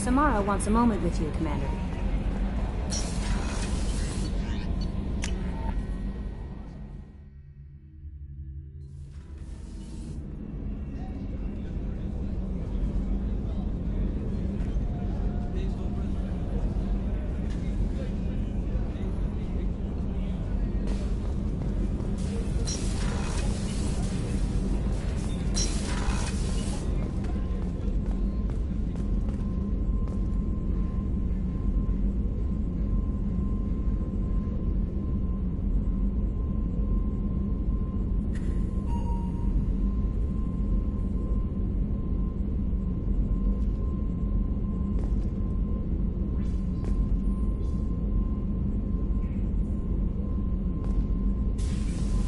Samara wants a moment with you, Commander.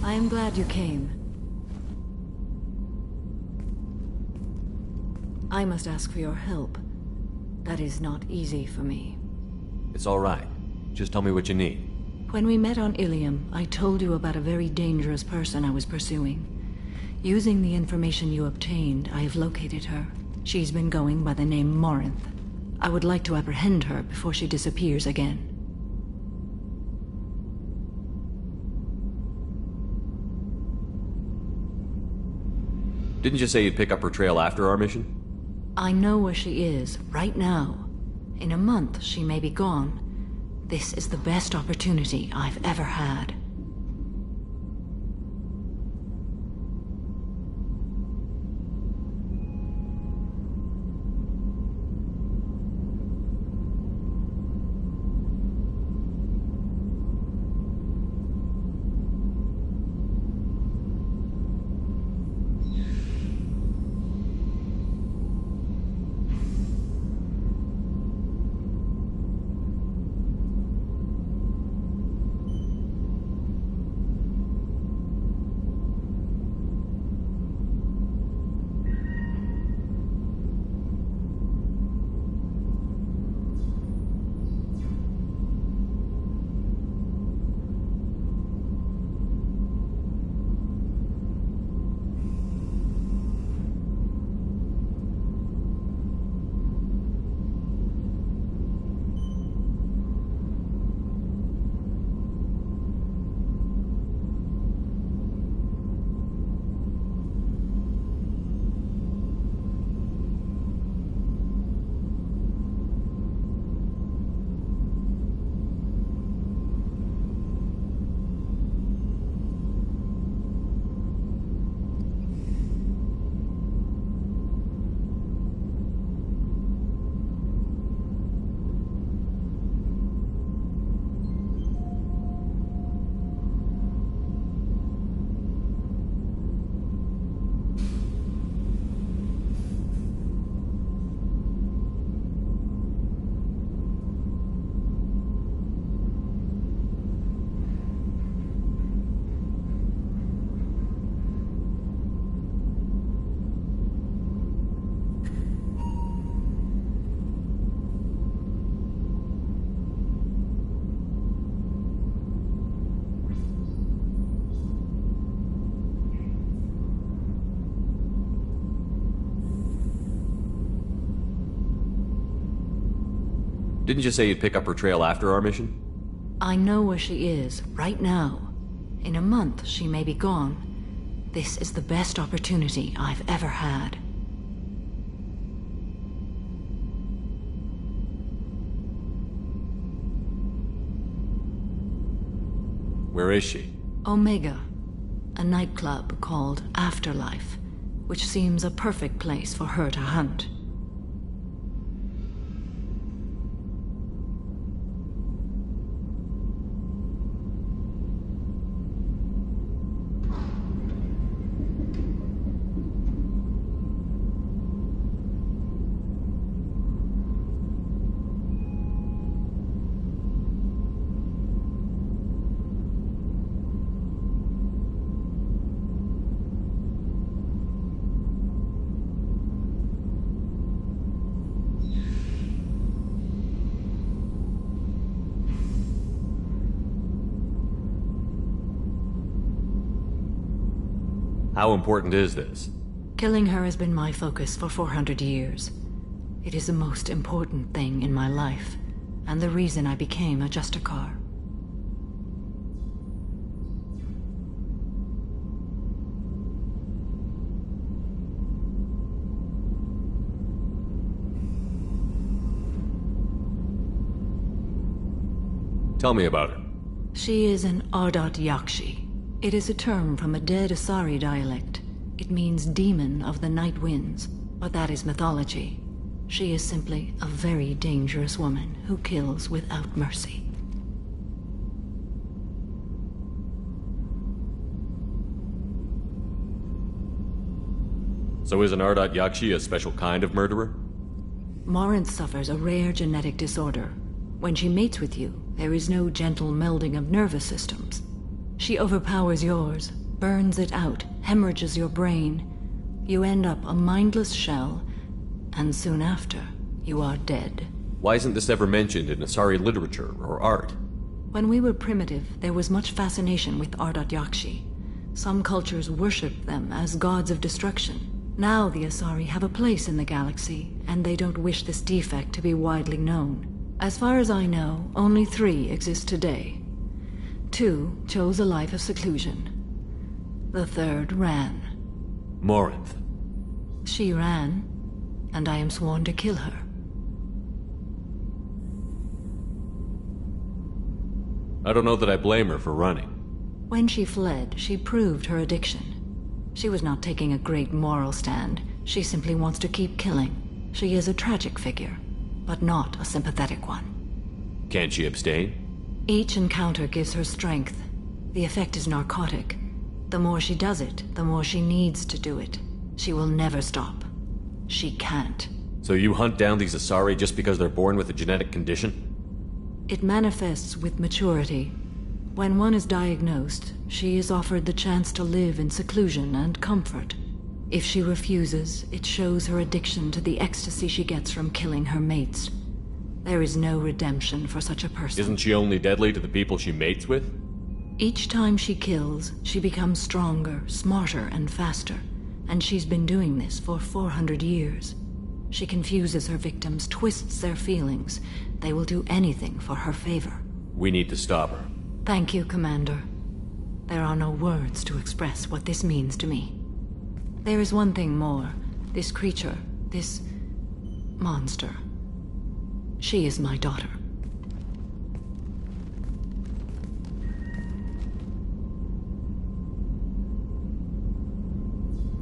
I am glad you came. I must ask for your help. That is not easy for me. It's all right. Just tell me what you need. When we met on Ilium, I told you about a very dangerous person I was pursuing. Using the information you obtained, I have located her. She's been going by the name Morinth. I would like to apprehend her before she disappears again. Didn't you say you'd pick up her trail after our mission? I know where she is, right now. In a month, she may be gone. This is the best opportunity I've ever had. Didn't you say you'd pick up her trail after our mission? I know where she is, right now. In a month, she may be gone. This is the best opportunity I've ever had. Where is she? Omega, a nightclub called Afterlife, which seems a perfect place for her to hunt. How important is this? Killing her has been my focus for 400 years. It is the most important thing in my life, and the reason I became a Justicar. Tell me about her. She is an Ardat Yakshi. It is a term from a dead Asari dialect. It means demon of the night winds, but that is mythology. She is simply a very dangerous woman who kills without mercy. So is an Ardat Yakshi a special kind of murderer? Morinth suffers a rare genetic disorder. When she mates with you, there is no gentle melding of nervous systems. She overpowers yours, burns it out, hemorrhages your brain. You end up a mindless shell, and soon after, you are dead. Why isn't this ever mentioned in Asari literature or art? When we were primitive, there was much fascination with Ardat Yakshi. Some cultures worshipped them as gods of destruction. Now the Asari have a place in the galaxy, and they don't wish this defect to be widely known. As far as I know, only 3 exist today. 2 chose a life of seclusion. The 3rd ran. Morinth. She ran, and I am sworn to kill her. I don't know that I blame her for running. When she fled, she proved her addiction. She was not taking a great moral stand. She simply wants to keep killing. She is a tragic figure, but not a sympathetic one. Can't she abstain? Each encounter gives her strength. The effect is narcotic. The more she does it, the more she needs to do it. She will never stop. She can't. So you hunt down these Asari just because they're born with a genetic condition? It manifests with maturity. When one is diagnosed, she is offered the chance to live in seclusion and comfort. If she refuses, it shows her addiction to the ecstasy she gets from killing her mates. There is no redemption for such a person. Isn't she only deadly to the people she mates with? Each time she kills, she becomes stronger, smarter, and faster. And she's been doing this for 400 years. She confuses her victims, twists their feelings. They will do anything for her favor. We need to stop her. Thank you, Commander. There are no words to express what this means to me. There is one thing more. This creature, this monster. She is my daughter.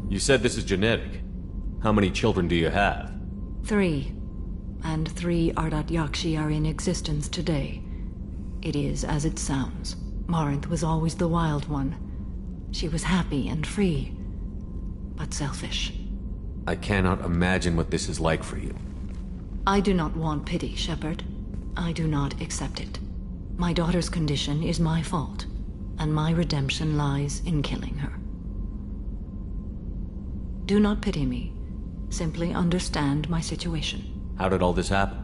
You said this is genetic. How many children do you have? 3. And 3 Ardat Yakshi are in existence today. It is as it sounds. Morinth was always the wild one. She was happy and free, but selfish. I cannot imagine what this is like for you. I do not want pity, Shepard. I do not accept it. My daughter's condition is my fault, and my redemption lies in killing her. Do not pity me. Simply understand my situation. How did all this happen?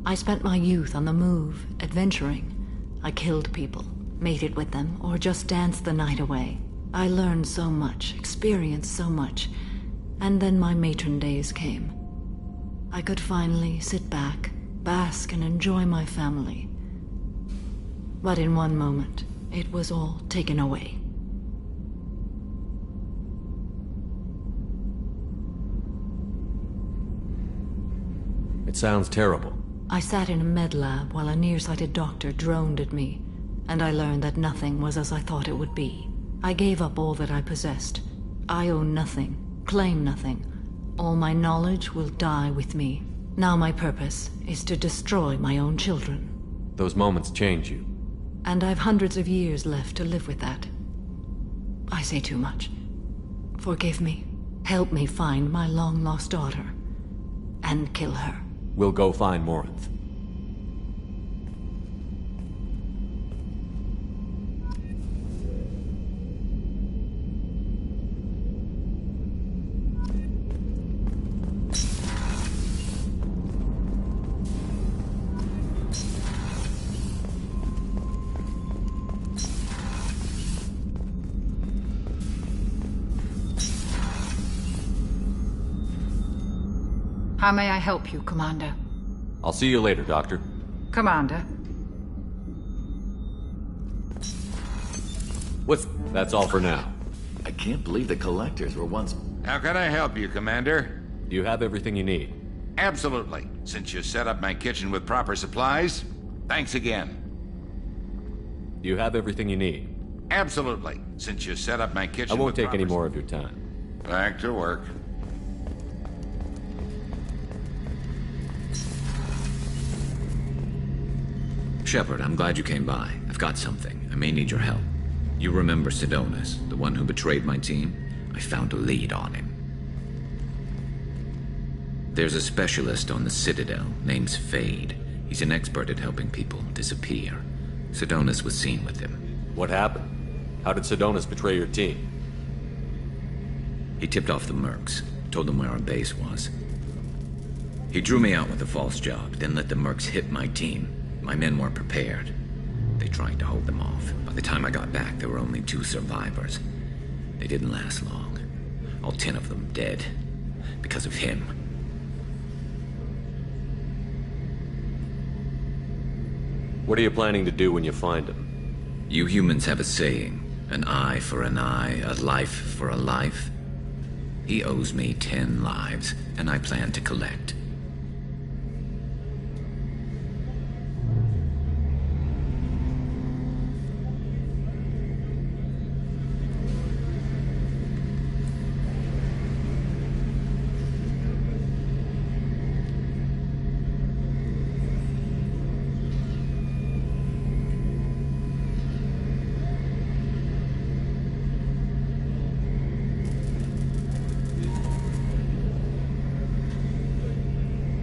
I spent my youth on the move, adventuring. I killed people, mated with them, or just danced the night away. I learned so much, experienced so much, and then my matron days came. I could finally sit back, bask, and enjoy my family. But in one moment, it was all taken away. It sounds terrible. I sat in a med lab while a nearsighted doctor droned at me, and I learned that nothing was as I thought it would be. I gave up all that I possessed. I own nothing, claim nothing. All my knowledge will die with me. Now my purpose is to destroy my own children. Those moments change you. And I've hundreds of years left to live with that. I say too much. Forgive me. Help me find my long-lost daughter. And kill her. We'll go find Morinth. How may I help you, Commander? I'll see you later, Doctor. Commander? That's all for now. I can't believe the collectors were once... How can I help you, Commander? Do you have everything you need? Absolutely. Since you set up my kitchen with proper supplies, thanks again. Do you have everything you need? Absolutely. Since you set up my kitchen I won't with take proper any more of your time. Back to work. Shepard, I'm glad you came by. I've got something. I may need your help. You remember Sidonus, the one who betrayed my team? I found a lead on him. There's a specialist on the Citadel named Fade. He's an expert at helping people disappear. Sidonus was seen with him. What happened? How did Sidonus betray your team? He tipped off the mercs, told them where our base was. He drew me out with a false job, then let the mercs hit my team. My men weren't prepared. They tried to hold them off. By the time I got back, there were only 2 survivors. They didn't last long. All 10 of them dead. Because of him. What are you planning to do when you find him? You humans have a saying. An eye for an eye, a life for a life. He owes me 10 lives, and I plan to collect.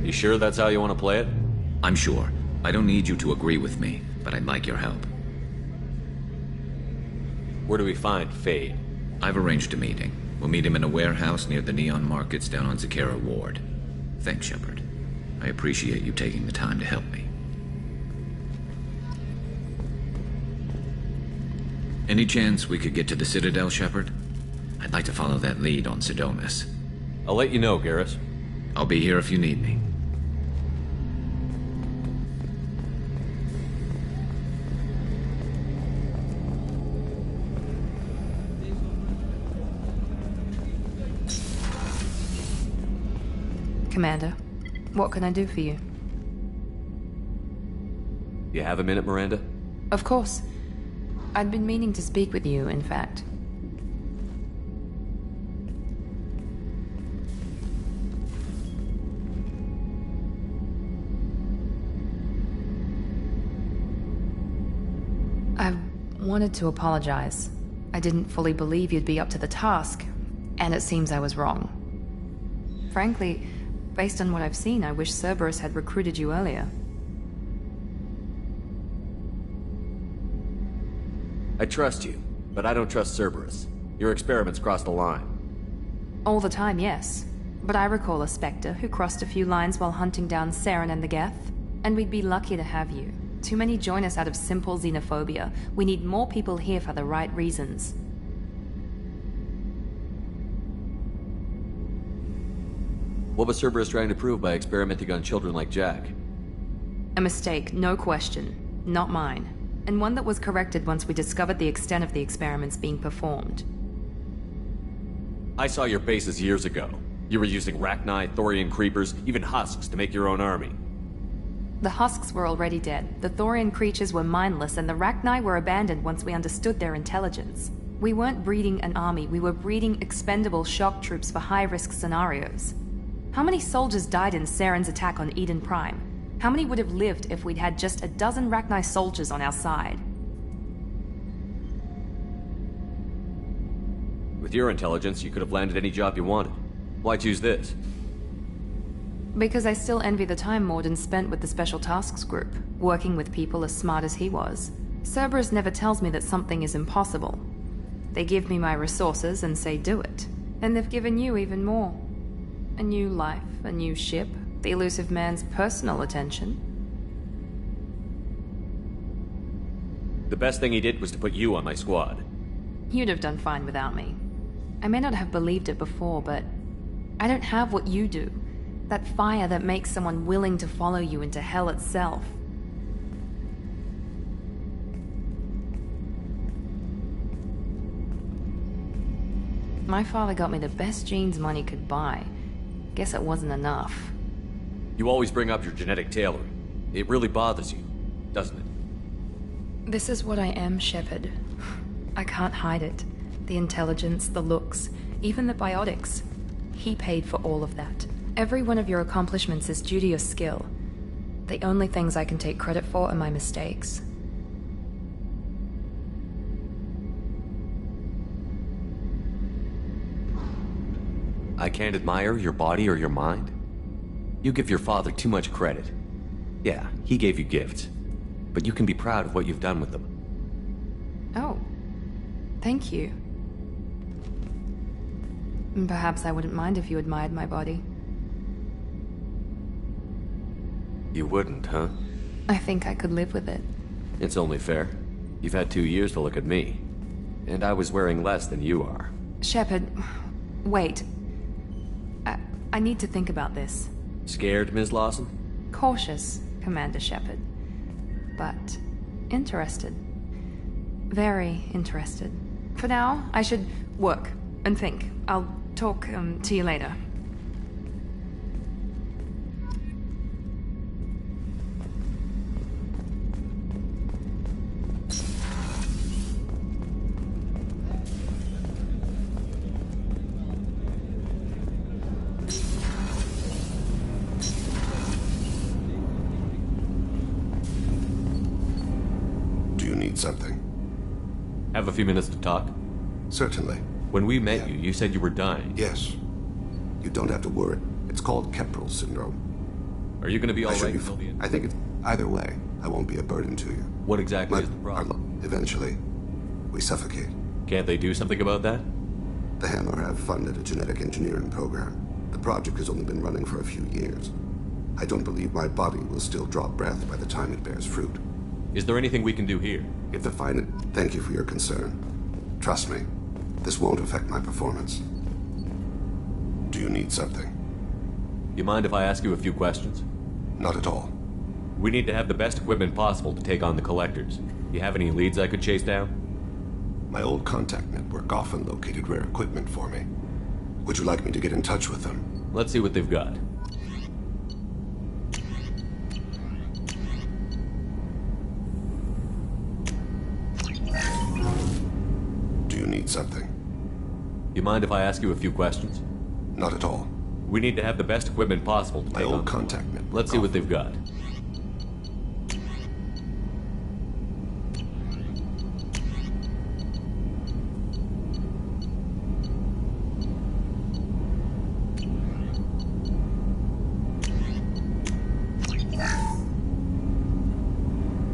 You sure that's how you want to play it? I'm sure. I don't need you to agree with me, but I'd like your help. Where do we find Fade? I've arranged a meeting. We'll meet him in a warehouse near the Neon Markets down on Zakera Ward. Thanks, Shepard. I appreciate you taking the time to help me. Any chance we could get to the Citadel, Shepard? I'd like to follow that lead on Sidonus. I'll let you know, Garrus. I'll be here if you need me. Commander, what can I do for you? You have a minute, Miranda? Of course. I'd been meaning to speak with you, in fact. I wanted to apologize. I didn't fully believe you'd be up to the task, and it seems I was wrong. Frankly, based on what I've seen, I wish Cerberus had recruited you earlier. I trust you, but I don't trust Cerberus. Your experiments crossed the line. All the time, yes. But I recall a Spectre who crossed a few lines while hunting down Saren and the Geth. And we'd be lucky to have you. Too many join us out of simple xenophobia. We need more people here for the right reasons. What was Cerberus trying to prove by experimenting on children like Jack? A mistake, no question. Not mine. And one that was corrected once we discovered the extent of the experiments being performed. I saw your bases years ago. You were using Rachni, Thorian creepers, even husks to make your own army. The husks were already dead, the Thorian creatures were mindless, and the Rachni were abandoned once we understood their intelligence. We weren't breeding an army, we were breeding expendable shock troops for high-risk scenarios. How many soldiers died in Saren's attack on Eden Prime? How many would have lived if we'd had just a dozen Rachni soldiers on our side? With your intelligence, you could have landed any job you wanted. Why choose this? Because I still envy the time Morden spent with the Special Tasks Group, working with people as smart as he was. Cerberus never tells me that something is impossible. They give me my resources and say do it. And they've given you even more. A new life, a new ship, the elusive man's personal attention. The best thing he did was to put you on my squad. You'd have done fine without me. I may not have believed it before, but I don't have what you do. That fire that makes someone willing to follow you into hell itself. My father got me the best genes money could buy. Guess it wasn't enough. You always bring up your genetic tailoring. It really bothers you, doesn't it? This is what I am, Shepard. I can't hide it. The intelligence, the looks, even the biotics. He paid for all of that. Every one of your accomplishments is due to your skill. The only things I can take credit for are my mistakes. I can't admire your body or your mind? You give your father too much credit. Yeah, he gave you gifts. But you can be proud of what you've done with them. Oh. Thank you. Perhaps I wouldn't mind if you admired my body. You wouldn't, huh? I think I could live with it. It's only fair. You've had 2 years to look at me. And I was wearing less than you are. Shepard, wait. I need to think about this. Scared, Ms. Lawson? Cautious, Commander Shepard. But interested. Very interested. For now, I should work and think. I'll talk to you later. Something. Have a few minutes to talk? Certainly. When we met you, you said you were dying. Yes. You don't have to worry. It's called Keprel syndrome. Are you going to be all right? I think it's either way. I won't be a burden to you. What exactly is the problem? Eventually, we suffocate. Can't they do something about that? The Hammer have funded a genetic engineering program. The project has only been running for a few years. I don't believe my body will still draw breath by the time it bears fruit. Is there anything we can do here? If the thank you for your concern. Trust me, this won't affect my performance. Do you need something? You mind if I ask you a few questions? Not at all. We need to have the best equipment possible to take on the Collectors. You have any leads I could chase down? My old contact network often located rare equipment for me. Would you like me to get in touch with them? Let's see what they've got. Something. You mind if I ask you a few questions? Not at all. We need to have the best equipment possible to take on. My old contact network. Let's see what they've got.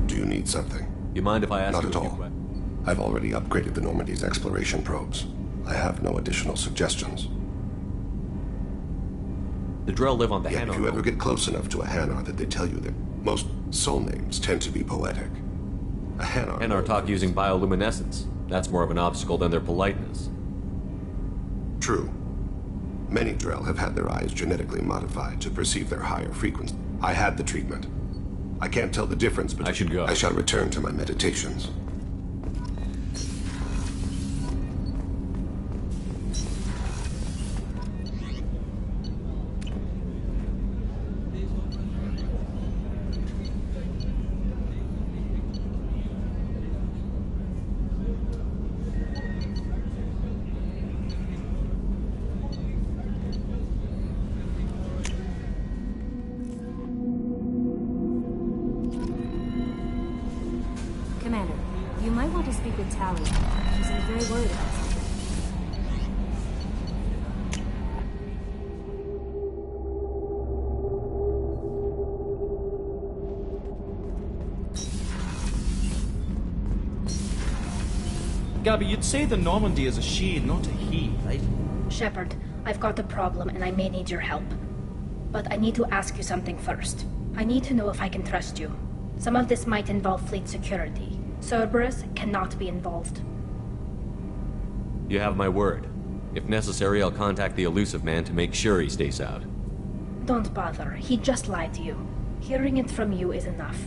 Do you need something? You mind if I ask Not you a at few all. questions? I've already upgraded the Normandy's exploration probes. I have no additional suggestions. The Drell live on the Yet Hanar. if you ever get close enough to a Hanar that they tell you that most soul names tend to be poetic. A Hanar... Hanar talk using bioluminescence. That's more of an obstacle than their politeness. True. Many Drell have had their eyes genetically modified to perceive their higher frequency. I had the treatment. I can't tell the difference, but I should go. I shall return to my meditations. Commander, you might want to speak with Tally. She seems very worried about something. Gabby, you'd say the Normandy is a she, not a he, right? Shepard, I've got a problem and I may need your help. But I need to ask you something first. I need to know if I can trust you. Some of this might involve fleet security. Cerberus cannot be involved. You have my word. If necessary, I'll contact the Elusive Man to make sure he stays out. Don't bother. He just lied to you. Hearing it from you is enough.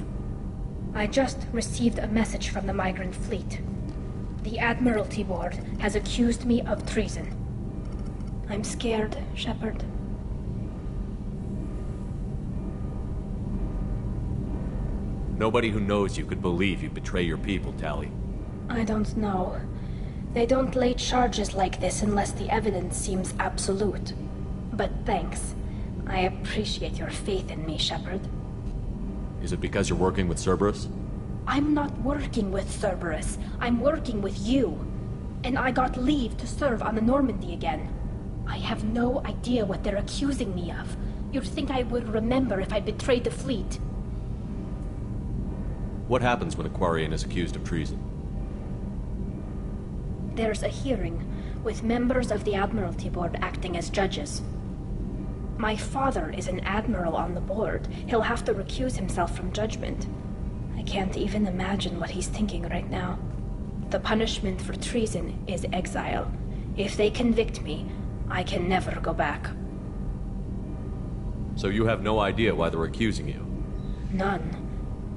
I just received a message from the migrant fleet. The Admiralty Board has accused me of treason. I'm scared, Shepard. Nobody who knows you could believe you betray your people, Tali. I don't know. They don't lay charges like this unless the evidence seems absolute. But thanks. I appreciate your faith in me, Shepard. Is it because you're working with Cerberus? I'm not working with Cerberus. I'm working with you. And I got leave to serve on the Normandy again. I have no idea what they're accusing me of. You'd think I would remember if I betrayed the fleet. What happens when a Quarian is accused of treason? There's a hearing, with members of the Admiralty Board acting as judges. My father is an admiral on the board. He'll have to recuse himself from judgment. I can't even imagine what he's thinking right now. The punishment for treason is exile. If they convict me, I can never go back. So you have no idea why they're accusing you? None.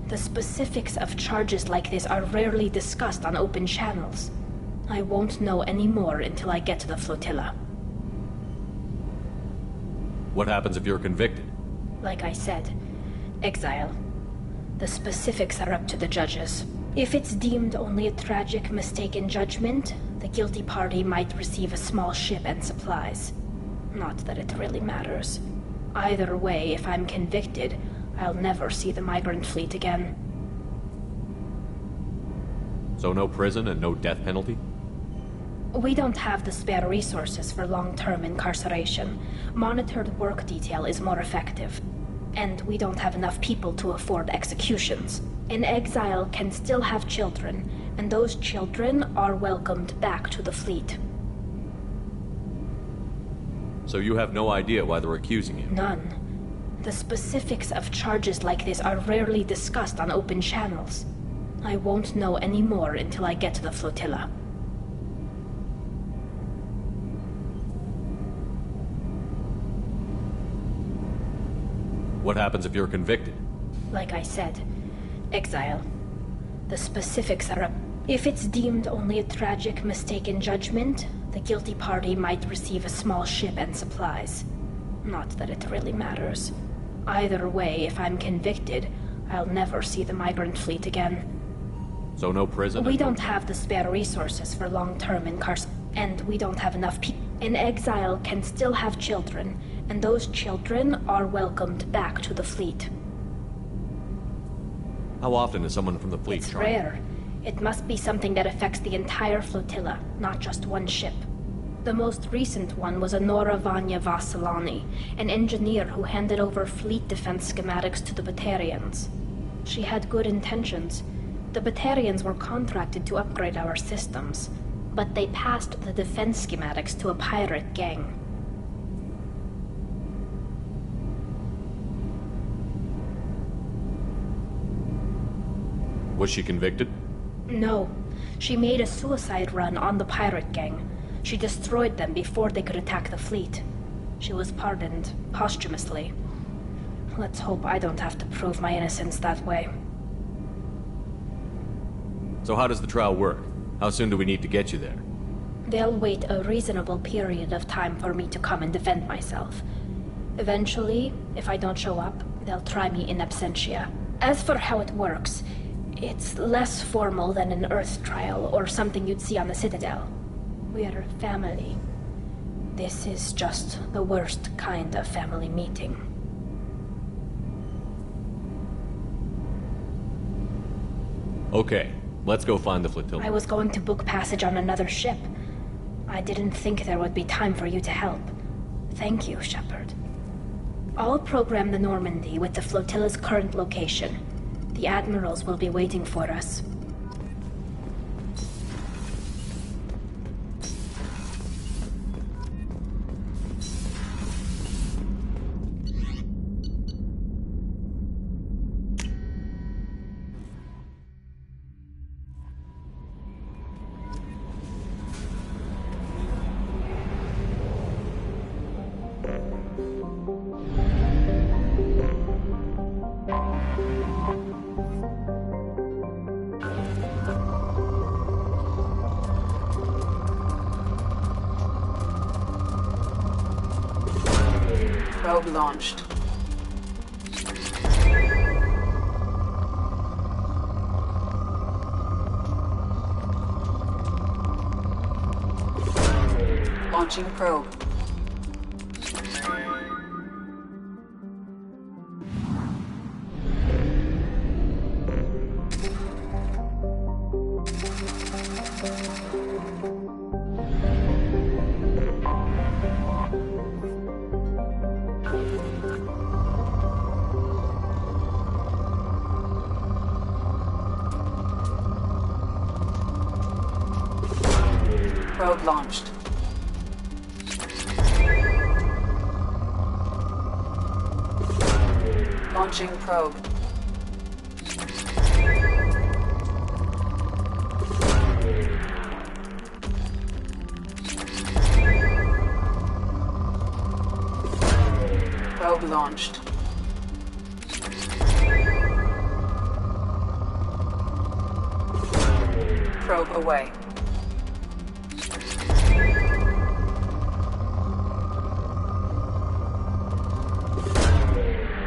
The specifics of charges like this are rarely discussed on open channels. I won't know any more until I get to the flotilla. What happens if you're convicted? Like I said, exile. The specifics are up to the judges. If it's deemed only a tragic mistake in judgment, the guilty party might receive a small ship and supplies. Not that it really matters. Either way, if I'm convicted, I'll never see the migrant fleet again. So no prison and no death penalty? We don't have the spare resources for long-term incarceration. Monitored work detail is more effective. And we don't have enough people to afford executions. An exile can still have children, and those children are welcomed back to the fleet. So you have no idea why they're accusing you? None. The specifics of charges like this are rarely discussed on open channels. I won't know any more until I get to the flotilla. What happens if you're convicted? Like I said, exile. The specifics are up. If it's deemed only a tragic mistake in judgment, the guilty party might receive a small ship and supplies. Not that it really matters. Either way, if I'm convicted, I'll never see the migrant fleet again. So no prison? We don't have the spare resources for long-term incarceration, and we don't have enough people. An exile can still have children, and those children are welcomed back to the fleet. How often is someone from the fleet It's trying? rare. It must be something that affects the entire flotilla, not just one ship. The most recent one was Honora Vanya Vasilani, an engineer who handed over fleet defense schematics to the Batarians. She had good intentions. The Batarians were contracted to upgrade our systems, but they passed the defense schematics to a pirate gang. Was she convicted? No. She made a suicide run on the pirate gang. She destroyed them before they could attack the fleet. She was pardoned posthumously. Let's hope I don't have to prove my innocence that way. So how does the trial work? How soon do we need to get you there? They'll wait a reasonable period of time for me to come and defend myself. Eventually, if I don't show up, they'll try me in absentia. As for how it works, it's less formal than an Earth trial or something you'd see on the Citadel. We're family. This is just the worst kind of family meeting. Okay, let's go find the flotilla. I was going to book passage on another ship. I didn't think there would be time for you to help. Thank you, Shepard. I'll program the Normandy with the flotilla's current location. The admirals will be waiting for us. Probe launched. Launching probe. Probe launched. Launching probe. Probe launched. Probe away.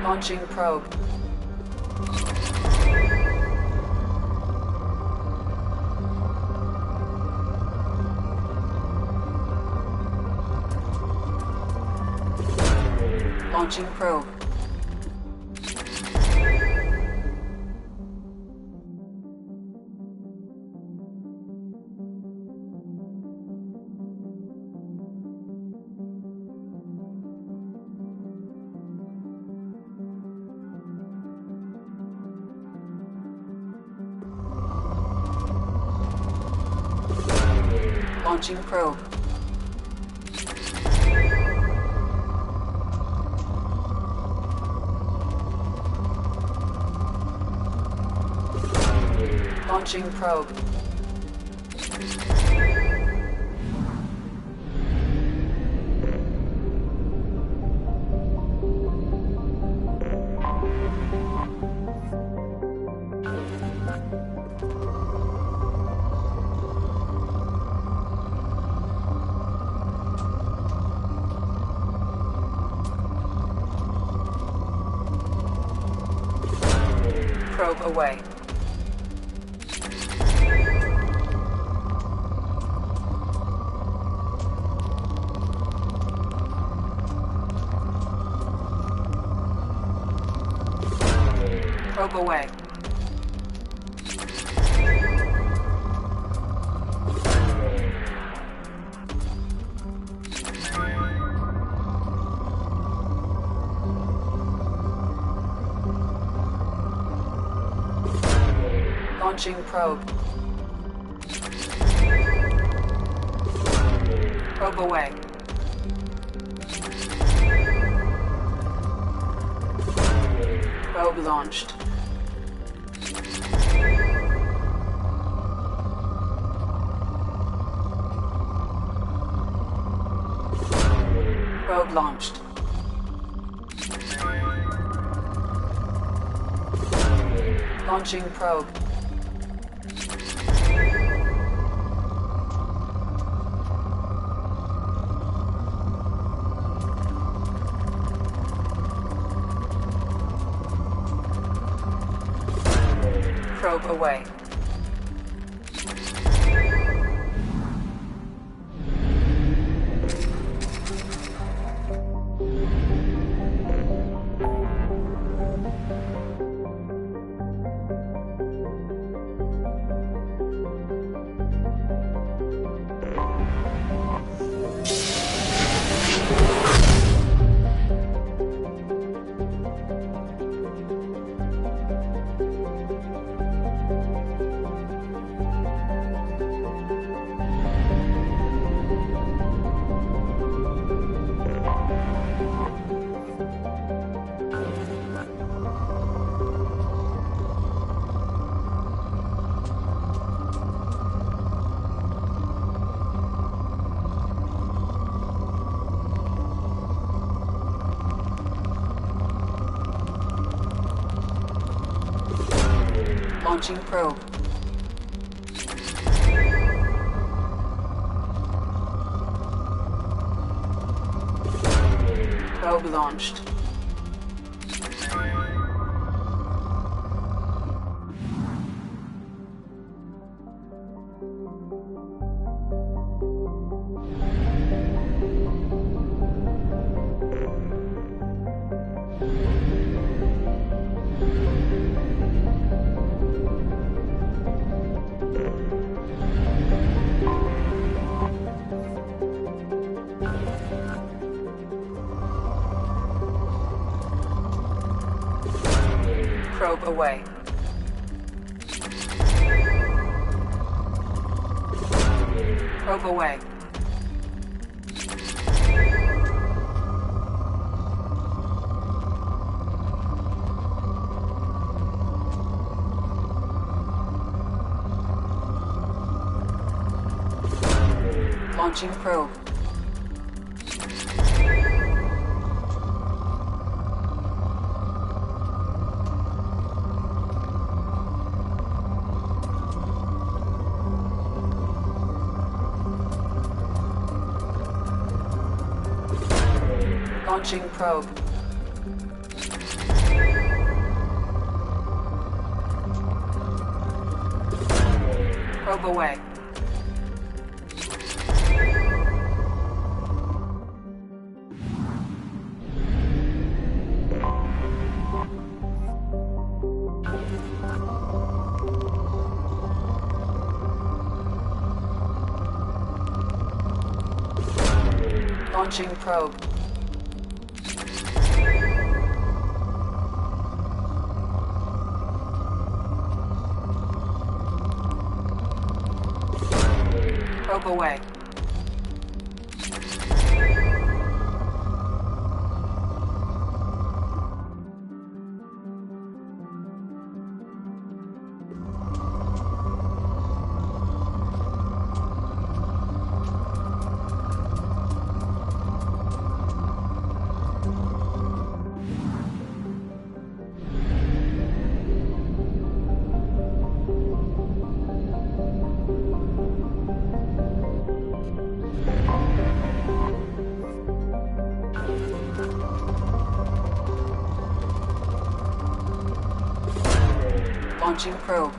Launching probe. Launching probe. Launching probe. Launching probe. Probe away. Probe away. Launching probe. Probe away. Probe launched. Probe launched. Launching probe. Probe away. Launching probe. Probe launched. Probe away. Probe away. Launching probe. Launching probe. Probe away. Launching probe. Probe away. Launching probe.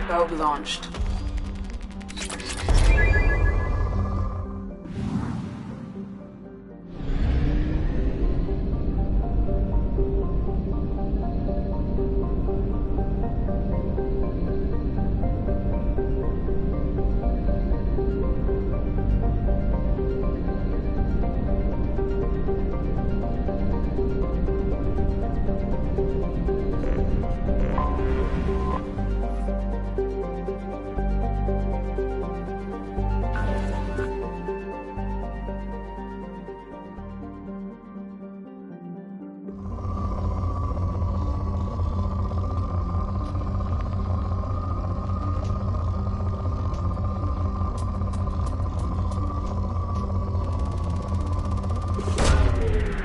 Probe launched.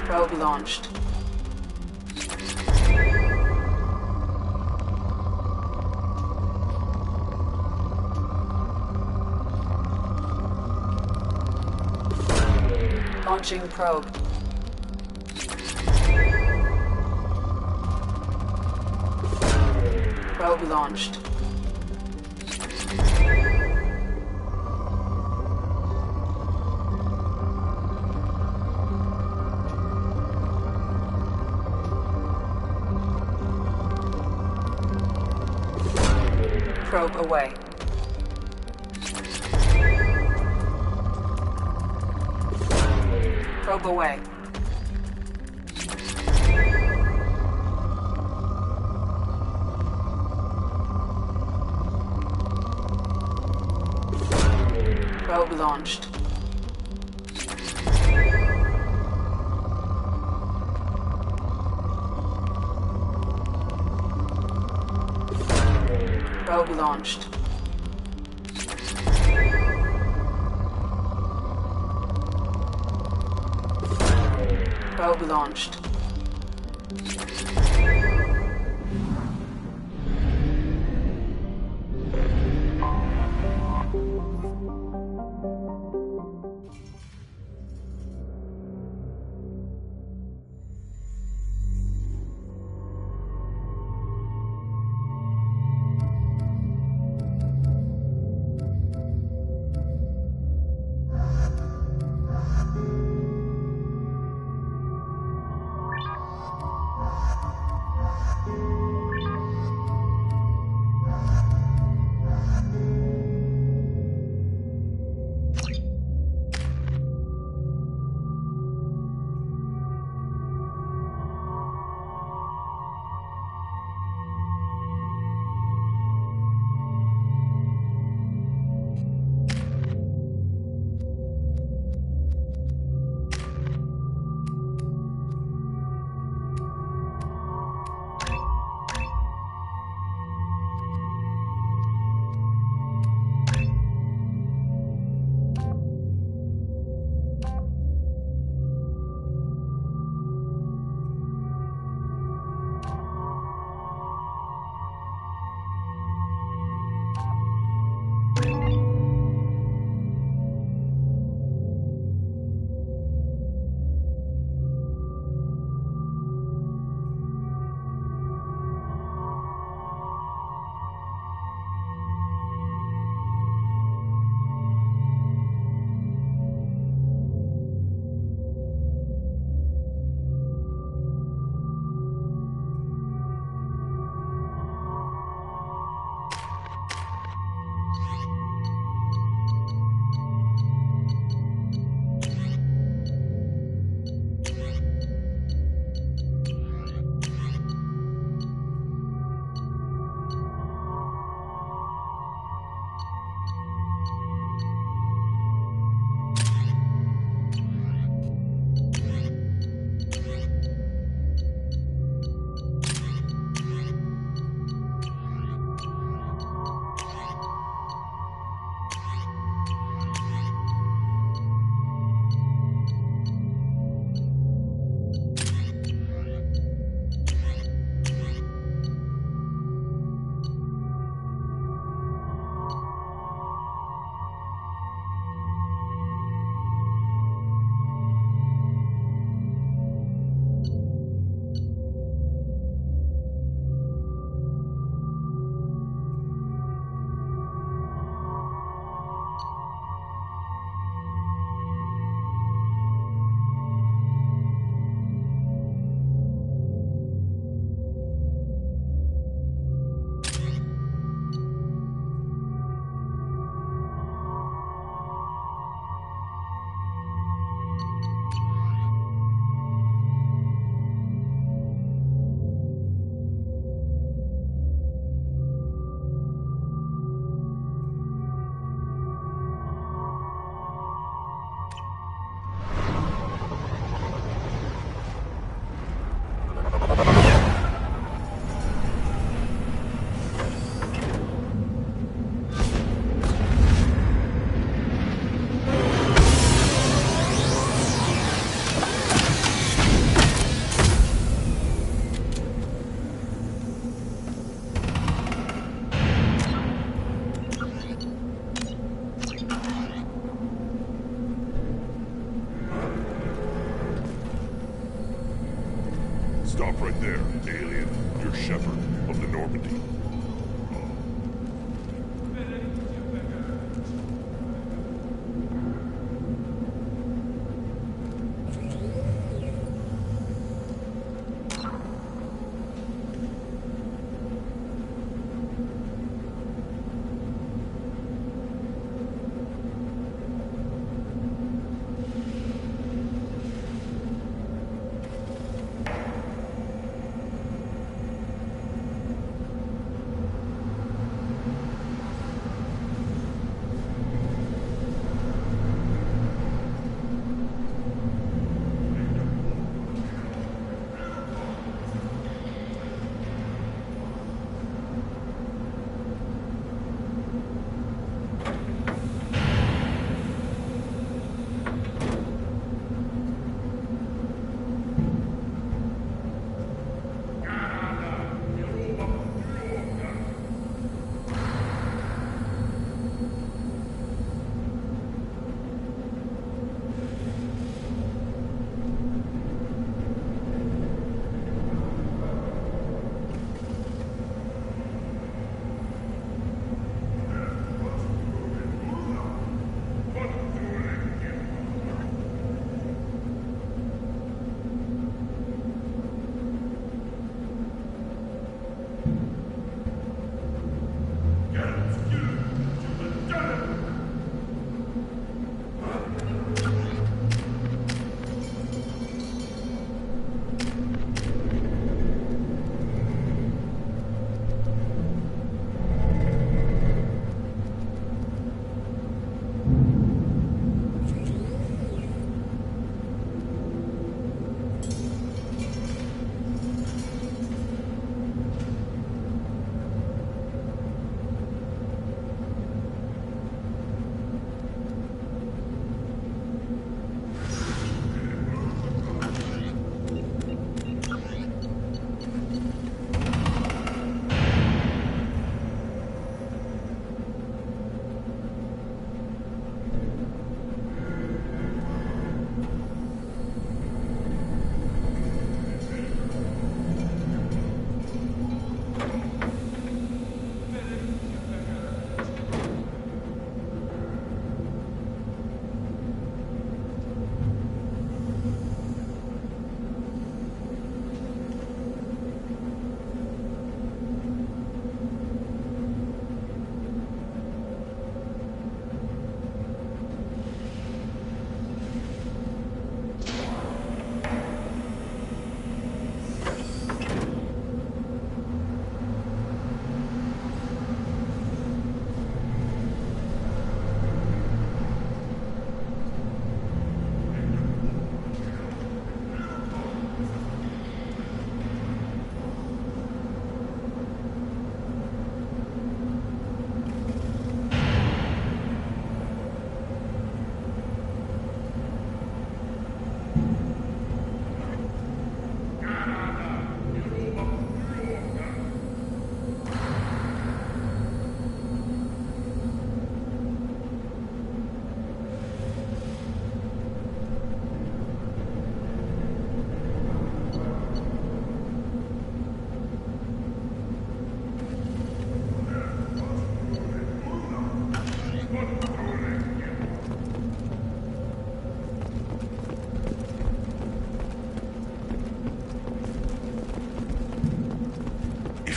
Probe launched. Launching probe. Probe launched. Probe away. Probe away. Probe launched. Probe launched. Probe launched. right there, alien. You're Shepard of the Normandy.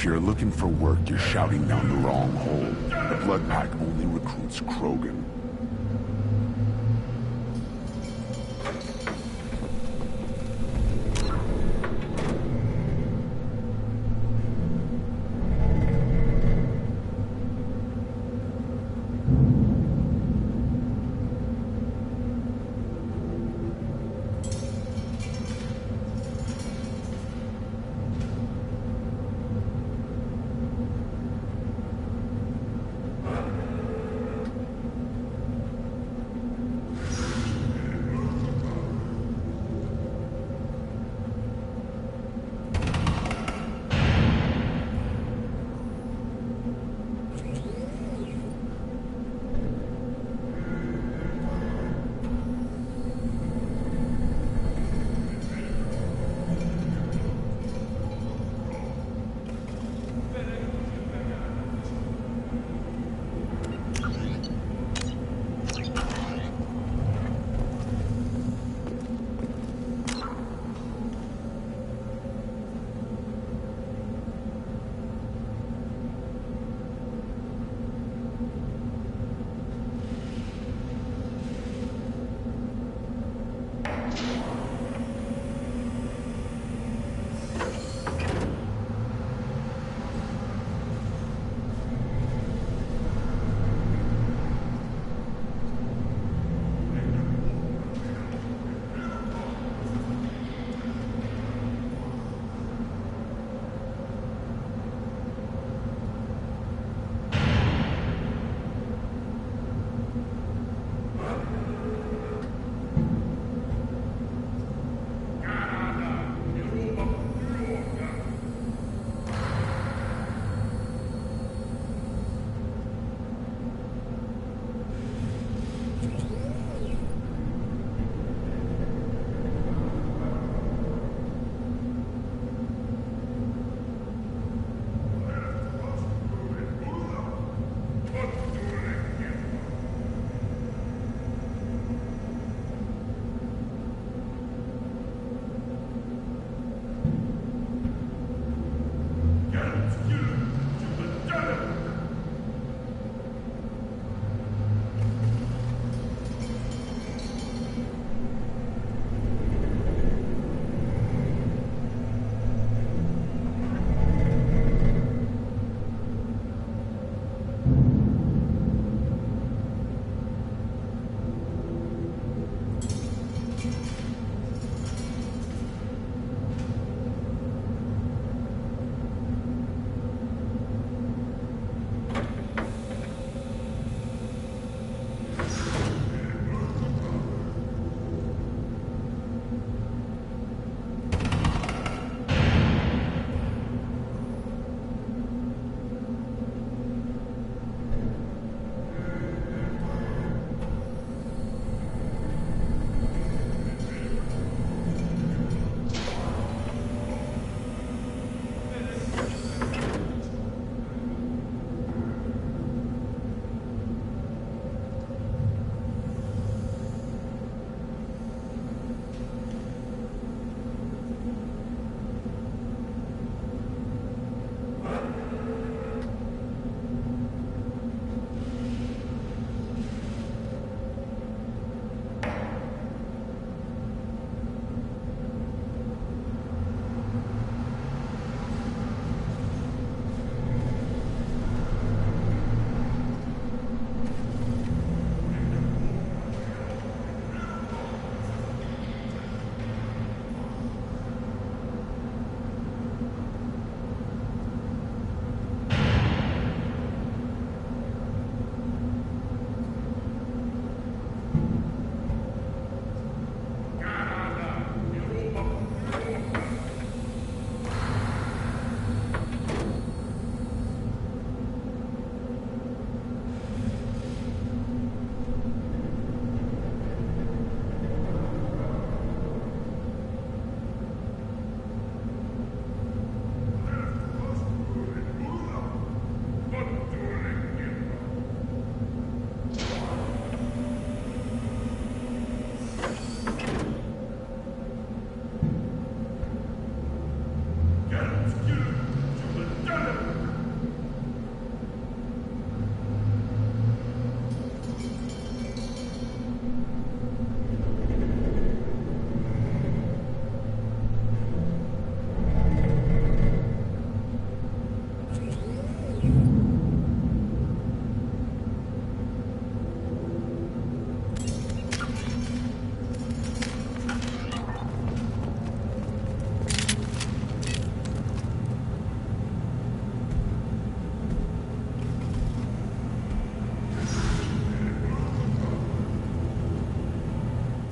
If you're looking for work, you're shouting down the wrong hole. The Blood Pack only recruits Krogan.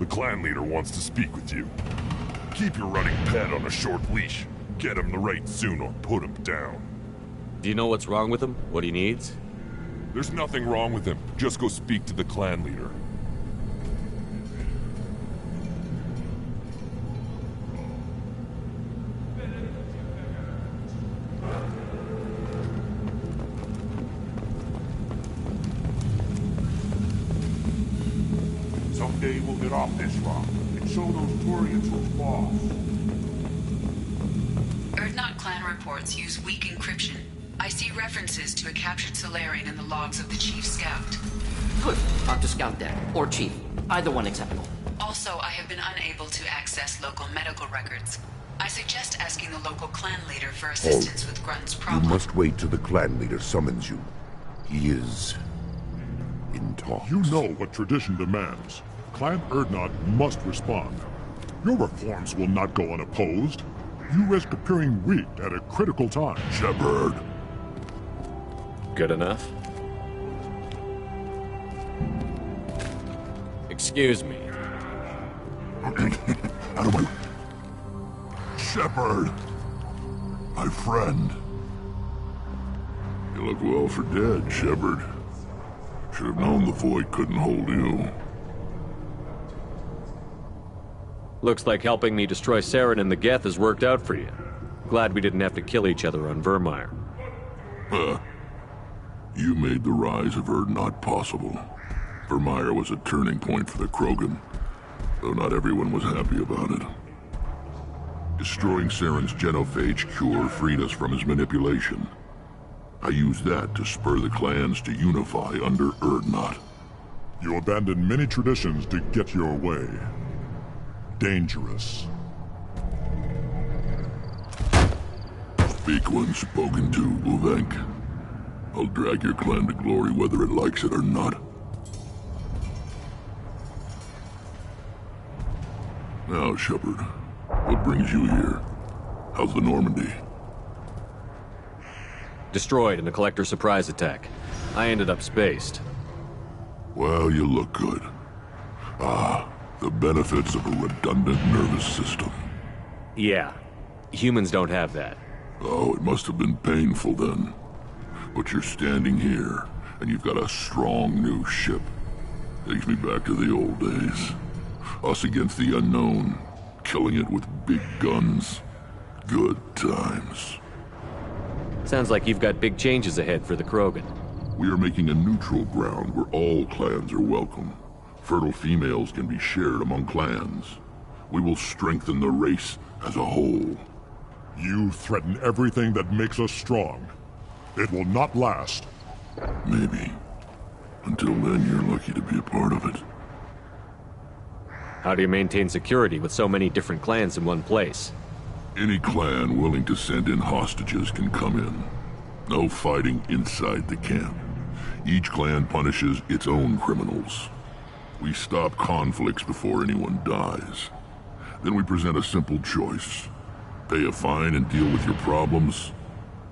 clan leader wants to speak with you. Keep your running pet on a short leash. Get him the right soon or put him down. Do you know what's wrong with him? What he needs? There's nothing wrong with him. Just go speak to the clan leader. Someday we'll get off this rock and show those Turians who's boss. Erdnot clan reports use weak encryption. I see references to a captured Solarian in the logs of the Chief Scout. Good. Talk to Scout then, or Chief. Either one acceptable. Also, I have been unable to access local medical records. I suggest asking the local clan leader for assistance with Grunt's problem. You must wait till the clan leader summons you. He is in talks. You know what tradition demands. Clan Erdnot must respond. Your reforms will not go unopposed. You risk appearing weak at a critical time. Shepard. Good enough? Excuse me. Out of my... Shepard! My friend. You look well for dead, Shepard. Should have known the Void couldn't hold you. Looks like helping me destroy Saren and the Geth has worked out for you. Glad we didn't have to kill each other on Vermeer. You made the rise of Erdnot possible. Vermeer was a turning point for the Krogan, though not everyone was happy about it. Destroying Saren's genophage cure freed us from his manipulation. I used that to spur the clans to unify under Erdnot. You abandoned many traditions to get your way. Dangerous. Speak when spoken to, Uvenk. I'll drag your clan to glory whether it likes it or not. Now, Shepard, what brings you here? How's the Normandy? Destroyed in a collector surprise attack. I ended up spaced. Well, you look good. The benefits of a redundant nervous system. Yeah. Humans don't have that. Oh, it must have been painful then. But you're standing here, and you've got a strong new ship. Takes me back to the old days. Us against the unknown, killing it with big guns. Good times. Sounds like you've got big changes ahead for the Krogan. We are making a neutral ground where all clans are welcome. Fertile females can be shared among clans. We will strengthen the race as a whole. You threaten everything that makes us strong. It will not last. Maybe. Until then, you're lucky to be a part of it. How do you maintain security with so many different clans in one place? Any clan willing to send in hostages can come in. No fighting inside the camp. Each clan punishes its own criminals. We stop conflicts before anyone dies. Then we present a simple choice. Pay a fine and deal with your problems,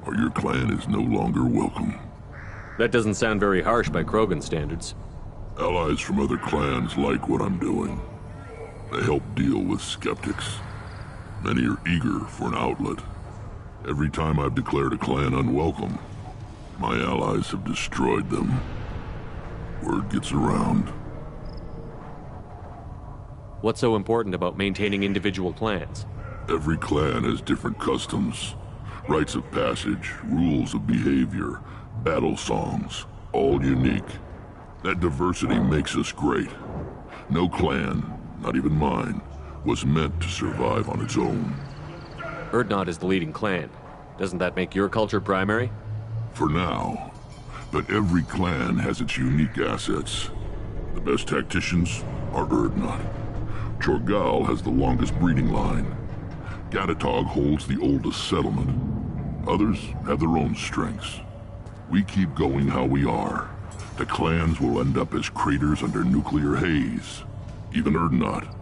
or your clan is no longer welcome. That doesn't sound very harsh by Krogan standards. Allies from other clans like what I'm doing. They help deal with skeptics. Many are eager for an outlet. Every time I've declared a clan unwelcome, my allies have destroyed them. Word gets around. What's so important about maintaining individual clans? Every clan has different customs, rites of passage, rules of behavior, battle songs, all unique. That diversity makes us great. No clan, not even mine, was meant to survive on its own. Erdnot is the leading clan. Doesn't that make your culture primary? For now. But every clan has its unique assets. The best tacticians are Erdnot. Chorgal has the longest breeding line. Gatatog holds the oldest settlement. Others have their own strengths. We keep going how we are. The clans will end up as craters under nuclear haze. Even Erdnot.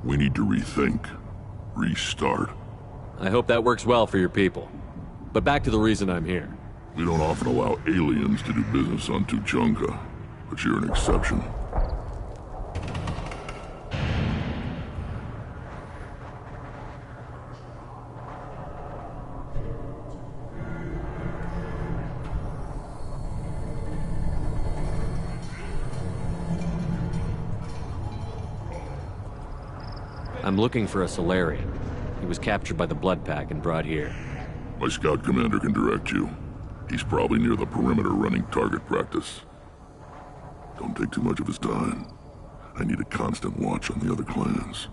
We need to rethink. Restart. I hope that works well for your people. But back to the reason I'm here. We don't often allow aliens to do business on Tuchanka, but you're an exception. I'm looking for a Solarian. He was captured by the Blood Pack and brought here. My scout commander can direct you. He's probably near the perimeter running target practice. Don't take too much of his time. I need a constant watch on the other clans.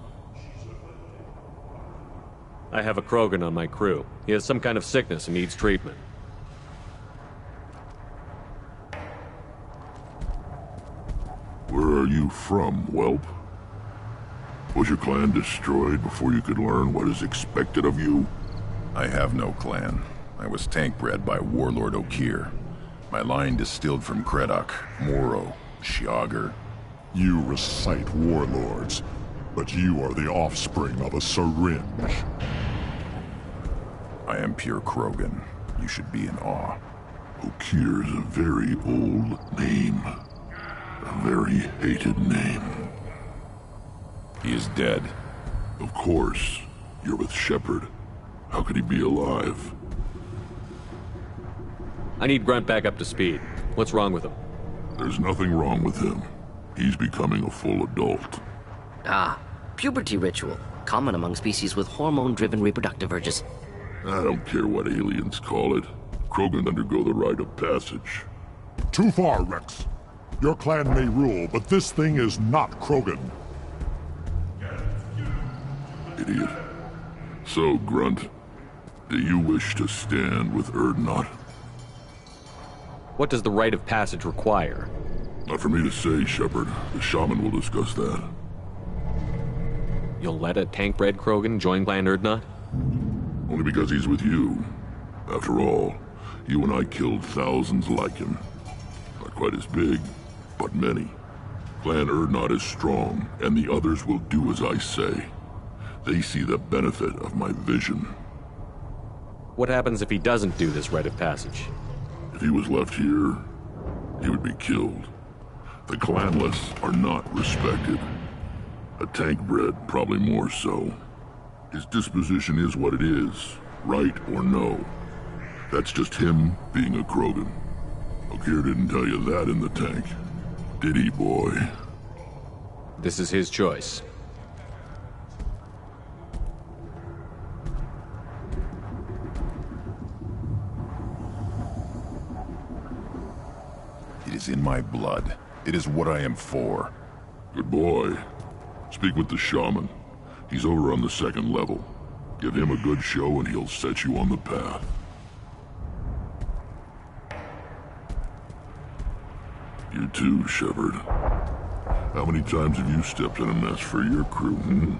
I have a Krogan on my crew. He has some kind of sickness and needs treatment. Where are you from, whelp? Was your clan destroyed before you could learn what is expected of you? I have no clan. I was tank bred by Warlord Okir. My line distilled from Kredok, Moro, Shiagar. You recite warlords, but you are the offspring of a syringe. I am pure Krogan. You should be in awe. Okir is a very old name. A very hated name. He is dead. Of course. You're with Shepard. How could he be alive? I need Grunt back up to speed. What's wrong with him? There's nothing wrong with him. He's becoming a full adult. Ah, puberty ritual. Common among species with hormone-driven reproductive urges. I don't care what aliens call it. Krogan undergo the rite of passage. Too far, Rex. Your clan may rule, but this thing is not Krogan. Idiot. So, Grunt, do you wish to stand with Urdnot? What does the rite of passage require? Not for me to say, Shepard. The shaman will discuss that. You'll let a tank-bred Krogan join Clan Urdnot? Only because he's with you. After all, you and I killed thousands like him. Not quite as big, but many. Clan Urdnot is strong, and the others will do as I say. They see the benefit of my vision. What happens if he doesn't do this rite of passage? If he was left here, he would be killed. The clanless are not respected. A tank bred, probably more so. His disposition is what it is, right or no. That's just him being a Krogan. Okir didn't tell you that in the tank. Did he, boy? This is his choice. It is in my blood. It is what I am for. Good boy. Speak with the shaman. He's over on the second level. Give him a good show and he'll set you on the path. You too, Shepard. How many times have you stepped in a mess for your crew, hmm?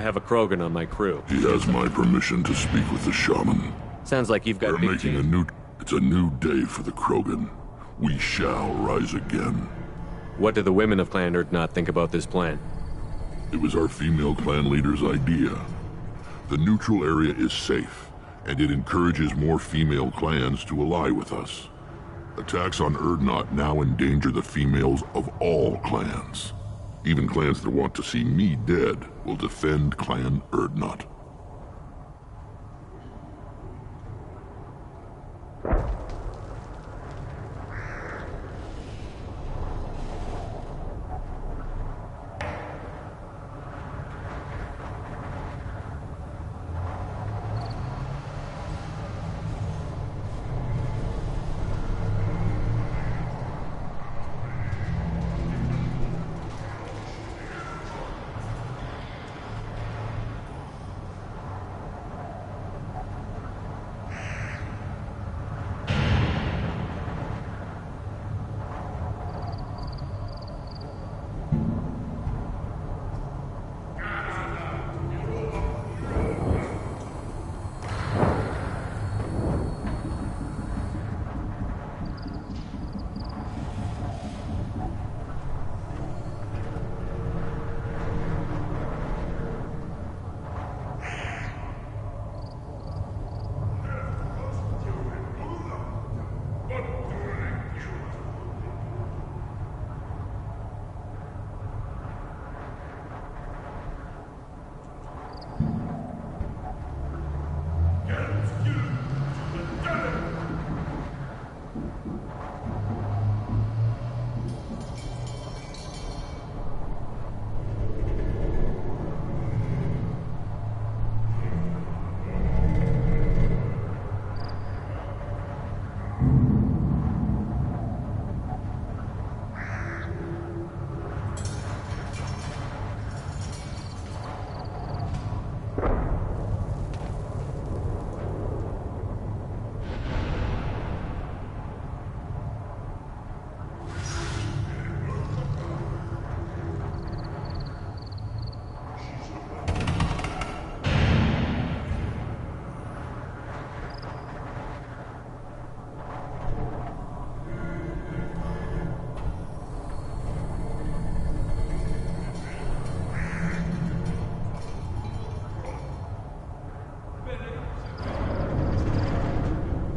have a Krogan on my crew. He has my permission to speak with the shaman. Sounds like you've got We're big making change. It's a new day for the Krogan. We shall rise again. What do the women of Clan Urdnot think about this plan? It was our female clan leader's idea. The neutral area is safe, and it encourages more female clans to ally with us. Attacks on Urdnot now endanger the females of all clans. Even clans that want to see me dead will defend Clan Urdnot.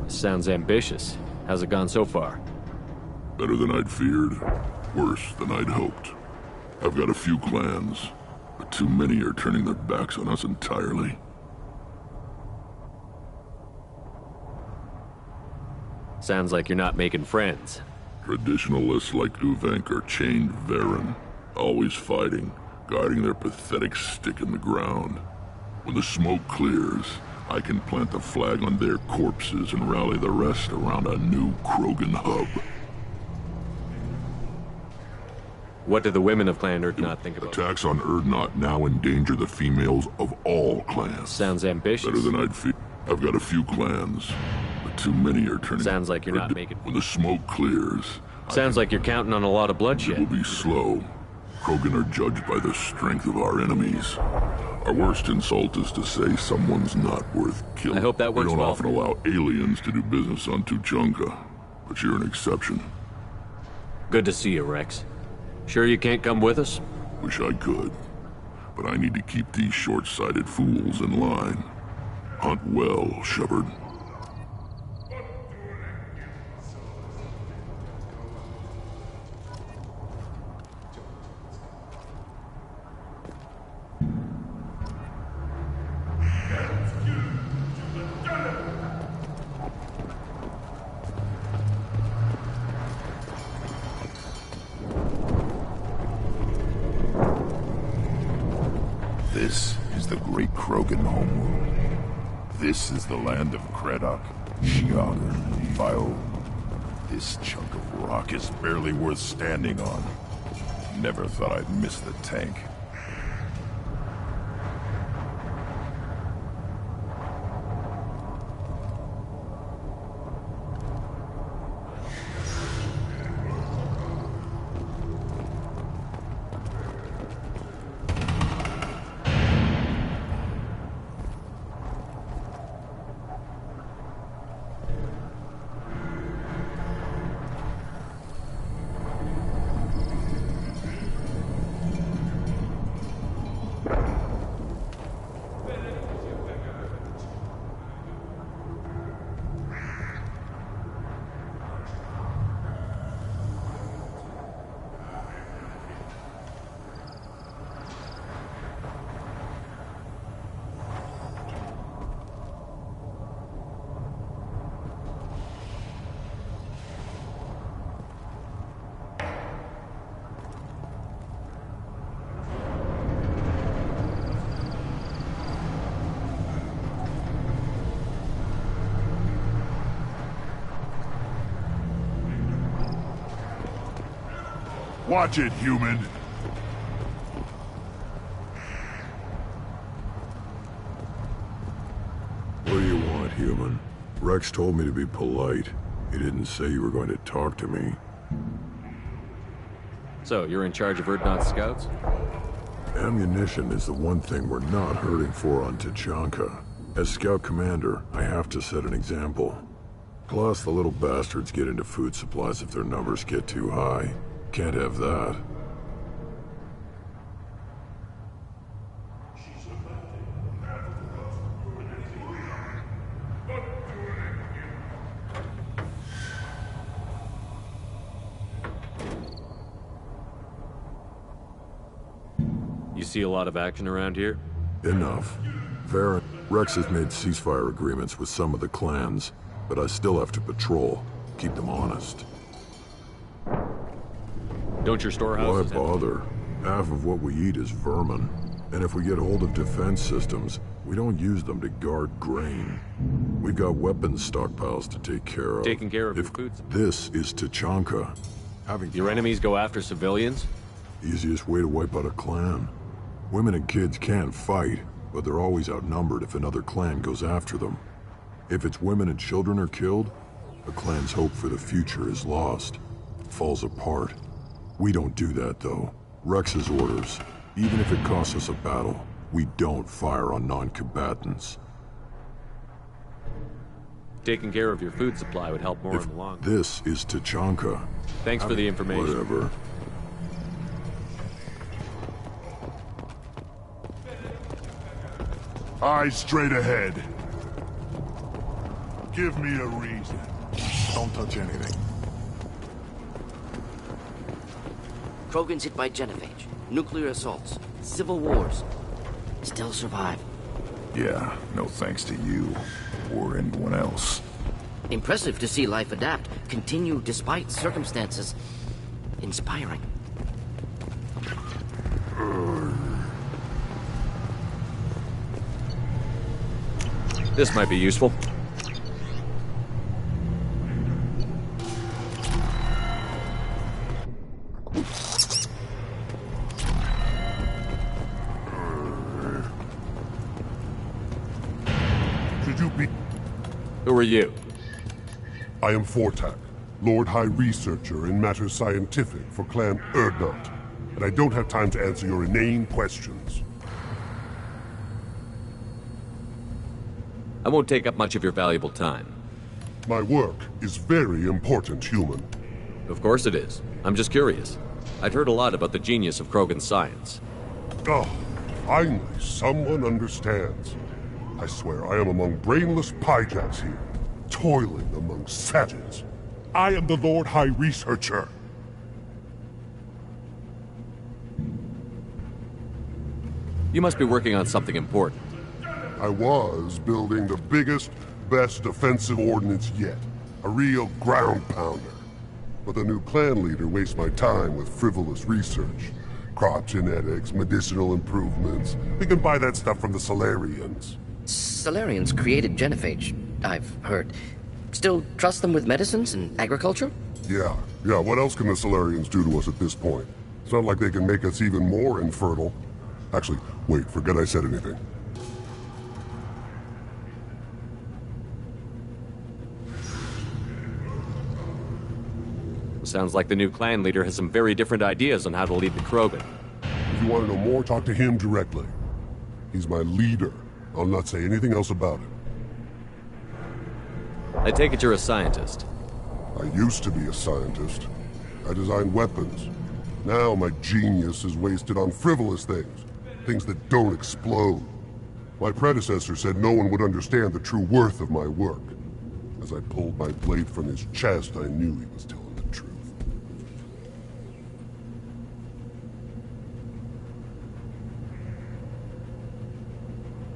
Sounds ambitious. How's it gone so far? Better than I'd feared. Worse than I'd hoped. I've got a few clans, but too many are turning their backs on us entirely. Sounds like you're not making friends. Traditionalists like Uvenk are chained Varen, always fighting, guarding their pathetic stick in the ground. When the smoke clears, I can plant the flag on their corpses and rally the rest around a new Krogan hub. What do the women of Clan Urdnot think about Attacks on Urdnot now endanger the females of all clans. Sounds ambitious. Better than I'd feared. I've got a few clans, but too many are turning... Sounds like you're not making... When the smoke clears... Sounds like you're counting on a lot of bloodshed. It will be slow. Krogan are judged by the strength of our enemies. Our worst insult is to say someone's not worth killing. I hope that works well. We don't well. often allow aliens to do business on Tuchanka, but you're an exception. Good to see you, Rex. Sure you can't come with us? Wish I could, but I need to keep these short-sighted fools in line. Hunt well, Shepard. This is the great Krogan homeworld. This is the land of Kredok, Shiaga, Bio. This chunk of rock is barely worth standing on. Never thought I'd miss the tank. Watch it, human. What do you want, human? Rex told me to be polite. He didn't say you were going to talk to me. So, you're in charge of Urdnot's scouts? Ammunition is the one thing we're not hurting for on Tachanka. As scout commander, I have to set an example. Plus, the little bastards get into food supplies if their numbers get too high. Can't have that. You see a lot of action around here? Enough. Rex has made ceasefire agreements with some of the clans, but I still have to patrol, keep them honest. Don't your storehouses... Why bother? Half of what we eat is vermin. And if we get hold of defense systems, we don't use them to guard grain. We've got weapons stockpiles to take care of. Taking care of your food. This is Tachanka. Your enemies go after civilians? Easiest way to wipe out a clan. Women and kids can fight, but they're always outnumbered if another clan goes after them. If its women and children are killed, a clan's hope for the future is lost. Falls apart. We don't do that, though. Rex's orders. Even if it costs us a battle, we don't fire on non-combatants. Taking care of your food supply would help more in the long run. This is Tachanka. Thanks for the information. Whatever. Eyes straight ahead. Give me a reason. Don't touch anything. Krogan's hit by genophage, nuclear assaults, civil wars. Still survive. Yeah, no thanks to you. Or anyone else. Impressive to see life adapt, continue despite circumstances. Inspiring. This might be useful. Should you be... Who are you? I am Fortak, Lord High Researcher in matters scientific for Clan Urdnot, and I don't have time to answer your inane questions. I won't take up much of your valuable time. My work is very important, human. Of course it is. I'm just curious. I'd heard a lot about the genius of Krogan science. Oh, finally, someone understands. I swear I am among brainless pyjaks here, toiling among savages. I am the Lord High Researcher. You must be working on something important. I was building the biggest, best defensive ordnance yet. A real ground pounder. But the new clan leader wastes my time with frivolous research. Crop genetics, medicinal improvements. We can buy that stuff from the Solarians. Solarians created genophage, I've heard. Still trust them with medicines and agriculture? Yeah, what else can the Solarians do to us at this point? It's not like they can make us even more infertile. Actually, wait, forget I said anything. Sounds like the new clan leader has some very different ideas on how to lead the Krogan. If you want to know more, talk to him directly. He's my leader. I'll not say anything else about it. I take it you're a scientist. I used to be a scientist. I designed weapons. Now my genius is wasted on frivolous things. Things that don't explode. My predecessor said no one would understand the true worth of my work. As I pulled my blade from his chest, I knew he was telling the truth.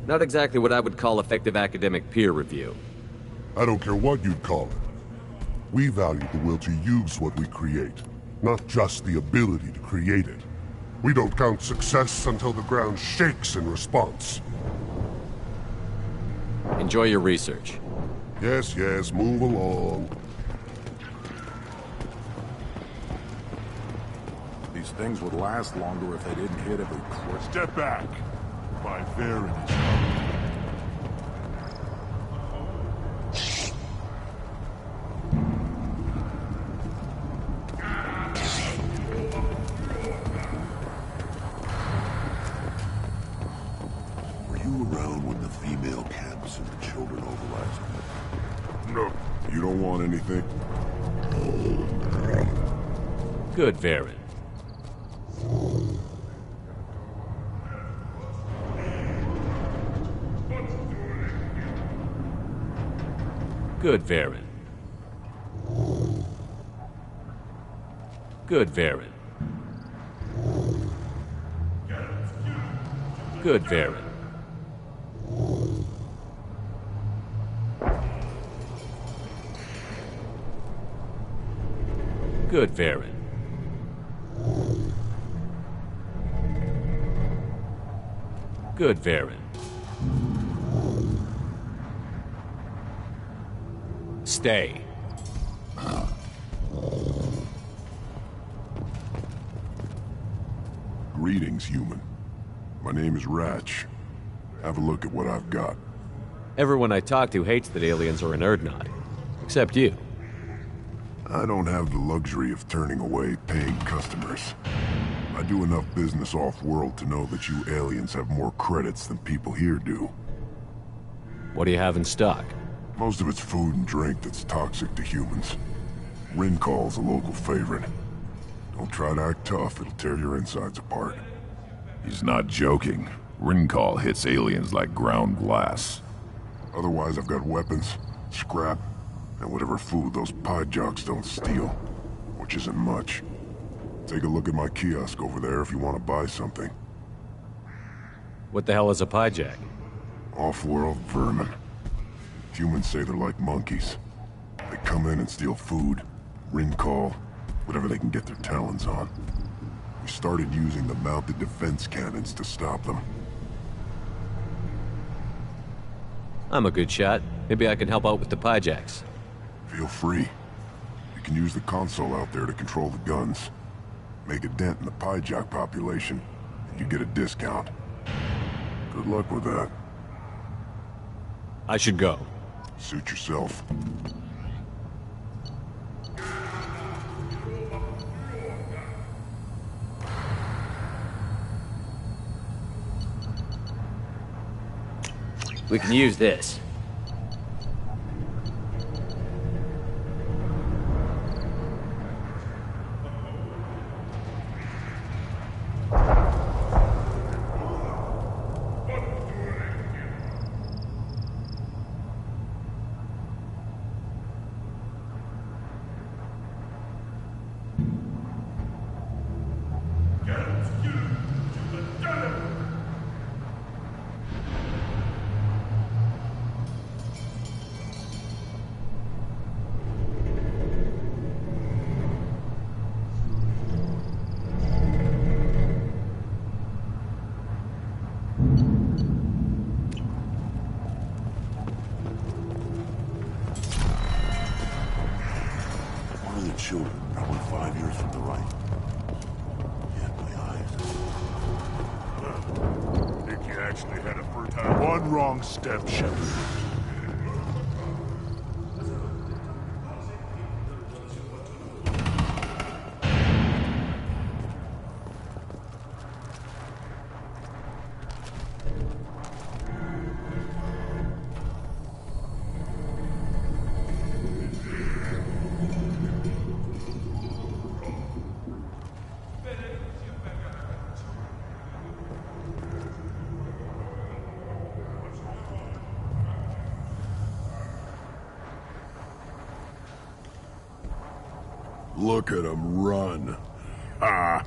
Not exactly what I would call effective academic peer review. I don't care what you'd call it. We value the will to use what we create, not just the ability to create it. We don't count success until the ground shakes in response. Enjoy your research. Yes, move along. Things would last longer if they didn't hit every cliff. Step back. My Varen is coming. Were you around when the female camps and the children overlapped? No. You don't want anything? Good, Varen. Good, Varen. Good, Varen. Good, Varen. Good, Varen. Good, Varen. Stay. Greetings, human. My name is Ratch. Have a look at what I've got. Everyone I talk to hates that aliens are an Erdnot. Except you. I don't have the luxury of turning away paying customers. I do enough business off-world to know that you aliens have more credits than people here do. What do you have in stock? Most of it's food and drink that's toxic to humans. Rincall's a local favorite. Don't try to act tough, it'll tear your insides apart. He's not joking. Rincall hits aliens like ground glass. Otherwise, I've got weapons, scrap, and whatever food those pie jocks don't steal. Which isn't much. Take a look at my kiosk over there if you want to buy something. What the hell is a pie jack? Off-world vermin. Humans say they're like monkeys. They come in and steal food, Rincall, whatever they can get their talons on. We started using the mounted defense cannons to stop them. I'm a good shot. Maybe I can help out with the pie jacks. Feel free. You can use the console out there to control the guns. Make a dent in the pie jock population, and you get a discount. Good luck with that. I should go. Suit yourself. We can use this. Children, probably 5 years from the right. Yeah, my eyes. Think you actually had a fertile... One wrong step, Shepard. Look at him run. Ah!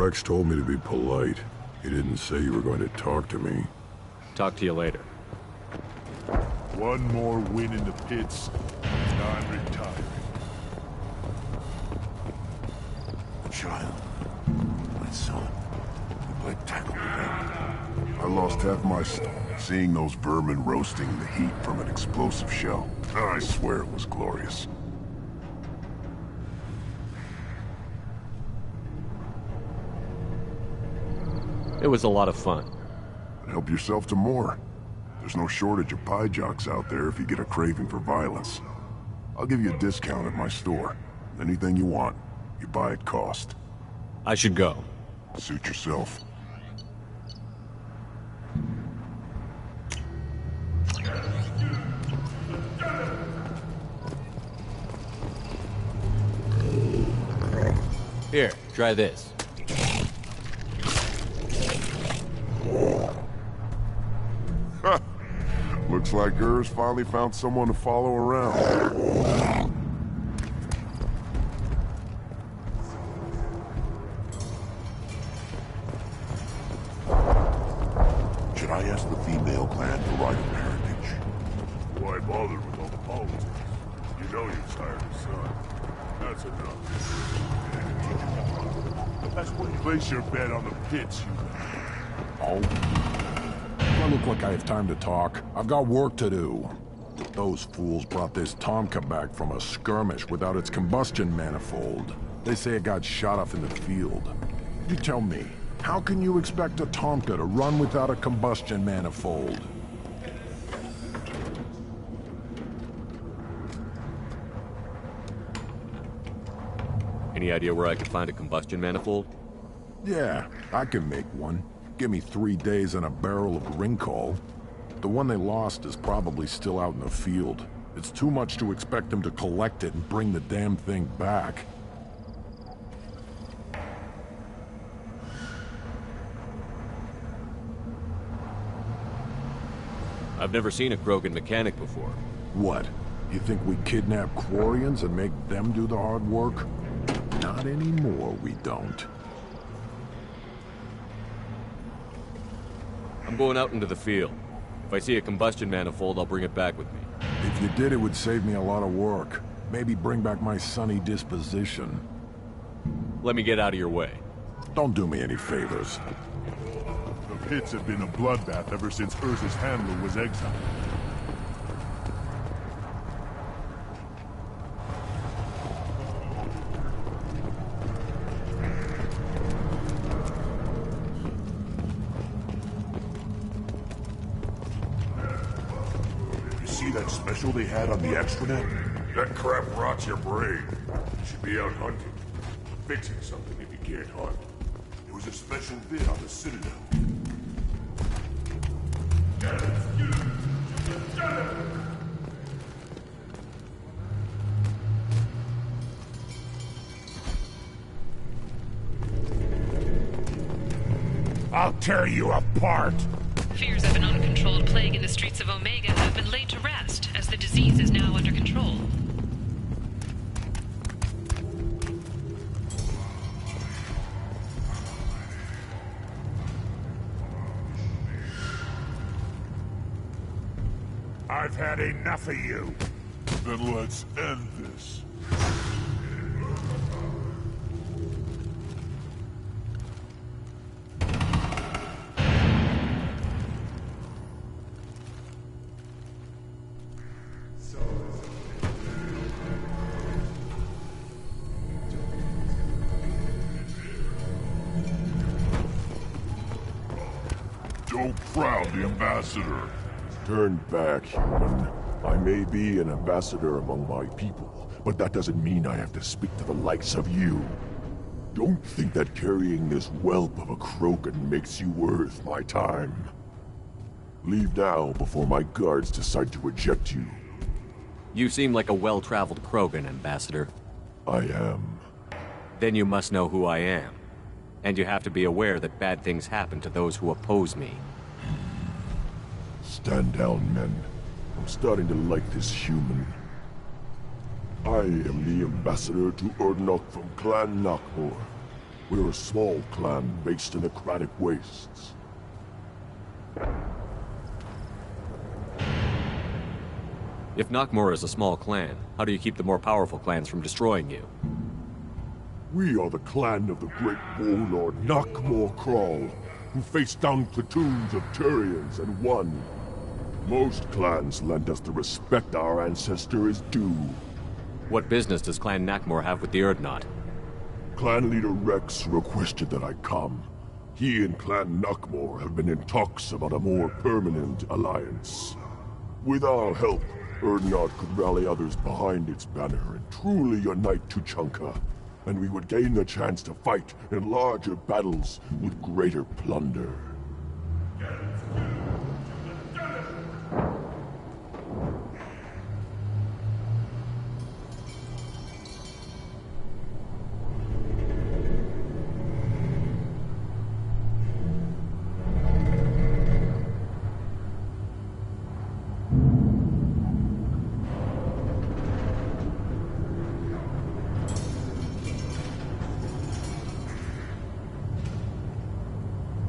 Rex told me to be polite. He didn't say you were going to talk to me. Talk to you later. One more win in the pits, and I'm retiring. Child, my son, you played tackle with them. I lost half my stomach seeing those vermin roasting in the heat from an explosive shell. I swear it was glorious. It was a lot of fun. Help yourself to more. There's no shortage of pie jocks out there if you get a craving for violence. I'll give you a discount at my store. Anything you want, you buy at cost. I should go. Suit yourself. Here, try this. Looks like Urs finally found someone to follow around. Should I ask the female clan for right of parentage? Why bother with all the politics? You know you're tired of son. That's enough. That's when you place your bet on the pits, you... Oh? Do I look like I have time to talk? I've got work to do. Those fools brought this Tomka back from a skirmish without its combustion manifold. They say it got shot off in the field. You tell me, how can you expect a Tomka to run without a combustion manifold? Any idea where I could find a combustion manifold? Yeah, I can make one. Give me 3 days and a barrel of ring coal. The one they lost is probably still out in the field. It's too much to expect them to collect it and bring the damn thing back. I've never seen a Krogan mechanic before. What? You think we kidnap Quarians and make them do the hard work? Not anymore, we don't. I'm going out into the field. If I see a combustion manifold, I'll bring it back with me. If you did, it would save me a lot of work. Maybe bring back my sunny disposition. Let me get out of your way. Don't do me any favors. The pits have been a bloodbath ever since Urza's handler was exiled. That special they had on the extranet? That crap rots your brain. You should be out hunting. Fixing something if you can't hunt. It was a special bid on the Citadel. I'll tear you apart! Fears of an uncontrolled plague in the streets of Omega have been laid to rest, as the disease is now under control. I've had enough of you. Then let's end this. Don't crowd the ambassador. Turn back, human. I may be an ambassador among my people, but that doesn't mean I have to speak to the likes of you. Don't think that carrying this whelp of a Krogan makes you worth my time. Leave now before my guards decide to eject you. You seem like a well-traveled Krogan, Ambassador. I am. Then you must know who I am. And you have to be aware that bad things happen to those who oppose me. Stand down, men. I'm starting to like this human. I am the ambassador to Urdnok from Clan Nakmor. We're a small clan based in the Craddock Wastes. If Knockmore is a small clan, how do you keep the more powerful clans from destroying you? We are the clan of the great warlord Knockmore Crawl, who faced down platoons of Turians and won. Most clans lend us the respect our ancestor is due. What business does Clan Knockmore have with the Urdnot? Clan leader Rex requested that I come. He and Clan Knockmore have been in talks about a more permanent alliance. With our help, Urdnot could rally others behind its banner and truly unite Tuchanka, and we would gain the chance to fight in larger battles with greater plunder.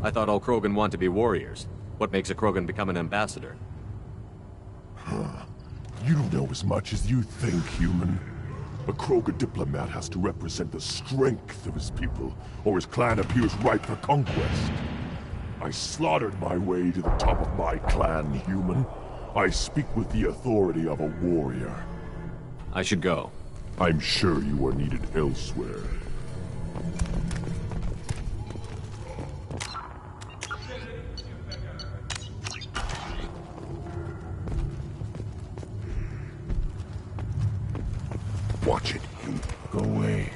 I thought all Krogan want to be warriors. What makes a Krogan become an ambassador? You don't know as much as you think, human. A Krogan diplomat has to represent the strength of his people, or his clan appears ripe for conquest. I slaughtered my way to the top of my clan, human. I speak with the authority of a warrior. I should go. I'm sure you are needed elsewhere. Watch it, you. Go away.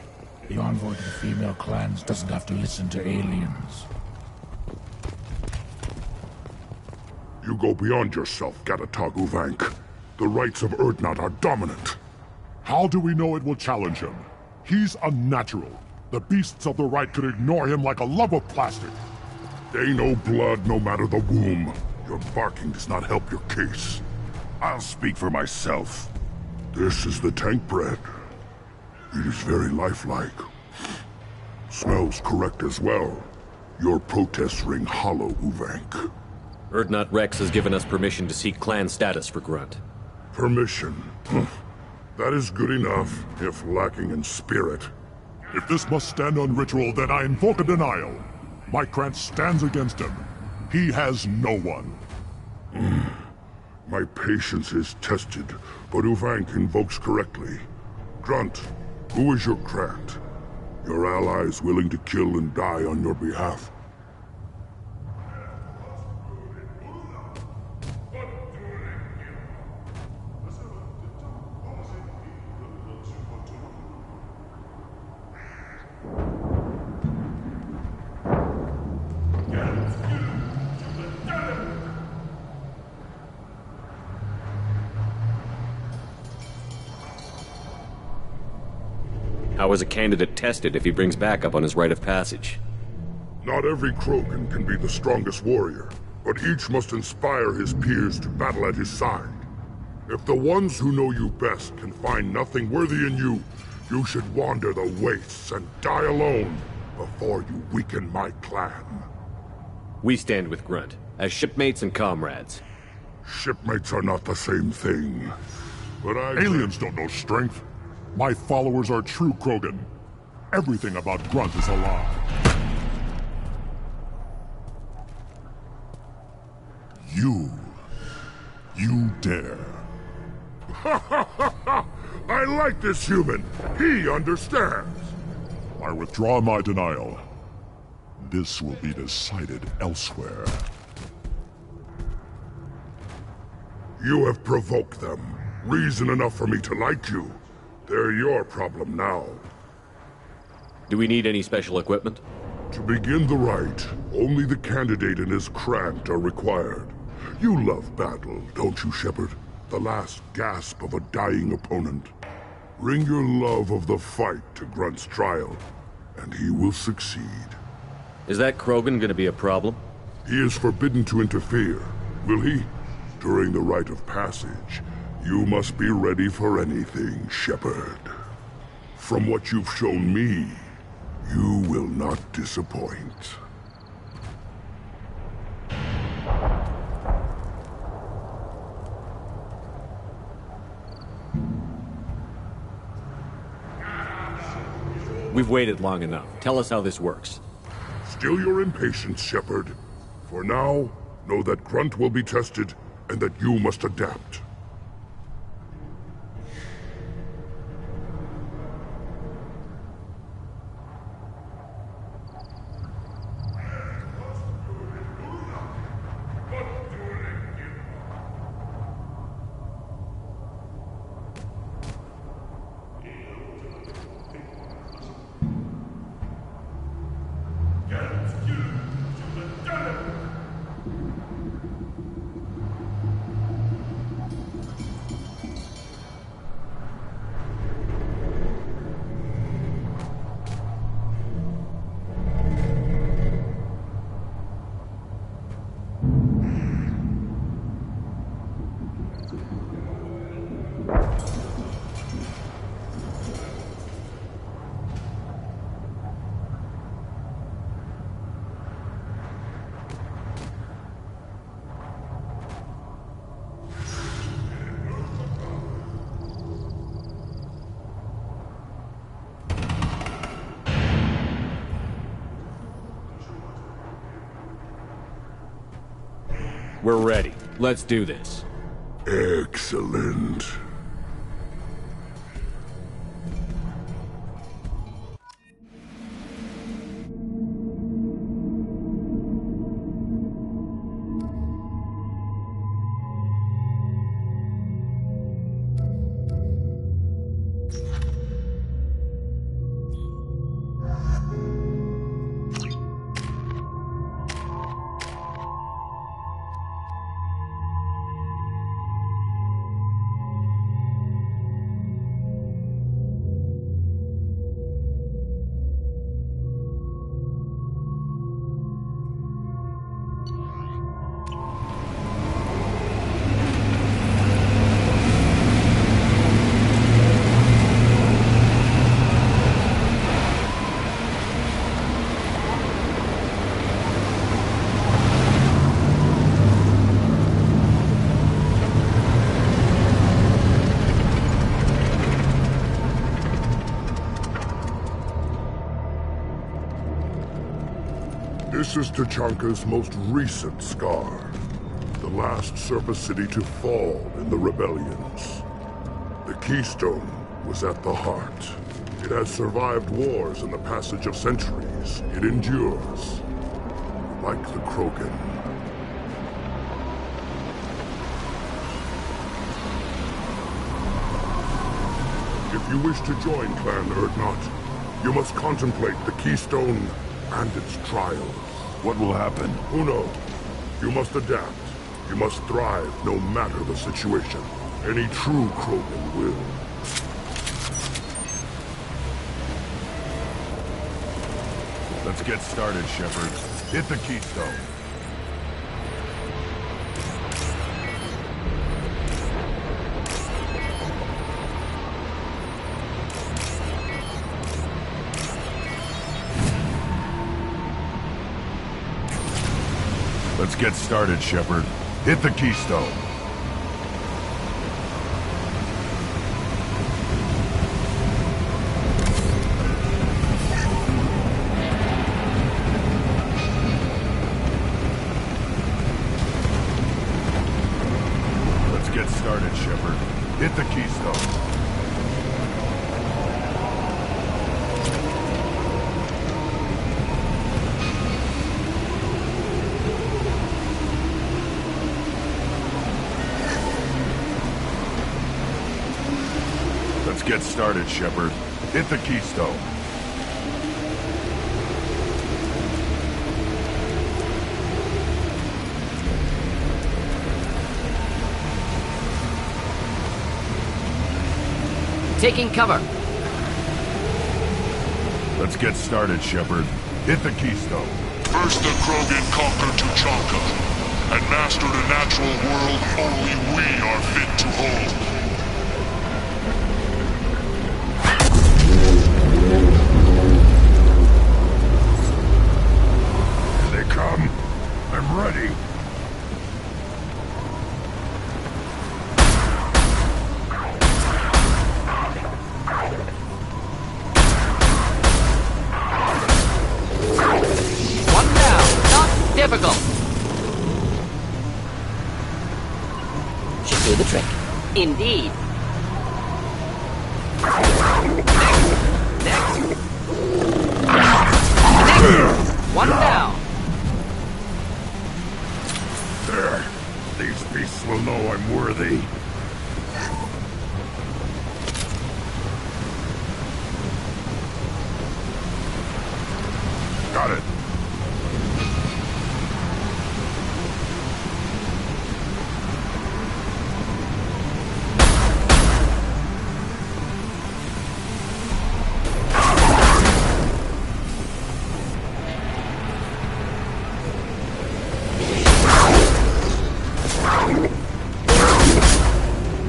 The envoy to the female clans doesn't have to listen to aliens. You go beyond yourself, Gatatog Uvank. The rights of Urdnot are dominant. How do we know it will challenge him? He's unnatural. The beasts of the right could ignore him like a lump of plastic. They know blood no matter the womb. Your barking does not help your case. I'll speak for myself. This is the tank bread. It is very lifelike. Smells correct as well. Your protests ring hollow, Uvank. Urdnot Rex has given us permission to seek clan status for Grunt. Permission? That is good enough, if lacking in spirit. If this must stand on ritual, then I invoke a denial. My clan stands against him. He has no one. My patience is tested, but Uvank invokes correctly. Grunt, who is your Krant? Your allies willing to kill and die on your behalf? How is a candidate tested if he brings backup on his rite of passage? Not every Krogan can be the strongest warrior, but each must inspire his peers to battle at his side. If the ones who know you best can find nothing worthy in you, you should wander the wastes and die alone before you weaken my clan. We stand with Grunt, as shipmates and comrades. Shipmates are not the same thing, but Aliens don't know strength. My followers are true Krogan. Everything about Grunt is a lie. You dare. I like this human. He understands. I withdraw my denial. This will be decided elsewhere. You have provoked them. Reason enough for me to like you. They're your problem now. Do we need any special equipment? To begin the rite, only the candidate and his Krant are required. You love battle, don't you, Shepard? The last gasp of a dying opponent. Bring your love of the fight to Grunt's trial, and he will succeed. Is that Krogan gonna be a problem? He is forbidden to interfere, will he? During the rite of passage, you must be ready for anything, Shepard. From what you've shown me, You will not disappoint. We've waited long enough. Tell us how this works. Still your impatience, Shepard. For now, know that Grunt will be tested, and that you must adapt. We're ready. Let's do this. Excellent. This is Tachanka's most recent scar. The last surface city to fall in the rebellions. The Keystone was at the heart. It has survived wars and the passage of centuries. It endures. Like the Krogan. If you wish to join Clan Urdnot, you must contemplate the Keystone and its trials. What will happen? Who knows? You must adapt. You must thrive no matter the situation. Any true Krogan will. Let's get started, Shepard. Hit the Keystone. Let's get started, Shepard. Hit the Keystone. Let's get started, Shepard. Hit the Keystone. Get started, Shepard. Hit the Keystone. Taking cover. Let's get started, Shepard. Hit the Keystone. First the Krogan conquered Tuchanka and mastered a natural world only we are fit to hold. ready. One down. Not difficult. Should do the trick. Indeed. Next. One down. There. These beasts will know I'm worthy. Got it.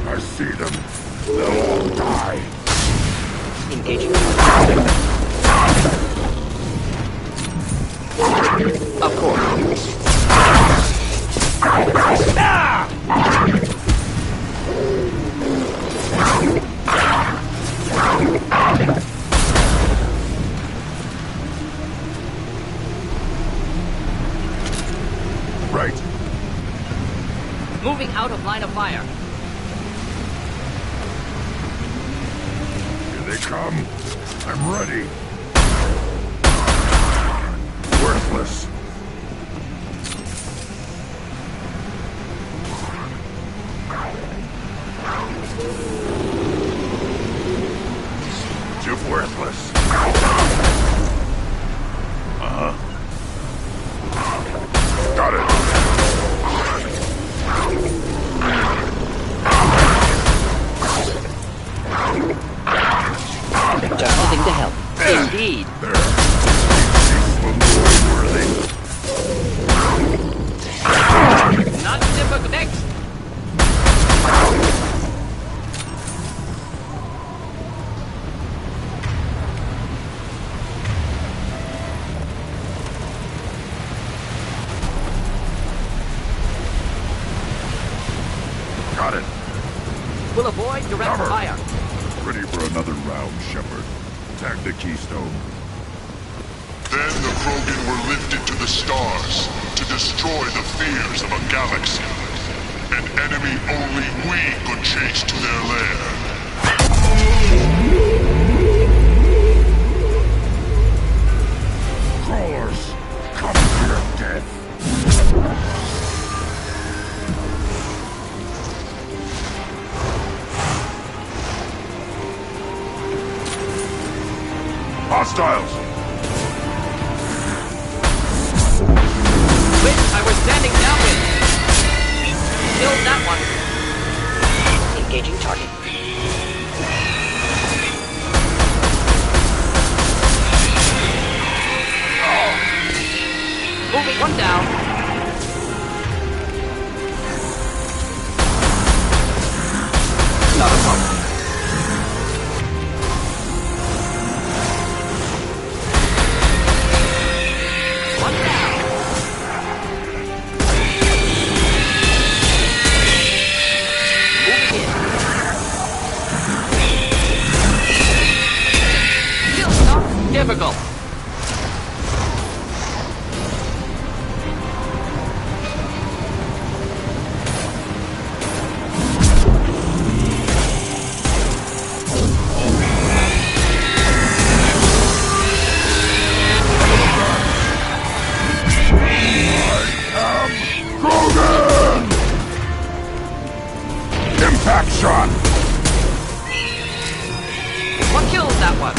I see them. They'll all die. Engaging. Of course. Right. Moving out of line of fire. Here they come. I'm ready. Worthless. Too worthless. Got it. Just nothing to help. Indeed. Not difficult. Next. Got it. Will avoid direct Cover. fire. Ready for another round, Shepard. Tag the keystone. Then the Krogan were lifted to the stars to destroy the fears of a galaxy. An enemy only we could chase to their lair. Crawlers, come to your death. Hostiles! Which I was standing down with. Killed that one. Engaging target. Moving one down. Not a problem. One down. Moving in. Still not difficult. Krogan! Impact shot! What kills that one?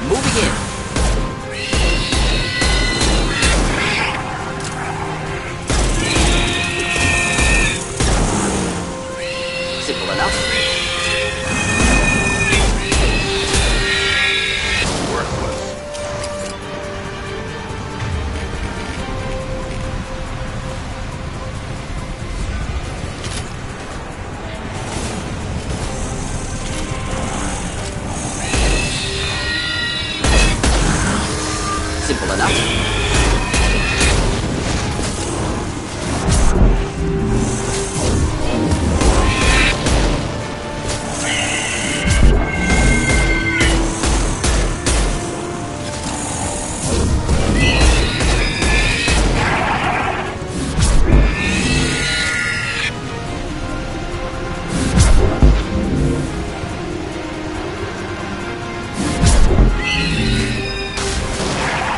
Moving in. Simple enough.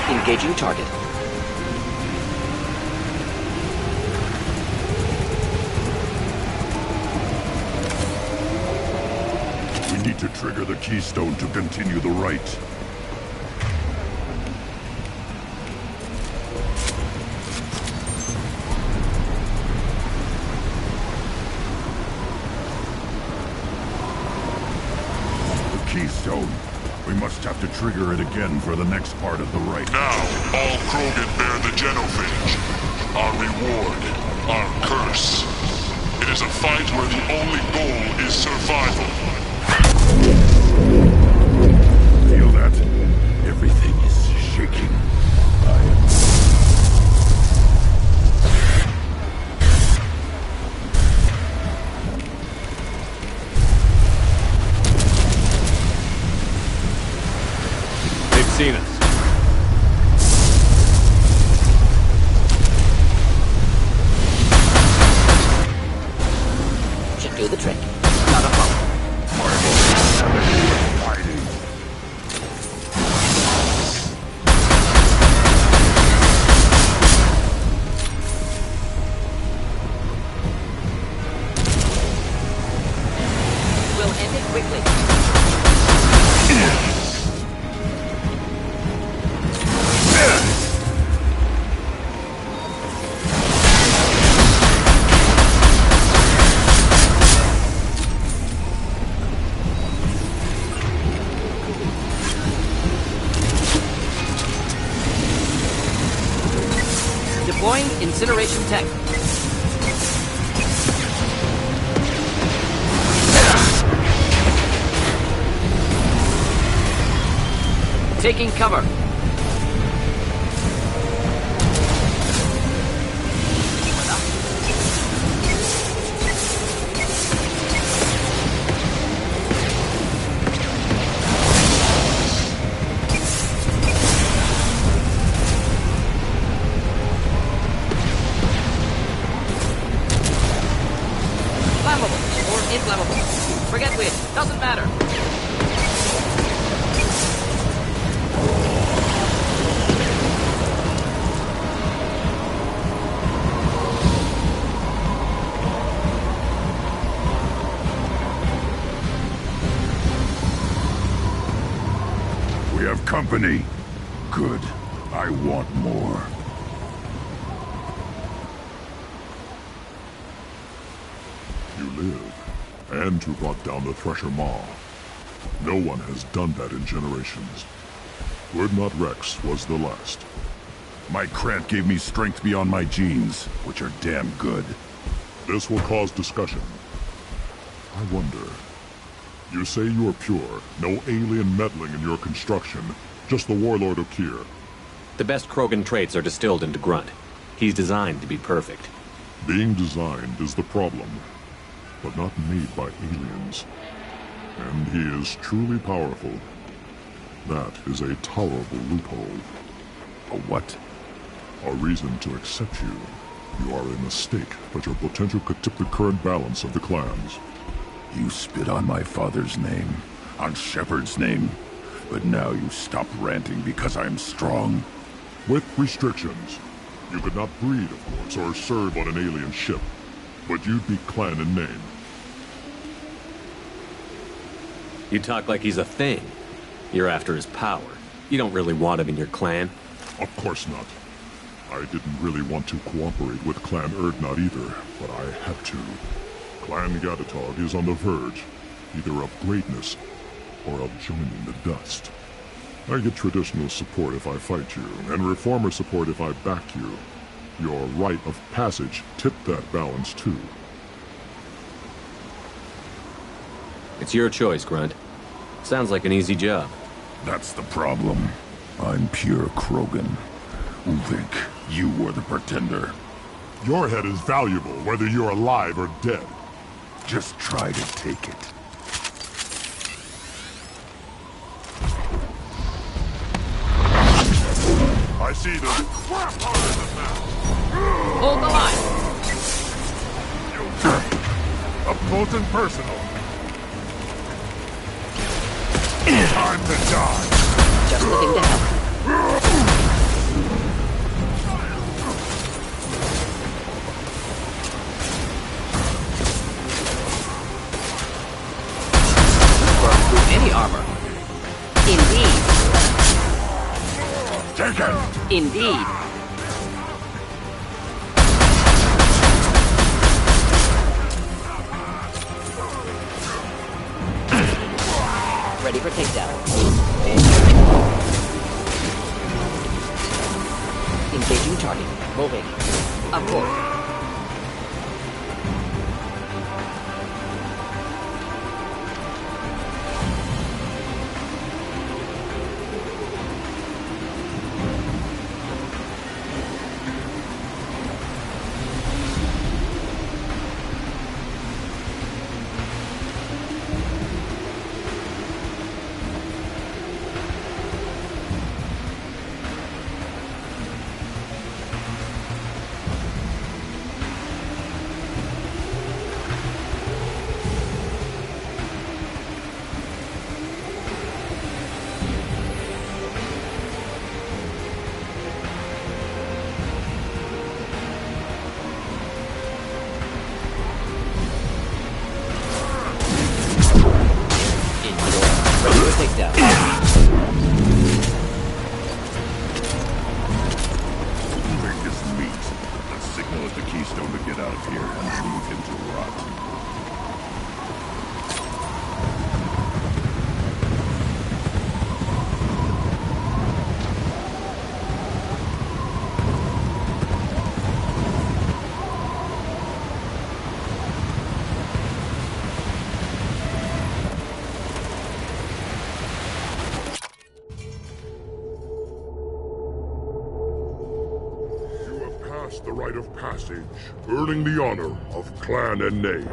Engaging target. We need to trigger the keystone to continue the right. The keystone. We must have to trigger it again for the next part of the right. Now, all Krogan bear the genophage. Our reward, our curse. It is a fight where the only goal is survival. Feel that? Everything is shaking. They've seen us. Should do the trick. Not a problem. We'll end it quickly. Deploying incineration tech. Taking cover. Flammable or inflammable. Forget which. Doesn't matter. We have company. Good. I want more. You live. And you brought down the Thresher Maw. No one has done that in generations. Urdnot Rex was the last. My Krant gave me strength beyond my genes, which are damn good. This will cause discussion. I wonder. You say you are pure, no alien meddling in your construction, just the warlord Okir. The best Krogan traits are distilled into Grunt. He's designed to be perfect. Being designed is the problem, but not made by aliens. And he is truly powerful. That is a tolerable loophole. A what? A reason to accept you. You are a mistake, but your potential could tip the current balance of the clans. You spit on my father's name, on Shepard's name, but now you stop ranting because I'm strong. With restrictions. You could not breed, of course, or serve on an alien ship, but you'd be clan in name. You talk like he's a thing. You're after his power. You don't really want him in your clan. Of course not. I didn't really want to cooperate with Clan Urdnot either, but I had to. Clan Gatatog is on the verge, either of greatness or of joining the dust. I get traditional support if I fight you, and reformer support if I back you. Your rite of passage tipped that balance too. It's your choice, Grunt. Sounds like an easy job. That's the problem. I'm pure Krogan. Who think you were the pretender? Your head is valuable, whether you're alive or dead. Just try to take it. I see them. Hold the line. Up close and personal. Time to die. Just the thing to help. Burn through any armor. Indeed. Take it! Indeed. Ready for takedown. Engaging target. Moving. Of course. Takedown. Drink his meat. Let's signal at the Keystone to get out of here and leave him to rot. The rite of passage, earning the honor of clan and name.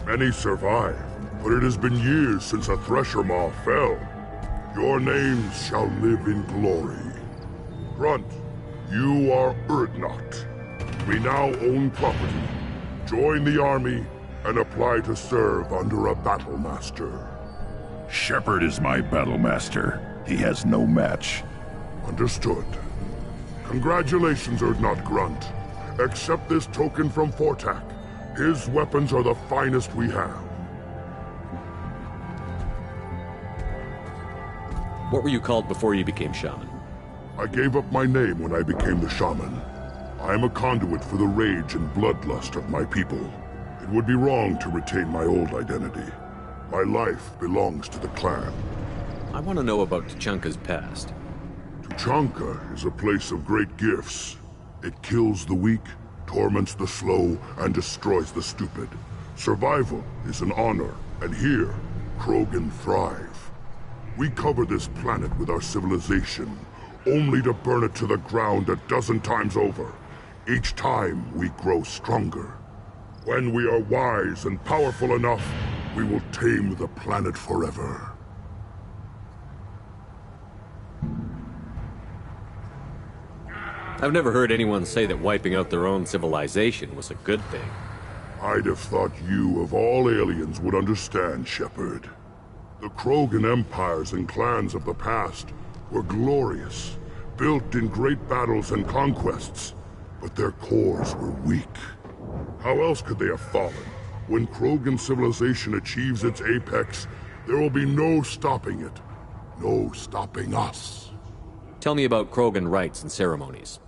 Many survive, but it has been years since a Thresher Maw fell. Your names shall live in glory. Grunt, you are Urdnot. We now own property. Join the army and apply to serve under a battle master. Shepard is my battle master. He has no match. Understood. Congratulations, Urdnot Grunt. Accept this token from Fortak. His weapons are the finest we have. What were you called before you became shaman? I gave up my name when I became the shaman. I am a conduit for the rage and bloodlust of my people. It would be wrong to retain my old identity. My life belongs to the clan. I want to know about Tuchanka's past. Tuchanka is a place of great gifts. It kills the weak, torments the slow, and destroys the stupid. Survival is an honor, and here, Krogan thrive. We cover this planet with our civilization, only to burn it to the ground a dozen times over. Each time, we grow stronger. When we are wise and powerful enough, we will tame the planet forever. I've never heard anyone say that wiping out their own civilization was a good thing. I'd have thought you, of all aliens, would understand, Shepard. The Krogan empires and clans of the past were glorious, built in great battles and conquests, but their cores were weak. How else could they have fallen? When Krogan civilization achieves its apex, there will be no stopping it. No stopping us. Tell me about Krogan rites and ceremonies.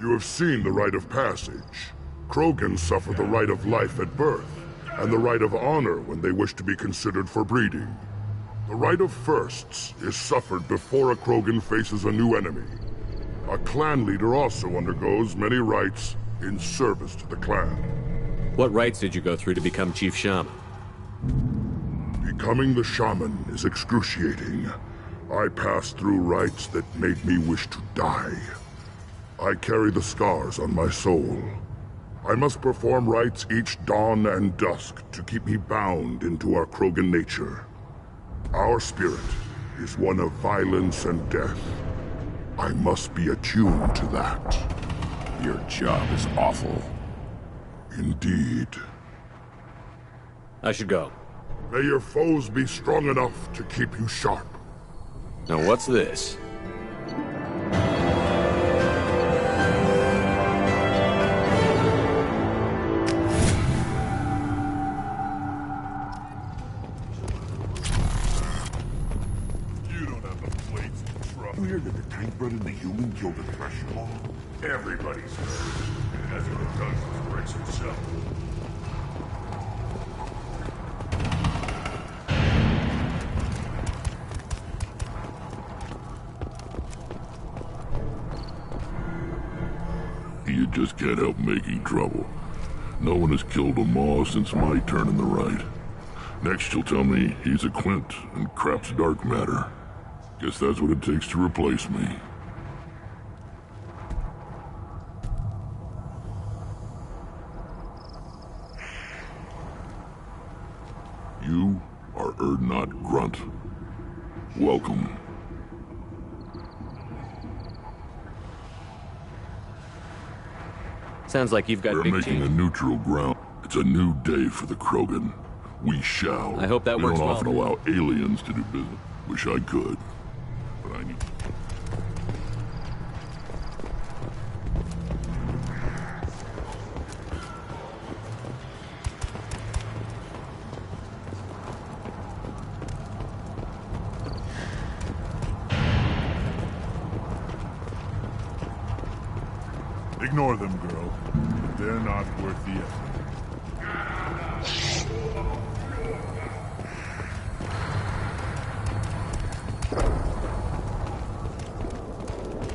You have seen the rite of passage. Krogans suffer the rite of life at birth, and the rite of honor when they wish to be considered for breeding. The rite of firsts is suffered before a Krogan faces a new enemy. A clan leader also undergoes many rites in service to the clan. What rites did you go through to become Chief Shaman? Becoming the shaman is excruciating. I passed through rites that made me wish to die. I carry the scars on my soul. I must perform rites each dawn and dusk to keep me bound into our Krogan nature. Our spirit is one of violence and death. I must be attuned to that. Your job is awful. Indeed. I should go. May your foes be strong enough to keep you sharp. Now what's this? You hear that the tank bred and the human killed the Thresher Law? Everybody's heard. It hasn't been done since Rex himself. You just can't help making trouble. No one has killed a Maw since my turn in the right. Next you'll tell me he's a Quint and crap's dark matter. Guess that's what it takes to replace me. You are Urdnot Grunt. Welcome. Sounds like you've got We're big making change. a neutral ground. It's a new day for the Krogan. We shall. I hope that we works don't well. often allow aliens to do business. Wish I could. But I need... Ignore them, girl. They're not worth the effort.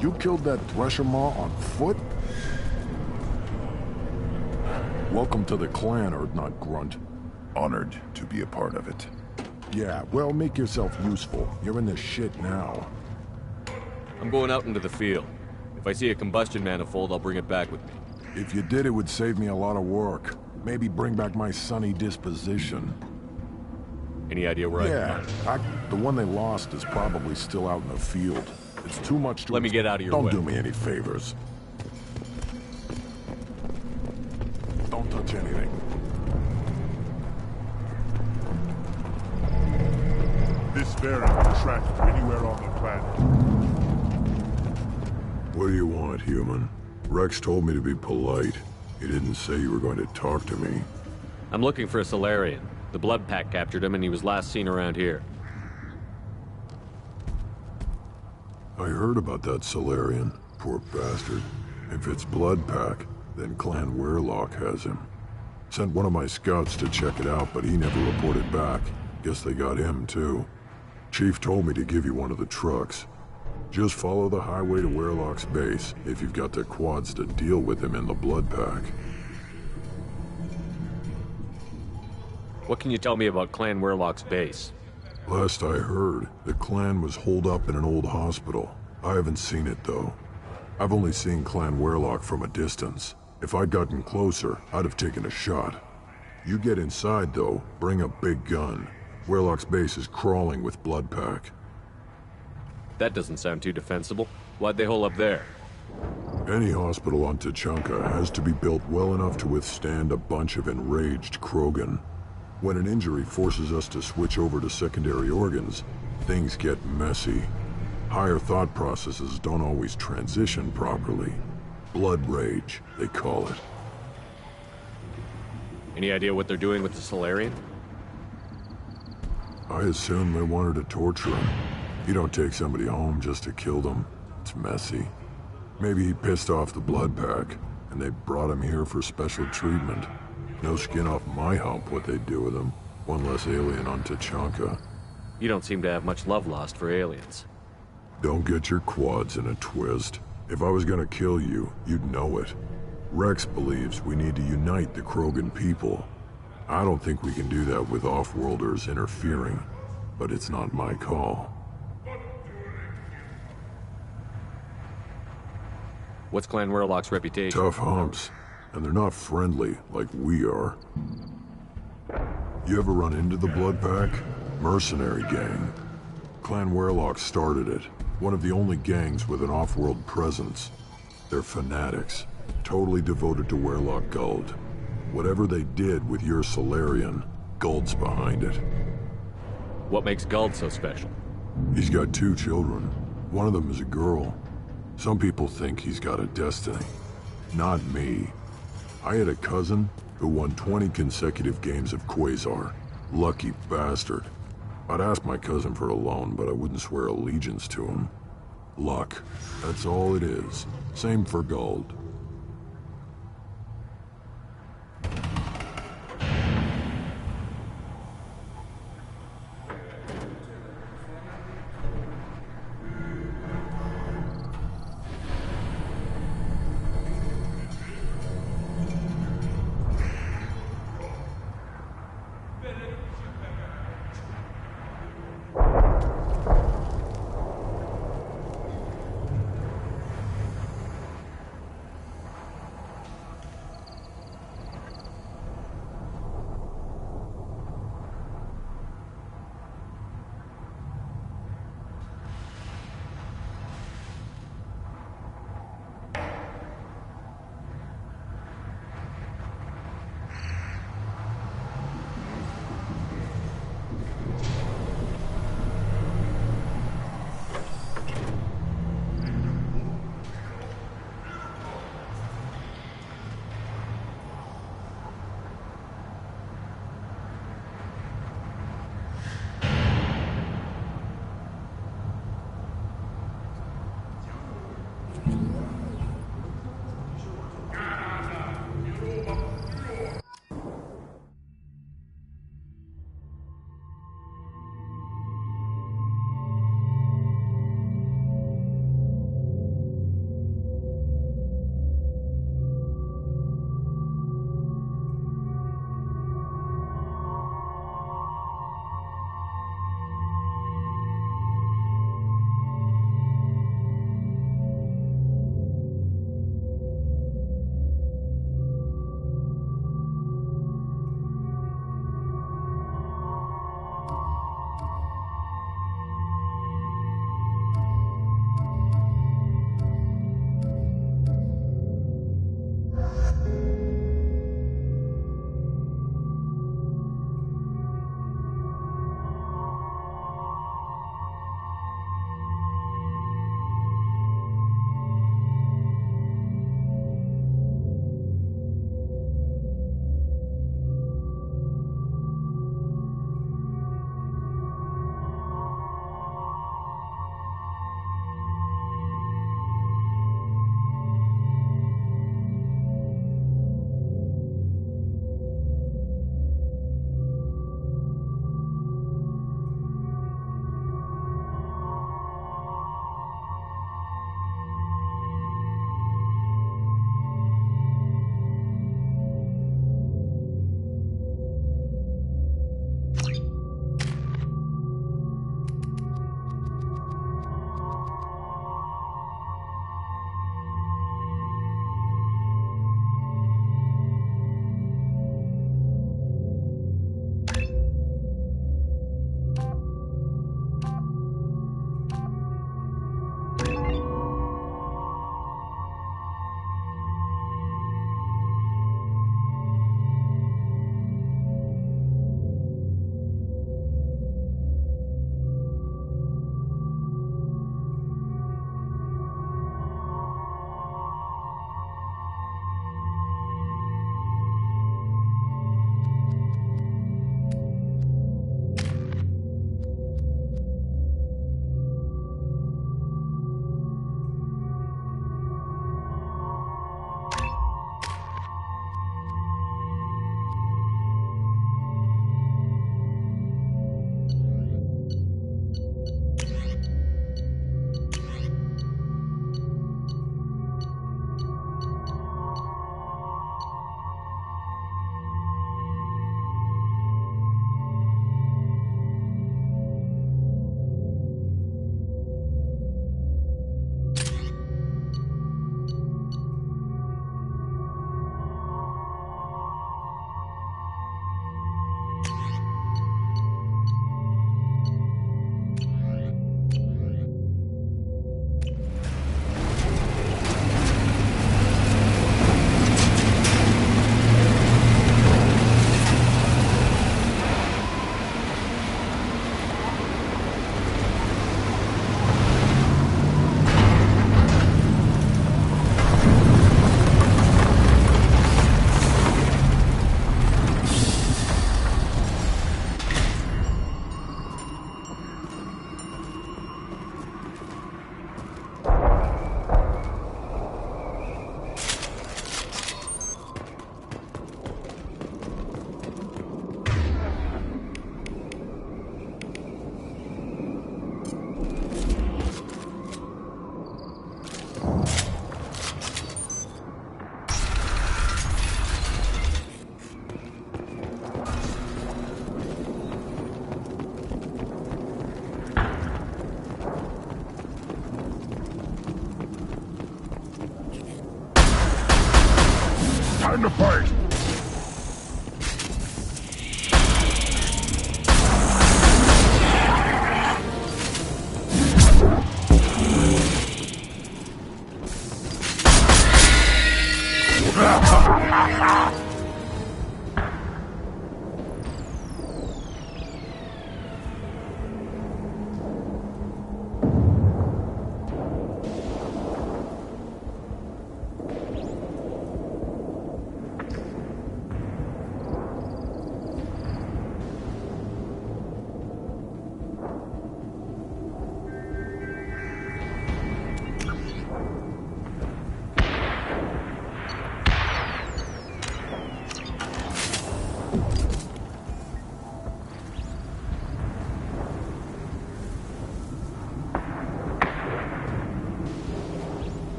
You killed that Thresher Maw on foot? Welcome to the clan, Urdnot Grunt. Honored to be a part of it. Yeah, well, make yourself useful. You're in this shit now. I'm going out into the field. If I see a combustion manifold, I'll bring it back with me. If you did, it would save me a lot of work. Maybe bring back my sunny disposition. Any idea where I can find it? The one they lost is probably still out in the field. It's too much to... Let me get out of your Don't way. do me any favors. Don't touch anything. This variant can track anywhere on the planet. What do you want, human? Rex told me to be polite. He didn't say you were going to talk to me. I'm looking for a Solarian. The Blood Pack captured him and he was last seen around here. I heard about that Solarian. Poor bastard. If it's Blood Pack, then Clan Weirlock has him. Sent one of my scouts to check it out, but he never reported back. Guess they got him, too. Chief told me to give you one of the trucks. Just follow the highway to Weirlock's base, if you've got the quads to deal with him in the Blood Pack. What can you tell me about Clan Weirlock's base? Last I heard, the clan was holed up in an old hospital. I haven't seen it, though. I've only seen Clan Weirlock from a distance. If I'd gotten closer, I'd have taken a shot. You get inside, though, bring a big gun. Weirlock's base is crawling with Blood Pack. That doesn't sound too defensible. Why'd they hole up there? Any hospital on Tuchanka has to be built well enough to withstand a bunch of enraged Krogan. When an injury forces us to switch over to secondary organs, things get messy. Higher thought processes don't always transition properly. Blood rage, they call it. Any idea what they're doing with the Solarian? I assume they wanted to torture him. You don't take somebody home just to kill them. It's messy. Maybe he pissed off the Blood Pack, and they brought him here for special treatment. No skin off my hump what they'd do with him. One less alien on Tuchanka. You don't seem to have much love lost for aliens. Don't get your quads in a twist. If I was gonna kill you, you'd know it. Rex believes we need to unite the Krogan people. I don't think we can do that with off-worlders interfering, but it's not my call. What's Clan Warlock's reputation? Tough humps. And they're not friendly like we are. You ever run into the Blood Pack? Mercenary gang. Clan Warlock started it. One of the only gangs with an off-world presence. They're fanatics. Totally devoted to Warlock Guld. Whatever they did with your Solarian, Guld's behind it. What makes Guld so special? He's got 2 children. One of them is a girl. Some people think he's got a destiny. Not me. I had a cousin who won 20 consecutive games of Quasar. Lucky bastard. I'd ask my cousin for a loan, but I wouldn't swear allegiance to him. Luck. That's all it is. Same for Guld.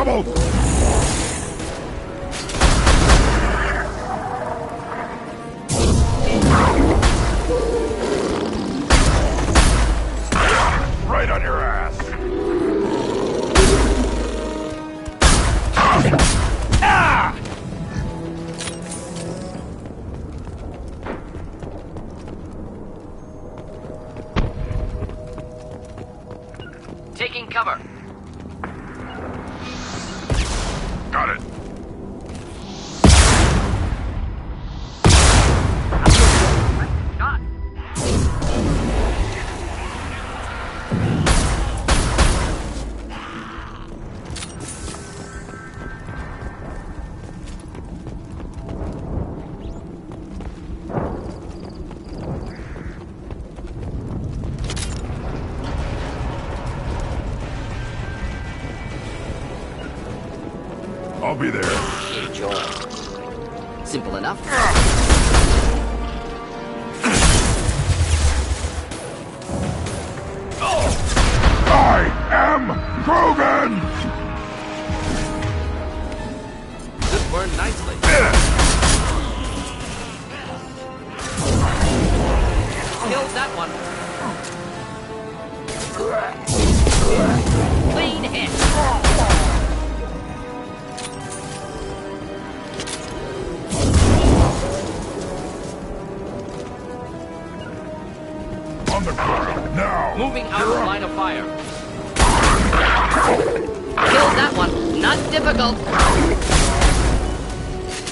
trouble! Right on your ass! Ah! Taking cover. Got it. Shot. I'll be there. Enjoy. Simple enough. I am Krogan! This burned nicely. Killed that one. Clean hit. On the ground, now! Moving out of line of fire. Killed that one. Not difficult.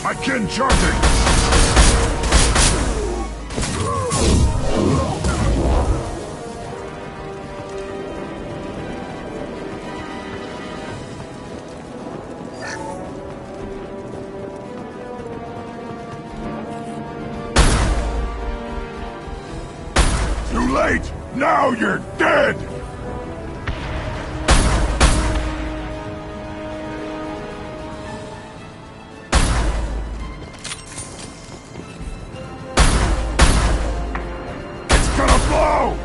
My kin charging! Too late! Now you're dead! It's gonna blow!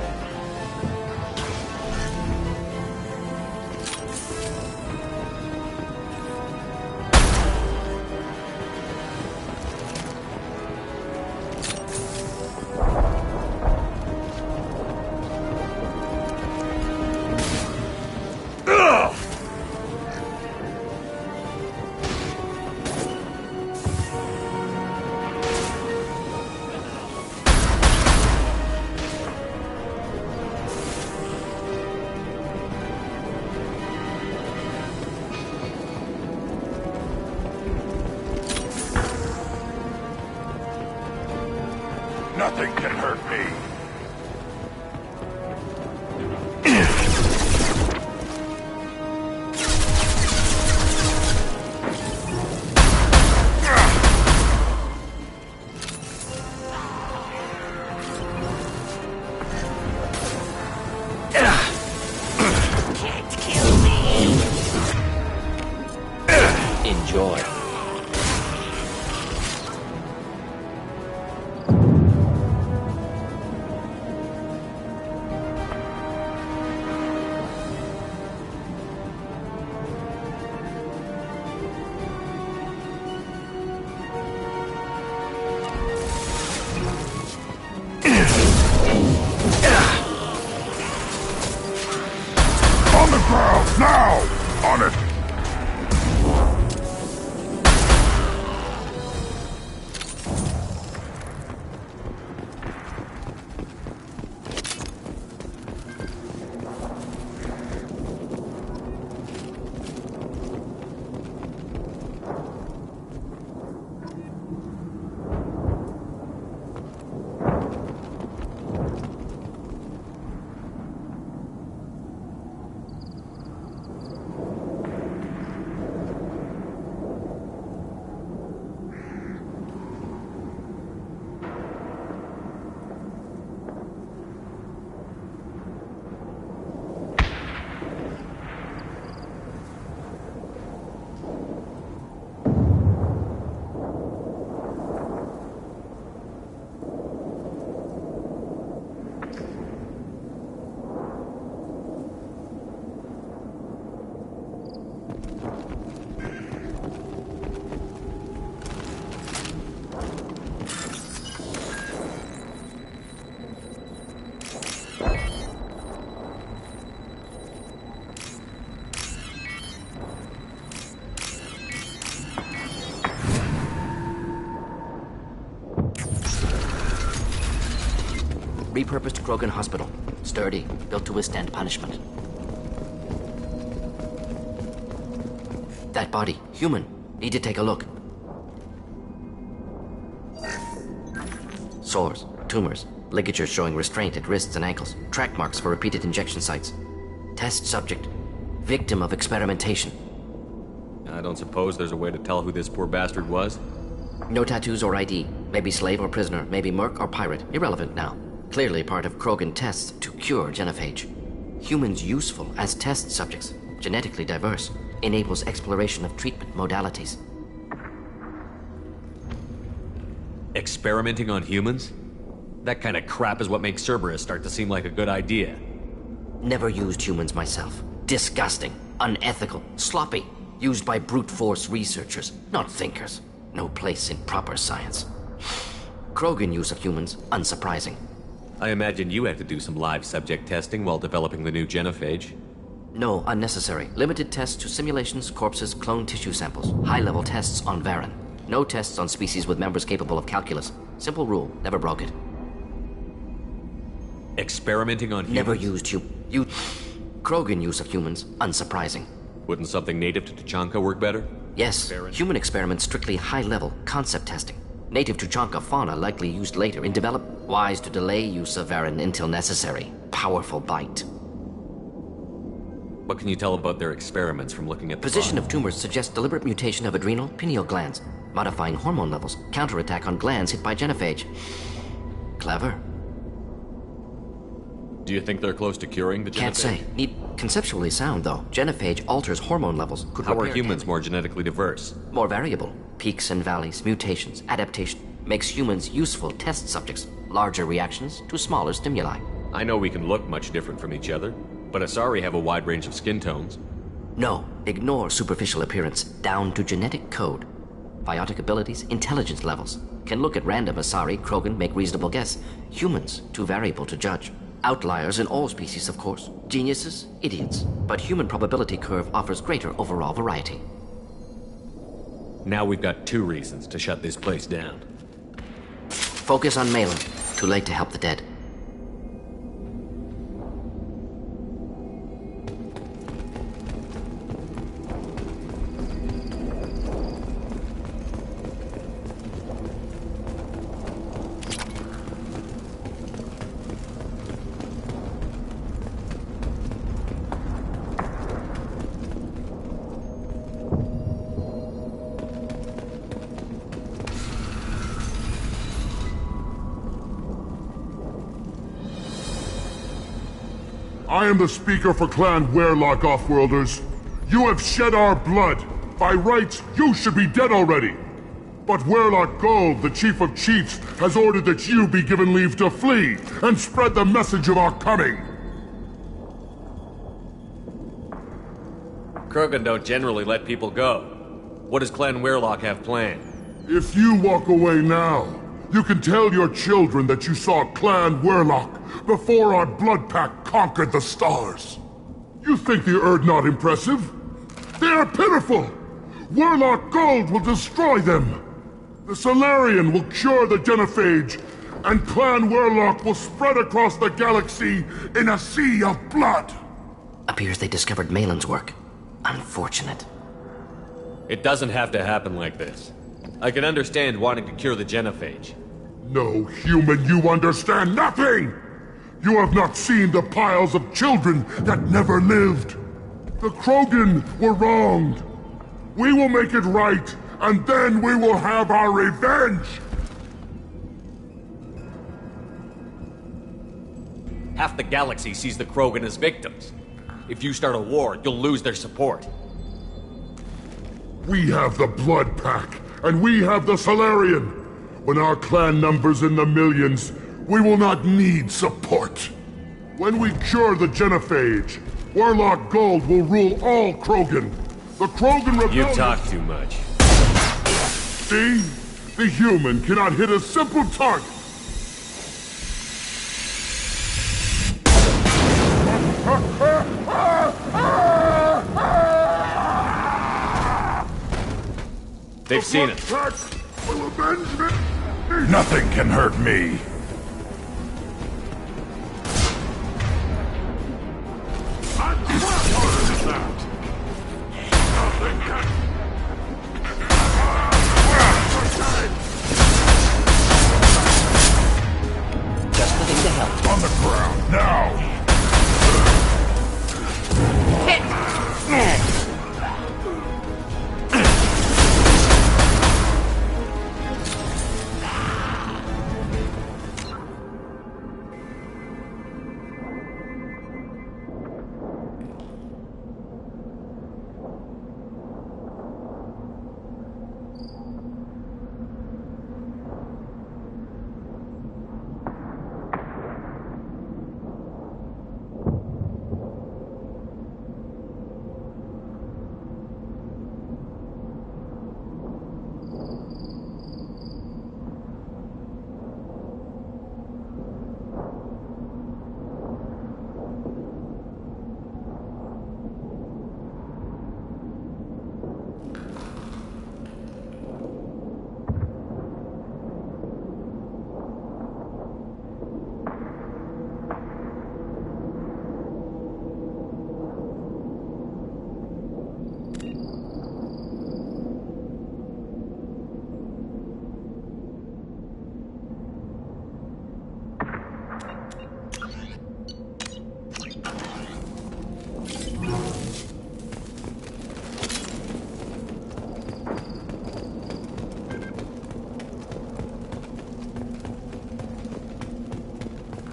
Ugh! Nothing can hurt me. Can't kill me. Enjoy. On the ground, now! On it! repurposed Krogan hospital. Sturdy, built to withstand punishment. That body, human. Need to take a look. Sores, tumors, ligatures showing restraint at wrists and ankles, track marks for repeated injection sites. Test subject, victim of experimentation. I don't suppose there's a way to tell who this poor bastard was? No tattoos or ID. Maybe slave or prisoner, maybe merc or pirate. Irrelevant now. Clearly part of Krogan tests to cure genophage. Humans useful as test subjects, genetically diverse, enables exploration of treatment modalities. Experimenting on humans? That kind of crap is what makes Cerberus start to seem like a good idea. Never used humans myself. Disgusting, unethical, sloppy. Used by brute force researchers, not thinkers. No place in proper science. Krogan use of humans, unsurprising. I imagine you had to do some live subject testing while developing the new genophage. No, unnecessary. Limited tests to simulations, corpses, cloned tissue samples. High-level tests on Varen. No tests on species with members capable of calculus. Simple rule, never broke it. Experimenting on humans? Never used Krogan use of humans, unsurprising. Wouldn't something native to Tuchanka work better? Yes, human experiments strictly high-level, concept testing. Native Tuchanka fauna likely used later in develop. Wise to delay use of Varen until necessary. Powerful bite. What can you tell about their experiments from looking at the Position of tumors suggests deliberate mutation of adrenal, pineal glands, modifying hormone levels, counterattack on glands hit by genophage. Clever. Do you think they're close to curing the genophage? Can't say. Need conceptually sound, though. Genophage alters hormone levels. Could How are humans more genetically diverse? More variable. Peaks and valleys, mutations, adaptation. Makes humans useful test subjects. Larger reactions to smaller stimuli. I know we can look much different from each other, but Asari have a wide range of skin tones. No, ignore superficial appearance, down to genetic code. Biotic abilities, intelligence levels. Can look at random Asari, Krogan, make reasonable guess. Humans, too variable to judge. Outliers in all species, of course. Geniuses, idiots. But human probability curve offers greater overall variety. Now we've got 2 reasons to shut this place down. Focus on Malin. Too late to help the dead. I am the speaker for Clan Werlock, Offworlders. You have shed our blood. By rights, you should be dead already. But Werlock Gold, the Chief of Chiefs, has ordered that you be given leave to flee and spread the message of our coming. Krogan don't generally let people go. What does Clan Werlock have planned? If you walk away now, you can tell your children that you saw Clan Werlock before our blood pact conquered the stars. You think the Erd not impressive? They are pitiful! Werlock Gold will destroy them! The Solarian will cure the genophage, and Clan Werlock will spread across the galaxy in a sea of blood! Appears they discovered Malin's work. Unfortunate. It doesn't have to happen like this. I can understand wanting to cure the genophage. No, human, you understand nothing! You have not seen the piles of children that never lived. The Krogan were wronged. We will make it right, and then we will have our revenge! Half the galaxy sees the Krogan as victims. If you start a war, you'll lose their support. We have the Blood Pack, and we have the Solarian. When our clan numbers in the millions, we will not need support. When we cure the genophage, Werlock Gold will rule all Krogan. The Krogan Rebellion— You talk too much. See? The human cannot hit a simple target. They've seen it. Will avenge me. Nothing can hurt me.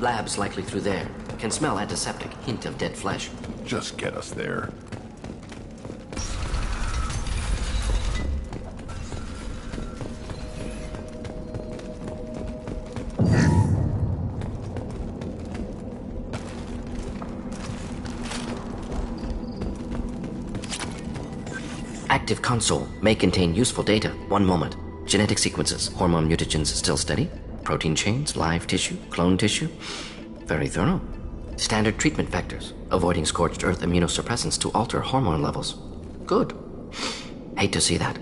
Labs likely through there. Can smell antiseptic, hint of dead flesh. Just get us there. Active console may contain useful data. One moment. Genetic sequences, hormone mutagens still steady. Protein chains, live tissue, clone tissue. Very thorough. Standard treatment vectors, avoiding scorched earth immunosuppressants to alter hormone levels. Good. Hate to see that.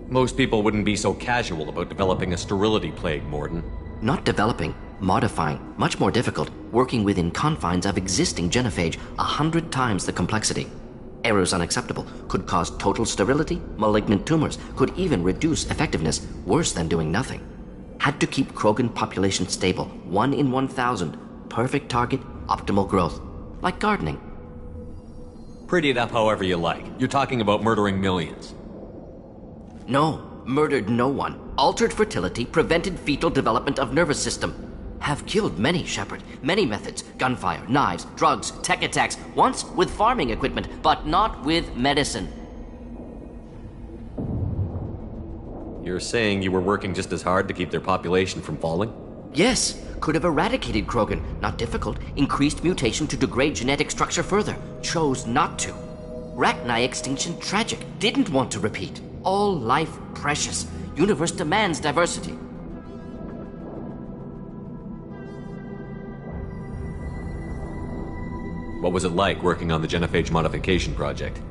Most people wouldn't be so casual about developing a sterility plague, Morden. Not developing, modifying, much more difficult, working within confines of existing genophage, 100 times the complexity. Errors unacceptable, could cause total sterility, malignant tumors, could even reduce effectiveness, worse than doing nothing. Had to keep Krogan population stable, 1 in 1,000, perfect target, optimal growth. Like gardening. Pretty it up however you like. You're talking about murdering millions. No, murdered no one. Altered fertility, prevented fetal development of nervous system. Have killed many, Shepard. Many methods. Gunfire, knives, drugs, tech attacks. Once with farming equipment, but not with medicine. You're saying you were working just as hard to keep their population from falling? Yes, could have eradicated Krogan. Not difficult. Increased mutation to degrade genetic structure further. Chose not to. Rachni extinction tragic. Didn't want to repeat. All life precious. Universe demands diversity. What was it like working on the genophage modification project?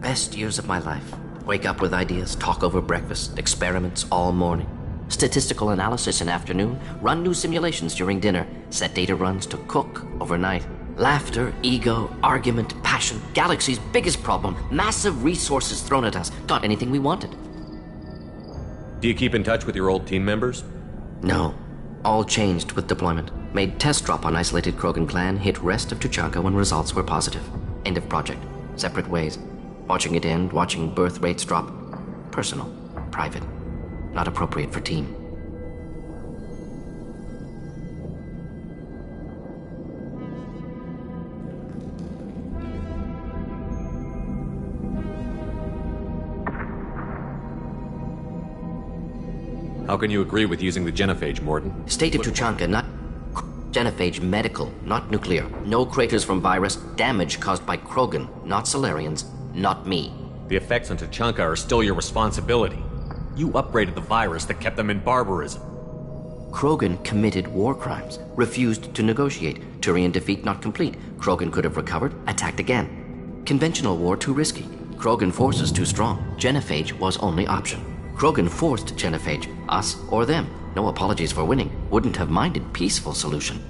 Best years of my life. Wake up with ideas, talk over breakfast, experiments all morning. Statistical analysis in afternoon, run new simulations during dinner, set data runs to cook overnight. Laughter, ego, argument, passion, galaxy's biggest problem, massive resources thrown at us. Got anything we wanted. Do you keep in touch with your old team members? No. All changed with deployment. Made test drop on isolated Krogan clan, hit rest of Tuchanka when results were positive. End of project. Separate ways. Watching it end, watching birth rates drop. Personal. Private. Not appropriate for team. How can you agree with using the genophage, Morden? State of Tuchanka, not genophage, medical, not nuclear. No craters from virus, damage caused by Krogan, not Solarians, not me. The effects on Tuchanka are still your responsibility. You upgraded the virus that kept them in barbarism. Krogan committed war crimes, refused to negotiate. Turian defeat not complete. Krogan could have recovered, attacked again. Conventional war too risky. Krogan forces too strong. Genophage was only option. Krogan forced genophage, us or them. No apologies for winning. Wouldn't have minded peaceful solution.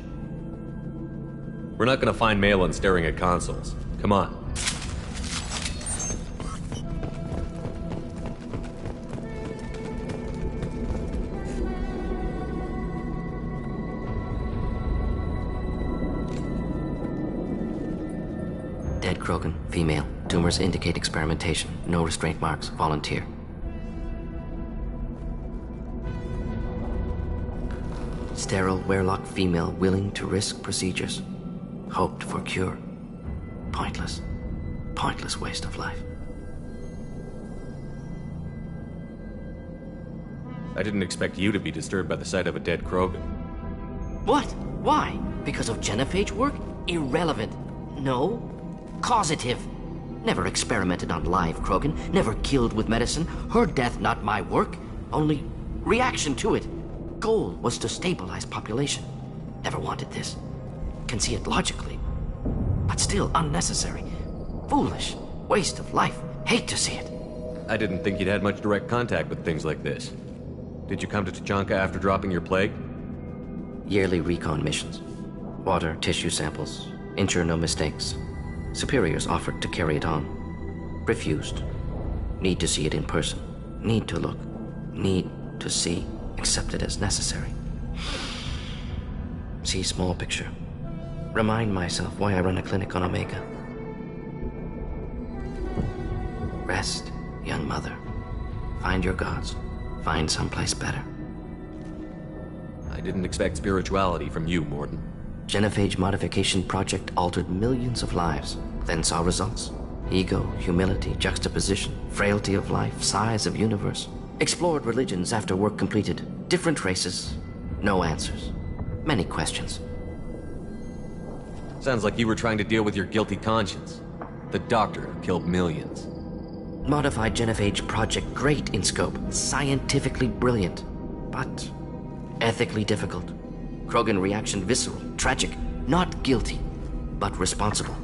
We're not gonna find Malin staring at consoles. Come on. Dead Krogan, female. Tumors indicate experimentation. No restraint marks. Volunteer. Sterile, werelock female willing to risk procedures. Hoped for cure. Pointless. Pointless waste of life. I didn't expect you to be disturbed by the sight of a dead Krogan. What? Why? Because of genophage work? Irrelevant. No. Causative. Never experimented on live Krogan. Never killed with medicine. Her death not my work. Only reaction to it. Goal was to stabilize population. Never wanted this. Can see it logically. But still unnecessary. Foolish. Waste of life. Hate to see it. I didn't think you'd had much direct contact with things like this. Did you come to Tuchanka after dropping your plague? Yearly recon missions. Water, tissue samples. Ensure no mistakes. Superiors offered to carry it on. Refused. Need to see it in person. Need to look. Need to see. Accepted as necessary. See small picture. Remind myself why I run a clinic on Omega. Rest, young mother. Find your gods. Find someplace better. I didn't expect spirituality from you, Morden. Genophage modification project altered millions of lives, then saw results. Ego, humility, juxtaposition, frailty of life, size of universe. Explored religions after work completed. Different races, no answers. Many questions. Sounds like you were trying to deal with your guilty conscience. The doctor who killed millions. Modified genophage project great in scope, scientifically brilliant, but ethically difficult. Krogan reaction visceral, tragic, not guilty, but responsible.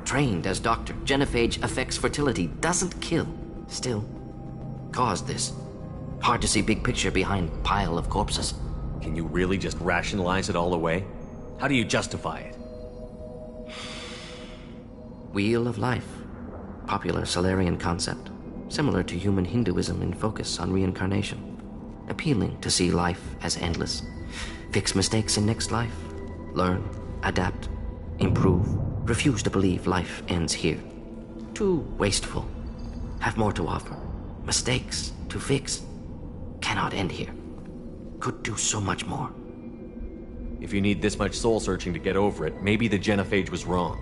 Trained as doctor, genophage affects fertility, doesn't kill, still caused this. Hard to see big picture behind pile of corpses. Can you really just rationalize it all away? How do you justify it? Wheel of life. Popular Solarian concept. Similar to human Hinduism in focus on reincarnation. Appealing to see life as endless. Fix mistakes in next life. Learn, adapt, improve. Refuse to believe life ends here. Too wasteful. Have more to offer. Mistakes to fix. Cannot end here. Could do so much more. If you need this much soul searching to get over it, maybe the genophage was wrong.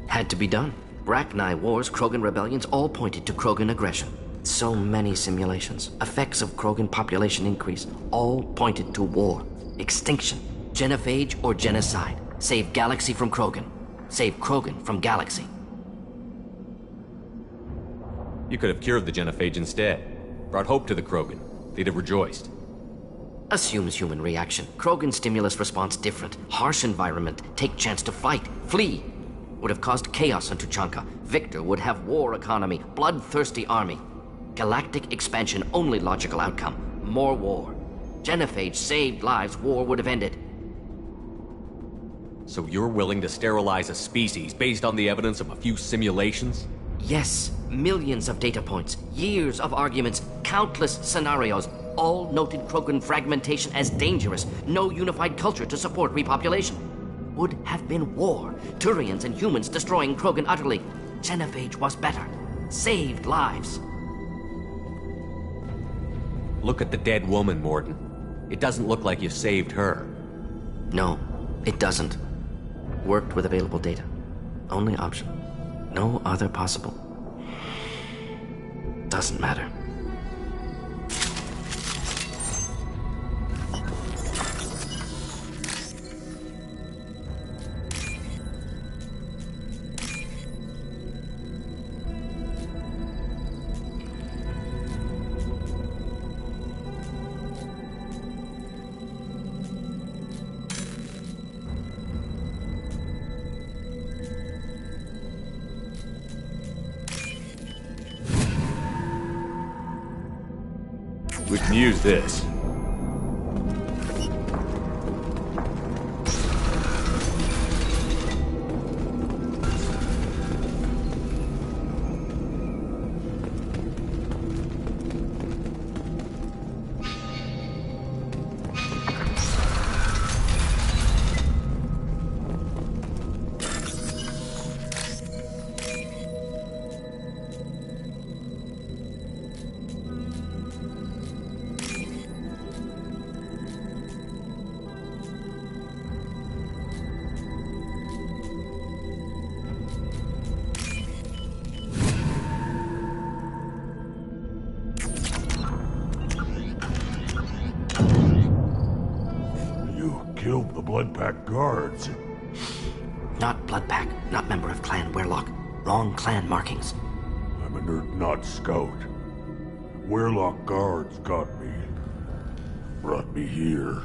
Had to be done. Rachni wars, Krogan rebellions, all pointed to Krogan aggression. So many simulations, effects of Krogan population increase, all pointed to war, extinction, genophage or genocide. Save galaxy from Krogan. Save Krogan from galaxy. You could have cured the genophage instead. Brought hope to the Krogan. They'd have rejoiced. Assumes human reaction. Krogan stimulus response different. Harsh environment. Take chance to fight. Flee. Would have caused chaos on Tuchanka. Victor would have war economy. Bloodthirsty army. Galactic expansion only logical outcome. More war. Genophage saved lives. War would have ended. So you're willing to sterilize a species based on the evidence of a few simulations? Yes. Millions of data points. Years of arguments. Countless scenarios. All noted Krogan fragmentation as dangerous. No unified culture to support repopulation. Would have been war. Turians and humans destroying Krogan utterly. Genophage was better. Saved lives. Look at the dead woman, Morden. It doesn't look like you saved her. No, it doesn't. Worked with available data. Only option. No other possible. Doesn't matter. We can use this. Killed the Blood Pack guards. Not Blood Pack, not member of Clan Werlock. Wrong clan markings. I'm a nerd, not scout. Werlock guards got me. Brought me here.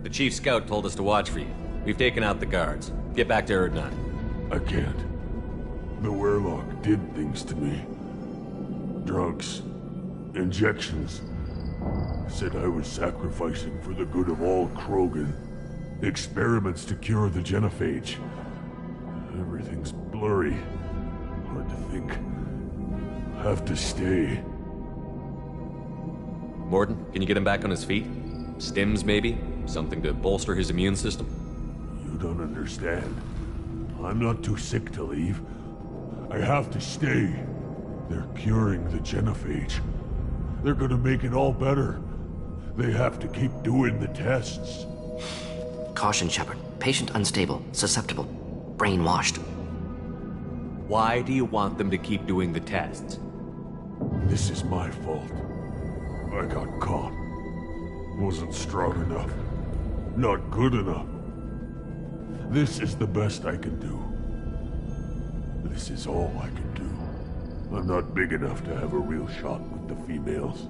The chief scout told us to watch for you. We've taken out the guards. Get back to Erdnot. I can't. The Werlock did things to me. Drugs. Injections. Said I was sacrificing for the good of all Krogan. Experiments to cure the genophage. Everything's blurry. Hard to think. Have to stay. Morden, can you get him back on his feet? Stims, maybe? Something to bolster his immune system? You don't understand. I'm not too sick to leave. I have to stay. They're curing the genophage. They're gonna make it all better. They have to keep doing the tests. Caution, Shepard. Patient unstable, susceptible, brainwashed. Why do you want them to keep doing the tests? This is my fault. I got caught. Wasn't strong enough. Not good enough. This is the best I can do. This is all I can do. I'm not big enough to have a real shot with the females.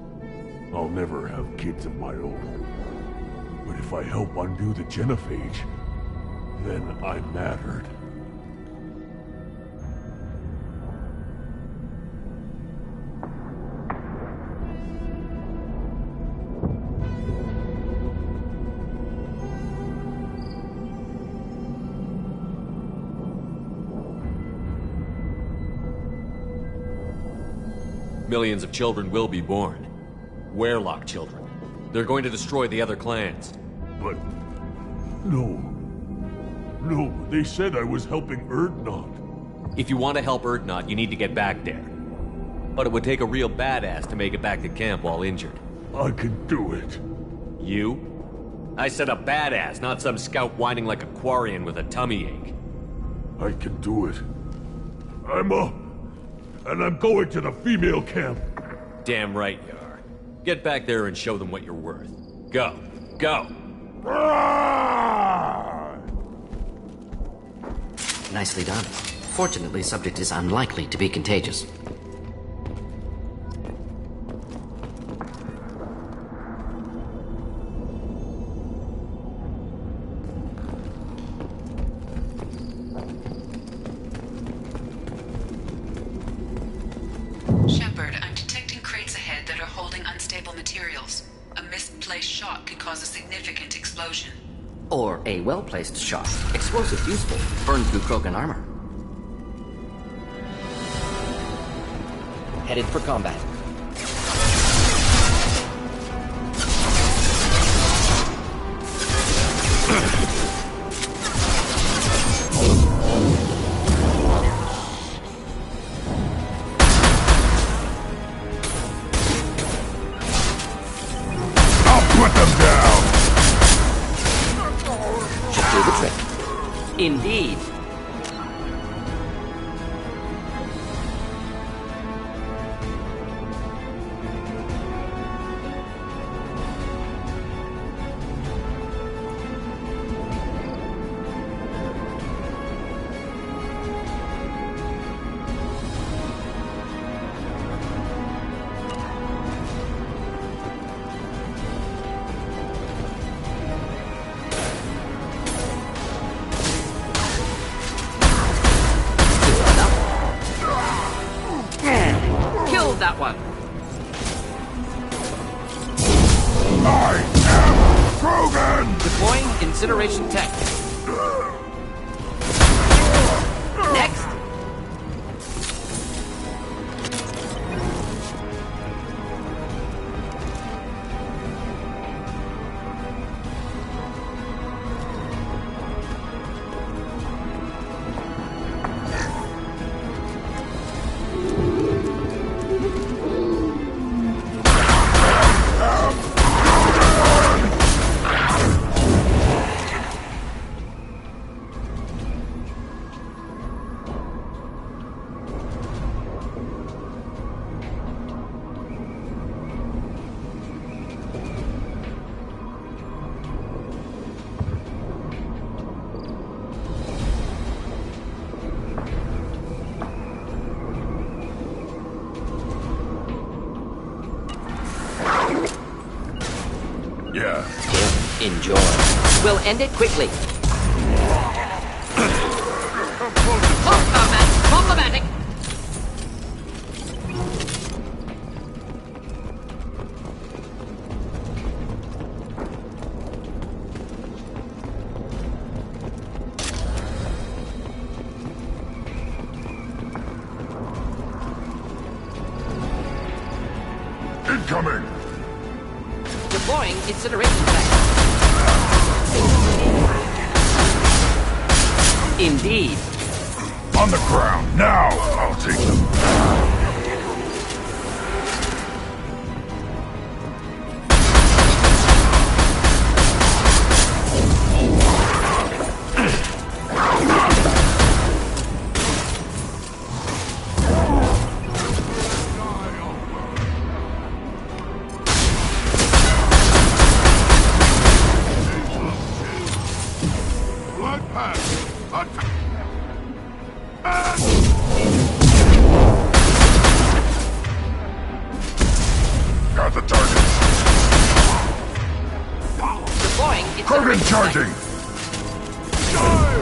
I'll never have kids of my own. But if I help undo the genophage, then I mattered. Millions of children will be born. Werelock children. They're going to destroy the other clans. But... no. No, they said I was helping Urdnot. If you want to help Urdnot, you need to get back there. But it would take a real badass to make it back to camp while injured. I can do it. You? I said a badass, not some scout whining like a Quarian with a tummy ache. I can do it. I'm up. And I'm going to the female camp. Damn right you are. Get back there and show them what you're worth. Go. Go! Nicely done. Fortunately, subject is unlikely to be contagious. Shepard, I'm detecting crates ahead that are holding unstable materials. A misplaced shot could cause a significant explosion. Or a well-placed shot. Explosive useful. Burn through Krogan armor. Headed for combat. Put them down! Should do the trick. Indeed. That one. I am Krogan! Deploying incineration tech. Next. Yeah. Enjoy. We'll end it quickly. Problematic. Incoming! Deploying incineration tech. Indeed. On the ground, now! I'll take them. my path! Got the target! Deploying. Krogan charging! Die,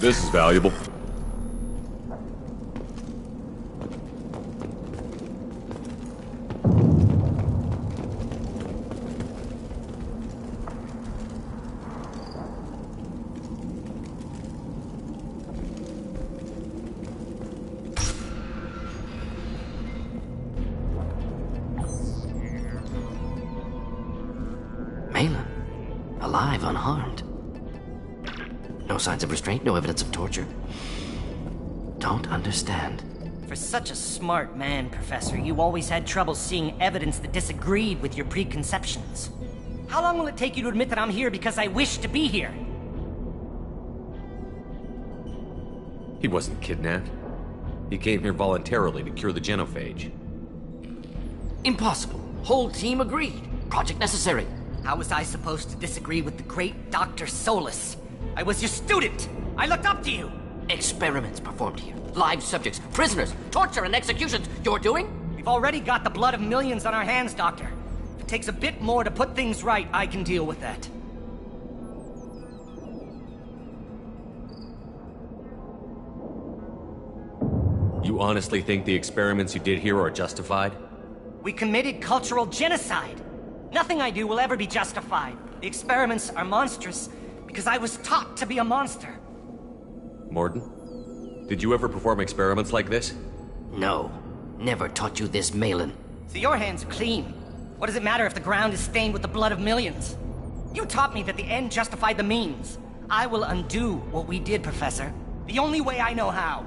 This is valuable. Malin, alive, unharmed. No signs of restraint, no evidence of torture. Don't understand. For such a smart man, Professor, you always had trouble seeing evidence that disagreed with your preconceptions. How long will it take you to admit that I'm here because I wish to be here? He wasn't kidnapped. He came here voluntarily to cure the genophage. Impossible. Whole team agreed. Project necessary. How was I supposed to disagree with the great Dr. Solus? I was your student! I looked up to you! Experiments performed here. Live subjects, prisoners, torture and executions. You're doing? We've already got the blood of millions on our hands, Doctor. If it takes a bit more to put things right, I can deal with that. You honestly think the experiments you did here are justified? We committed cultural genocide. Nothing I do will ever be justified. The experiments are monstrous because I was taught to be a monster. Mordin, did you ever perform experiments like this? No. Never taught you this, Malin. So your hands are clean. What does it matter if the ground is stained with the blood of millions? You taught me that the end justified the means. I will undo what we did, Professor. The only way I know how.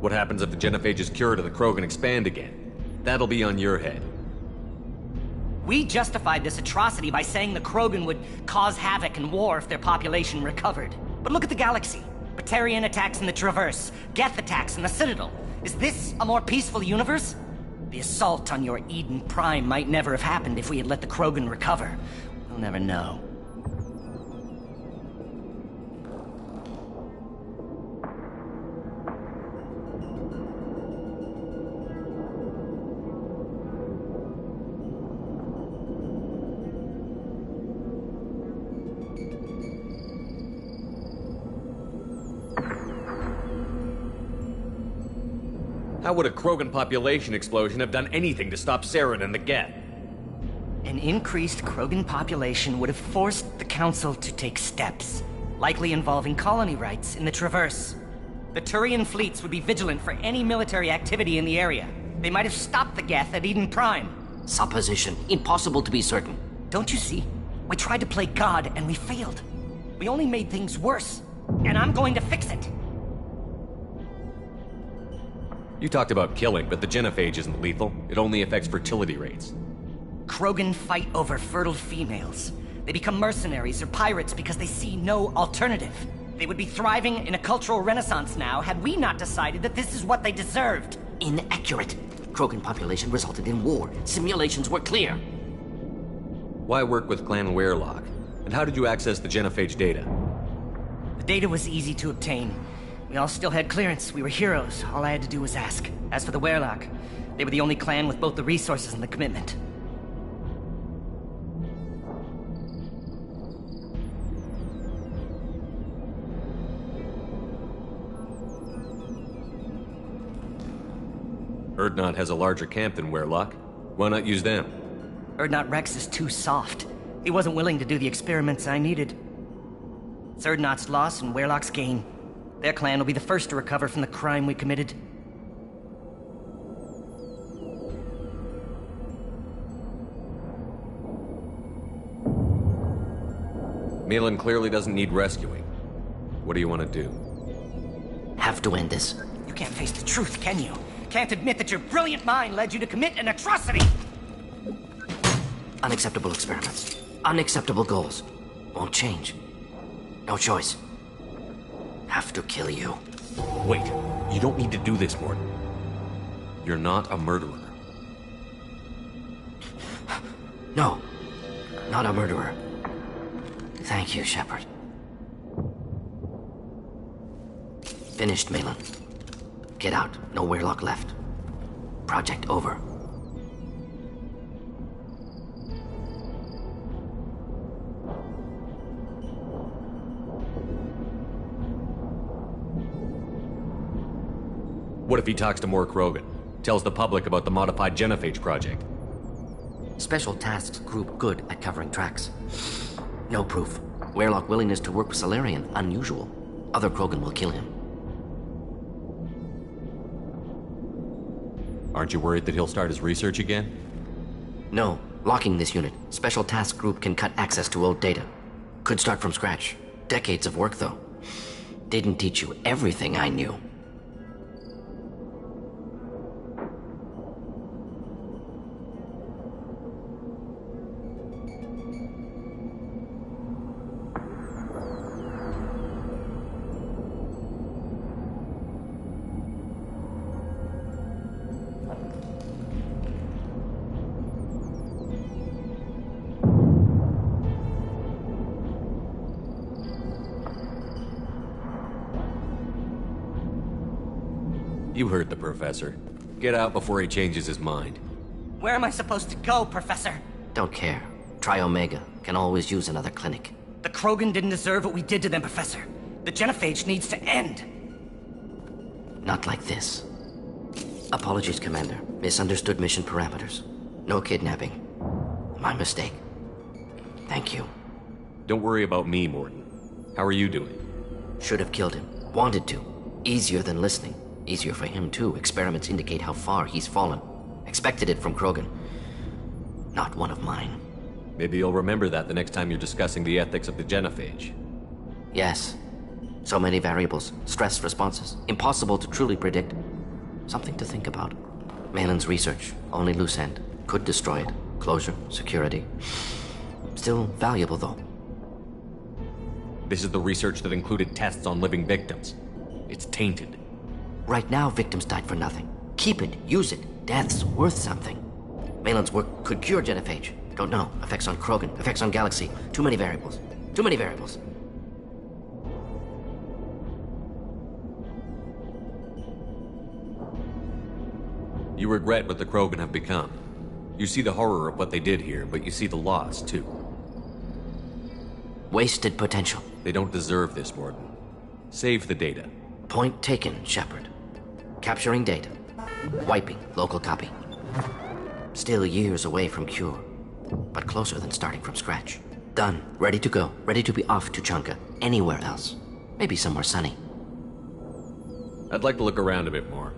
What happens if the genophage is cured and the Krogan expand again? That'll be on your head. We justified this atrocity by saying the Krogan would cause havoc and war if their population recovered. But look at the galaxy. Batarian attacks in the Traverse, Geth attacks in the Citadel. Is this a more peaceful universe? The assault on your Eden Prime might never have happened if we had let the Krogan recover. We'll never know. How would a Krogan population explosion have done anything to stop Saren and the Geth? An increased Krogan population would have forced the Council to take steps, likely involving colony rights in the Traverse. The Turian fleets would be vigilant for any military activity in the area. They might have stopped the Geth at Eden Prime. Supposition. Impossible to be certain. Don't you see? We tried to play God and we failed. We only made things worse. And I'm going to fix it. You talked about killing, but the genophage isn't lethal. It only affects fertility rates. Krogan fight over fertile females. They become mercenaries or pirates because they see no alternative. They would be thriving in a cultural renaissance now had we not decided that this is what they deserved. Inaccurate. Krogan population resulted in war. Simulations were clear. Why work with Clan Werelock? And how did you access the genophage data? The data was easy to obtain. We all still had clearance. We were heroes. All I had to do was ask. As for the Werelock, they were the only clan with both the resources and the commitment. Urdnot has a larger camp than Werelock. Why not use them? Urdnot Rex is too soft. He wasn't willing to do the experiments I needed. It's Urdnot's loss and Werelock's gain. Their clan will be the first to recover from the crime we committed. Malin clearly doesn't need rescuing. What do you want to do? Have to end this. You can't face the truth, can you? Can't admit that your brilliant mind led you to commit an atrocity! Unacceptable experiments. Unacceptable goals. Won't change. No choice. Have to kill you. Wait, you don't need to do this, Morton. You're not a murderer. No, not a murderer. Thank you, Shepard. Finished, Malin. Get out. No Werelock left. Project over. What if he talks to more Krogan? Tells the public about the modified genophage project? Special tasks group good at covering tracks. No proof. Werelock willingness to work with Salarian, unusual. Other Krogan will kill him. Aren't you worried that he'll start his research again? No. Locking this unit. Special task group can cut access to old data. Could start from scratch. Decades of work, though. Didn't teach you everything I knew. You heard the professor. Get out before he changes his mind. Where am I supposed to go, Professor? Don't care. Try Omega. Can always use another clinic. The Krogan didn't deserve what we did to them, Professor. The genophage needs to end. Not like this. Apologies, Commander. Misunderstood mission parameters. No kidnapping. My mistake. Thank you. Don't worry about me, Morton. How are you doing? Should have killed him. Wanted to. Easier than listening. Easier for him, too. Experiments indicate how far he's fallen. Expected it from Krogan. Not one of mine. Maybe you'll remember that the next time you're discussing the ethics of the genophage. Yes. So many variables. Stress responses. Impossible to truly predict. Something to think about. Malin's research. Only loose end. Could destroy it. Closure. Security. Still valuable, though. This is the research that included tests on living victims. It's tainted. Right now, victims died for nothing. Keep it, use it. Death's worth something. Malin's work could cure genophage. Don't know. Effects on Krogan, effects on Galaxy. Too many variables. Too many variables. You regret what the Krogan have become. You see the horror of what they did here, but you see the loss, too. Wasted potential. They don't deserve this, Morton. Save the data. Point taken, Shepard. Capturing data. Wiping local copy. Still years away from cure. but closer than starting from scratch. Done. Ready to go. Ready to be off to Chunka. Anywhere else. Maybe somewhere sunny. I'd like to look around a bit more.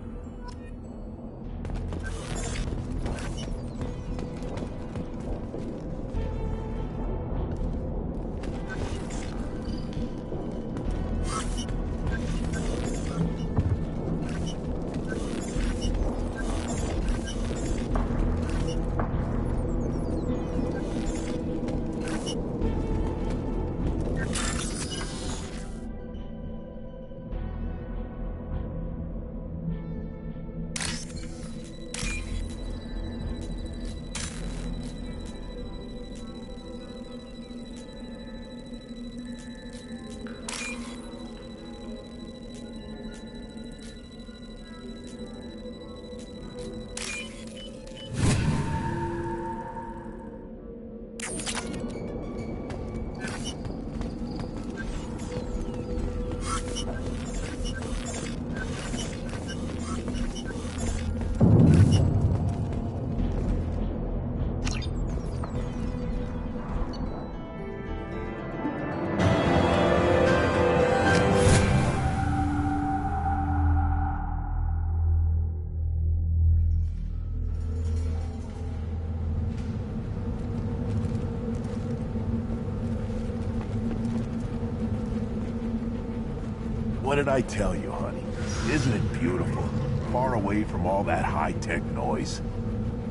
What did I tell you, honey? Isn't it beautiful? Far away from all that high-tech noise.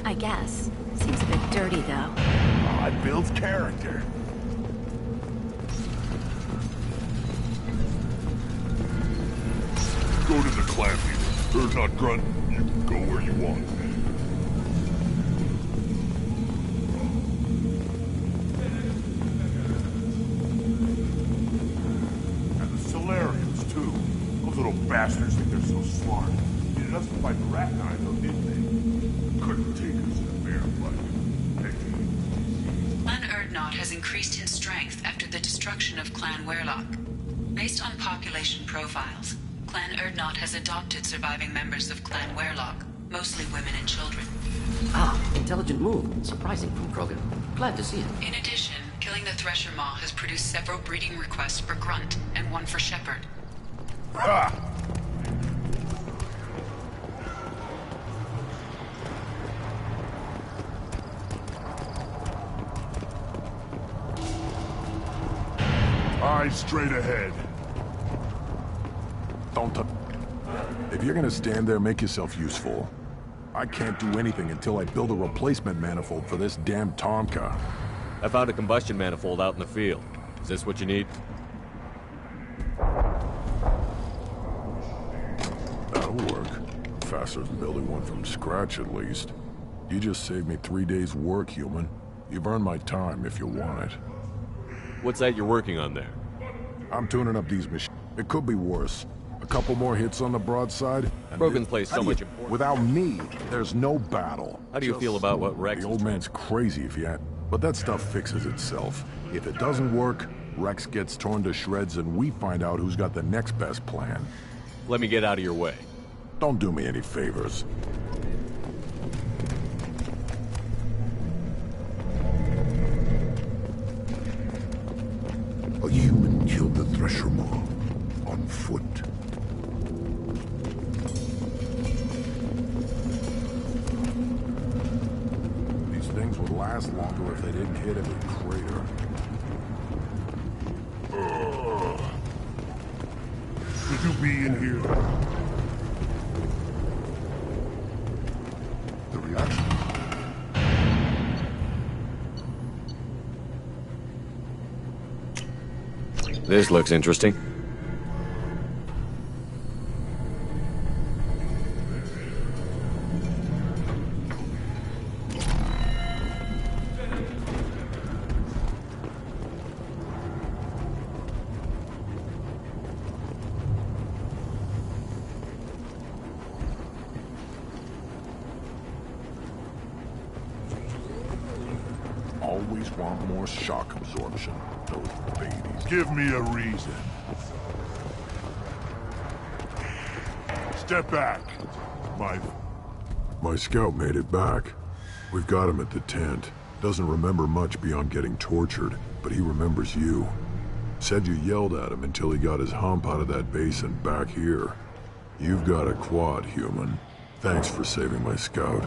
I guess. Seems a bit dirty, though. Oh, it builds character. Go to the clan leader. Or not grunt. You can go where you want. And the Solarians, too. Those little bastards think they're so smart. Needed us to fight the rat knives, though, didn't they? Couldn't take us in a fair fight. Clan Erdnot has increased in strength after the destruction of Clan Werlock. Based on population profiles, Clan Erdnot has adopted surviving members of Clan Werlock, mostly women and children. Ah, intelligent move. Surprising from Krogan. Glad to see it. In addition, killing the Thresher Maw has produced several breeding requests for Grunt and one for Shepherd. Ah! Eyes straight ahead. Don't touch. If you're gonna stand there, make yourself useful. I can't do anything until I build a replacement manifold for this damn Tomka. I found a combustion manifold out in the field. Is this what you need? That'll work. Faster than building one from scratch, at least. You just saved me 3 days' work, human. You've earned my time if you want it. What's that you're working on there? I'm tuning up these machines. It could be worse. A couple more hits on the broadside. Brogan plays so much important. Without me, there's no battle. How do you feel about what Rex... The old man's crazy if you had... But that stuff fixes itself. If it doesn't work, Rex gets torn to shreds and we find out who's got the next best plan. Let me get out of your way. Don't do me any favors. A human killed the Thresher Maw on foot. These things would last longer if they didn't hit every crater. Could you be in here? The reaction. This looks interesting. Always want more shock absorption. Those babies. Give me a reason. Step back. My scout made it back. We've got him at the tent. Doesn't remember much beyond getting tortured, but he remembers you. Said you yelled at him until he got his hump out of that base and back here. You've got a quad, human. Thanks for saving my scout.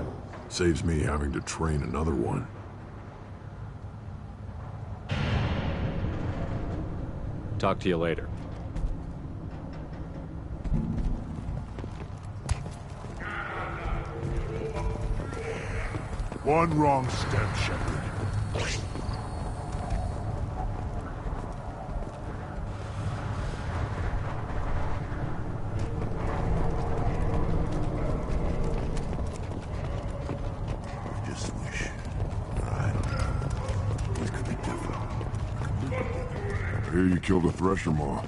Saves me having to train another one. Talk to you later. One wrong step, Shepard. Just wish. This could be different. I hear you killed a thresher maw.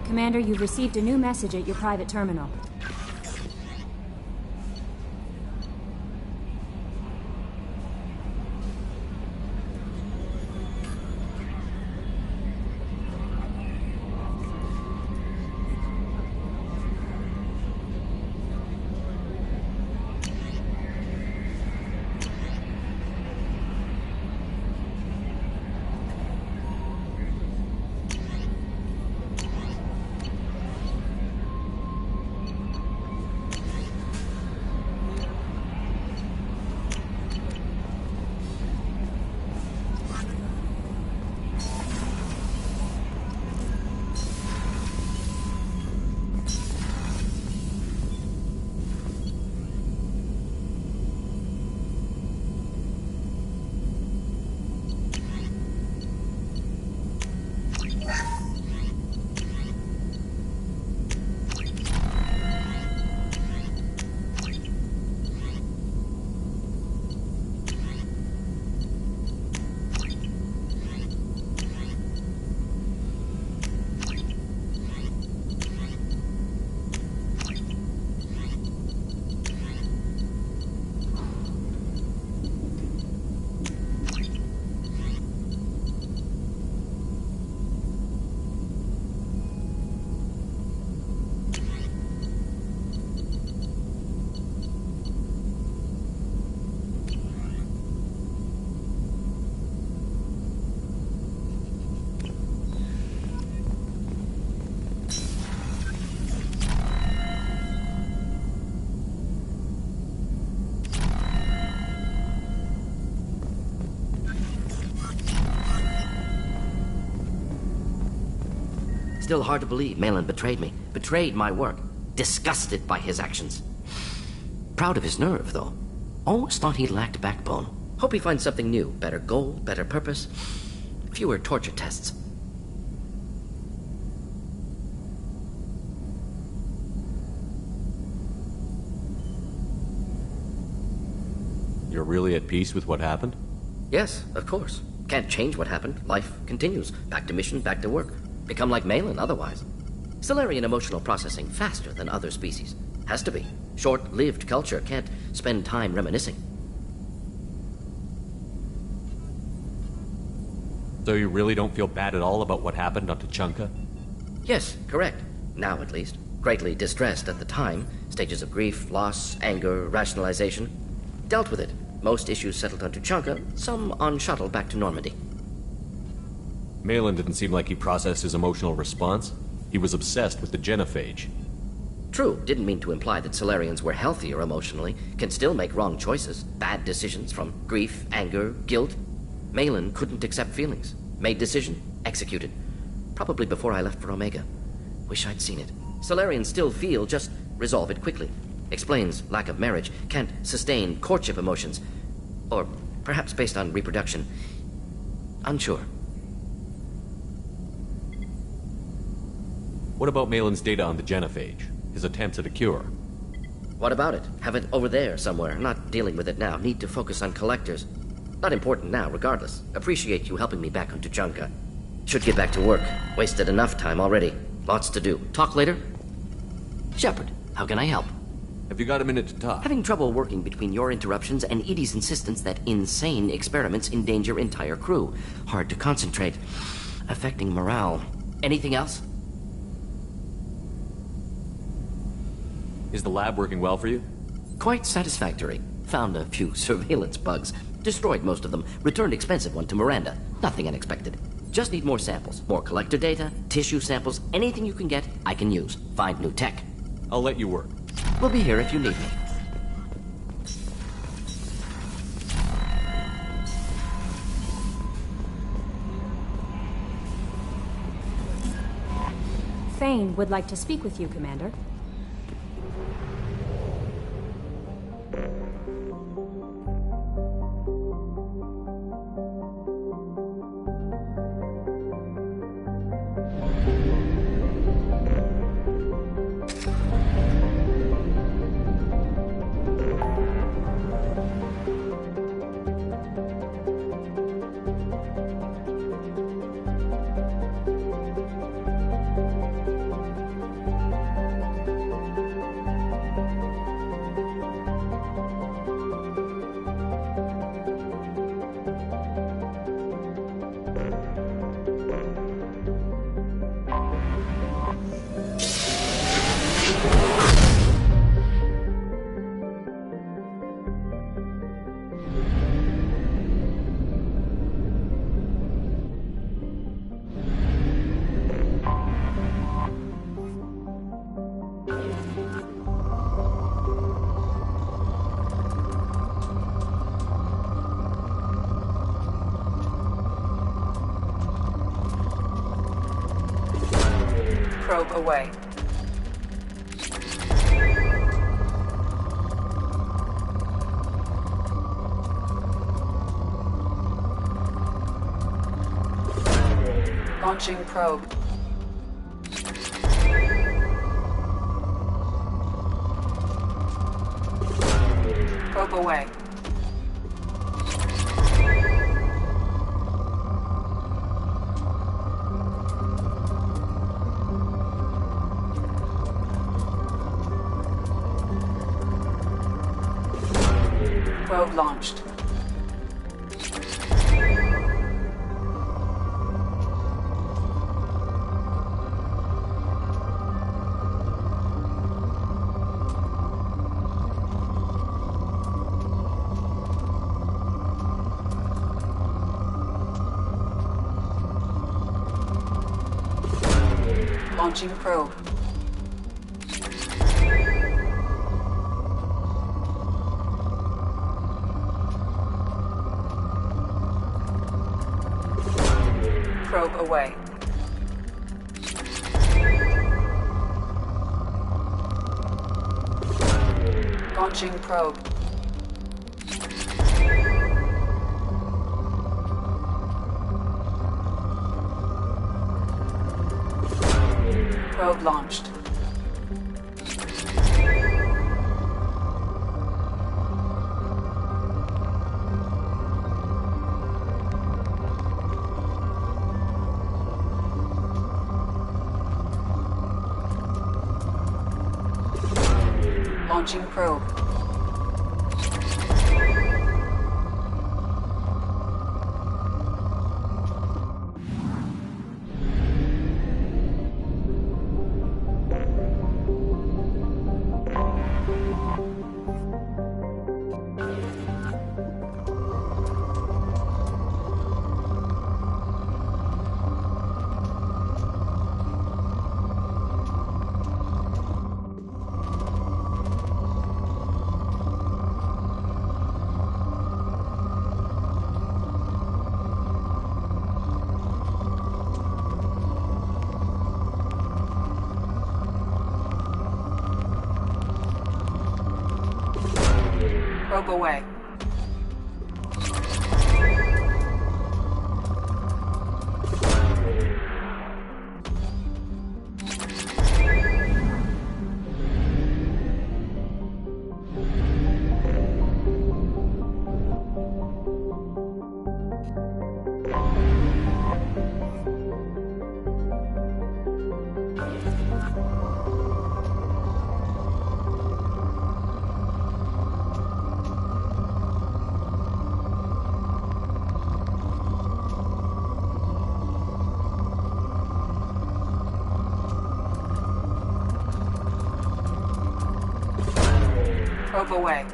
Commander, you've received a new message at your private terminal. Still hard to believe Malin betrayed me. Betrayed my work. Disgusted by his actions. Proud of his nerve, though. Always thought he lacked backbone. Hope he finds something new. Better goal, better purpose. Fewer torture tests. You're really at peace with what happened? Yes, of course. Can't change what happened. Life continues. Back to mission, back to work. Become like Malin otherwise. Solarian emotional processing faster than other species. Has to be. Short-lived culture can't spend time reminiscing. So you really don't feel bad at all about what happened on Tuchanka? Yes, correct. Now at least. Greatly distressed at the time. Stages of grief, loss, anger, rationalization. Dealt with it. Most issues settled on Tuchanka, some on shuttle back to Normandy. Malin didn't seem like he processed his emotional response. He was obsessed with the genophage. True, didn't mean to imply that Solarians were healthier emotionally, can still make wrong choices, bad decisions from grief, anger, guilt. Malin couldn't accept feelings. Made decision, executed. Probably before I left for Omega. Wish I'd seen it. Solarians still feel, just resolve it quickly. Explains lack of marriage, can't sustain courtship emotions. Or perhaps based on reproduction. Unsure. What about Malin's data on the genophage? His attempts at a cure? What about it? Have it over there somewhere. Not dealing with it now. Need to focus on collectors. Not important now, regardless. Appreciate you helping me back on Tuchanka. Should get back to work. Wasted enough time already. Lots to do. Talk later? Shepard, how can I help? Have you got a minute to talk? Having trouble working between your interruptions and Edie's insistence that insane experiments endanger entire crew. Hard to concentrate. Affecting morale. Anything else? Is the lab working well for you? Quite satisfactory. Found a few surveillance bugs. Destroyed most of them. Returned expensive one to Miranda. Nothing unexpected. Just need more samples. More collector data, tissue samples, anything you can get, I can use. Find new tech. I'll let you work. We'll be here if you need me. Thane would like to speak with you, Commander. Probe away. Launching probe. Probe away. Probe launched. Launching probe. Probe away. Launching probe. Probe launched. Launching probe. Probe away. Probe away.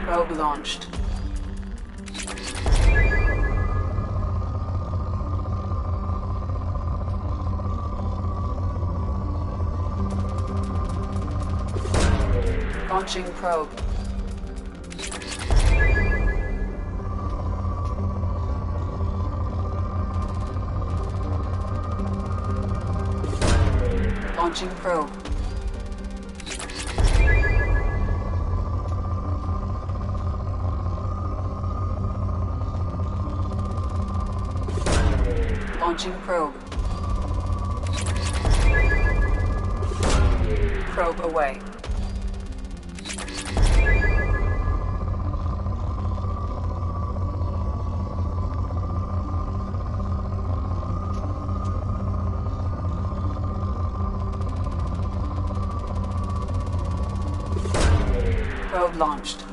Probe launched. Launching probe. Launching probe. Launching probe. Probe away. Probe launched.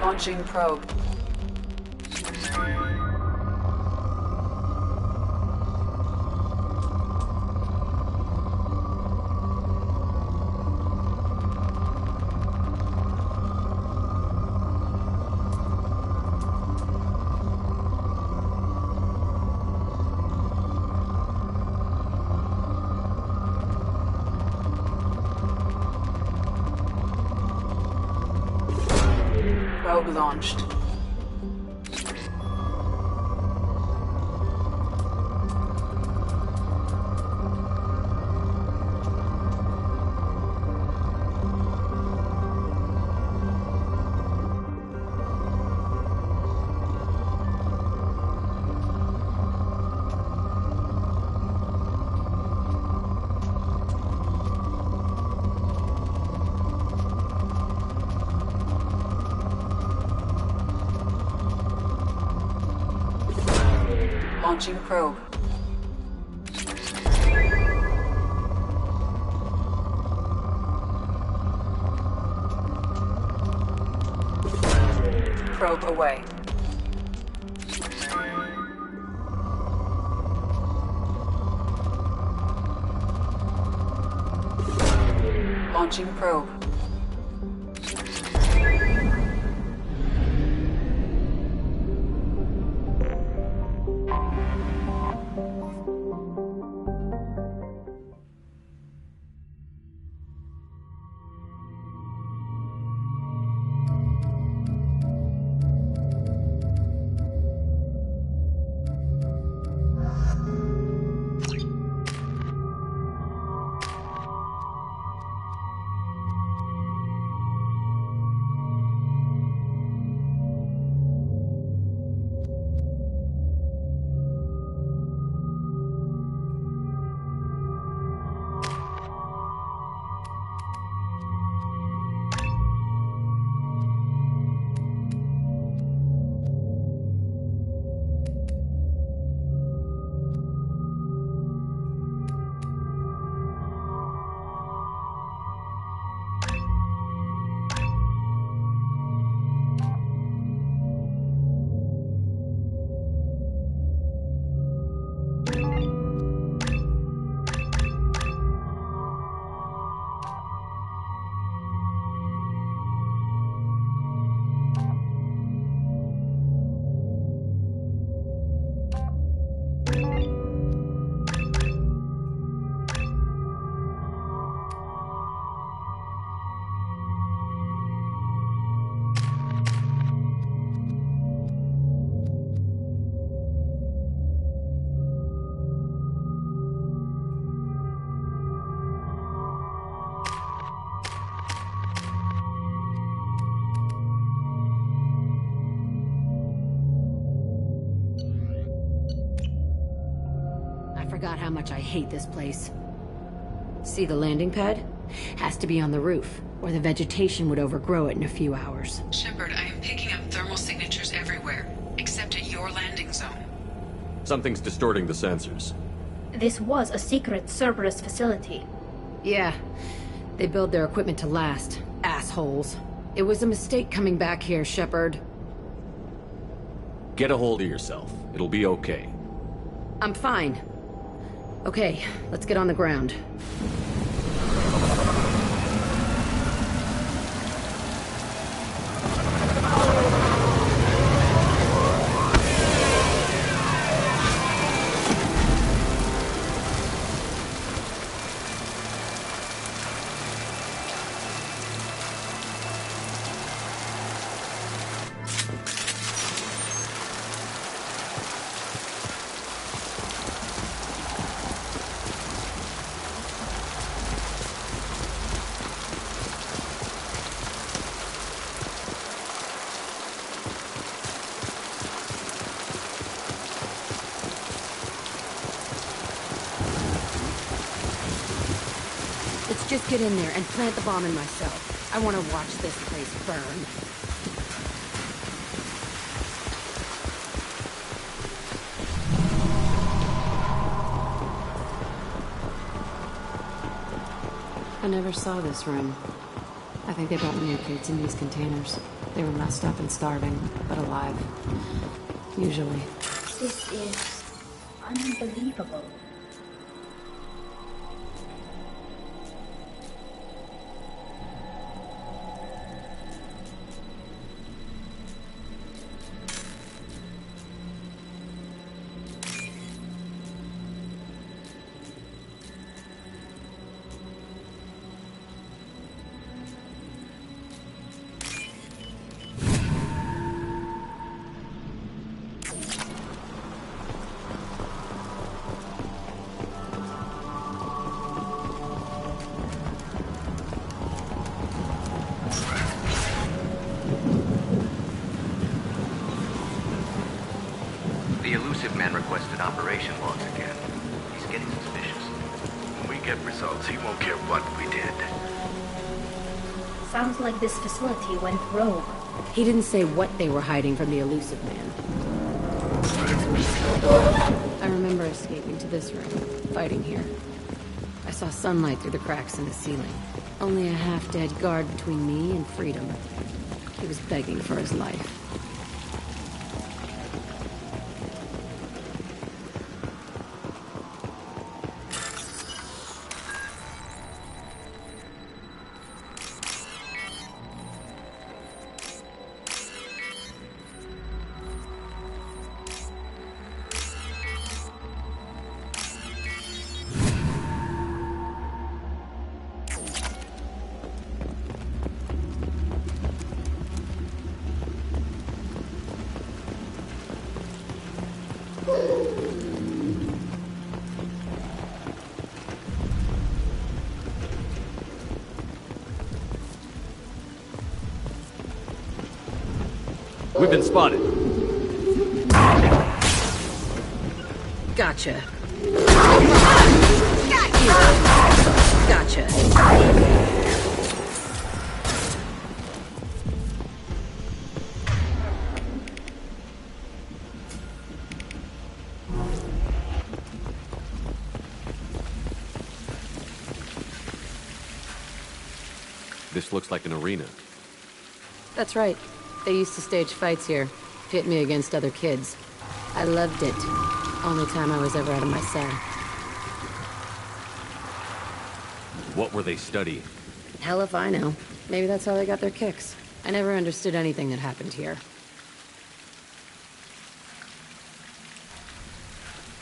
Launching probe. Probe launched. Launching probe. Probe away. Launching probe. forgot how much I hate this place. See the landing pad? Has to be on the roof, or the vegetation would overgrow it in a few hours. Shepard, I am picking up thermal signatures everywhere, except at your landing zone. Something's distorting the sensors. This was a secret Cerberus facility. Yeah. They build their equipment to last. Assholes. It was a mistake coming back here, Shepard. Get a hold of yourself. It'll be okay. I'm fine. Okay, let's get on the ground. Just get in there and plant the bomb in myself. I want to watch this place burn. I never saw this room. I think they brought new kids in these containers. They were messed up and starving, but alive. Usually. This is unbelievable. The elusive man requested operation logs again. He's getting suspicious. When we get results, he won't care what we did. Sounds like this facility went rogue. He didn't say what they were hiding from the elusive man. I remember escaping to this room, fighting here. I saw sunlight through the cracks in the ceiling. Only a half-dead guard between me and freedom. He was begging for his life. We've been spotted. Gotcha. Gotcha. This looks like an arena. That's right. They used to stage fights here, pit me against other kids. I loved it. Only time I was ever out of my cell. What were they studying? Hell if I know. Maybe that's how they got their kicks. I never understood anything that happened here.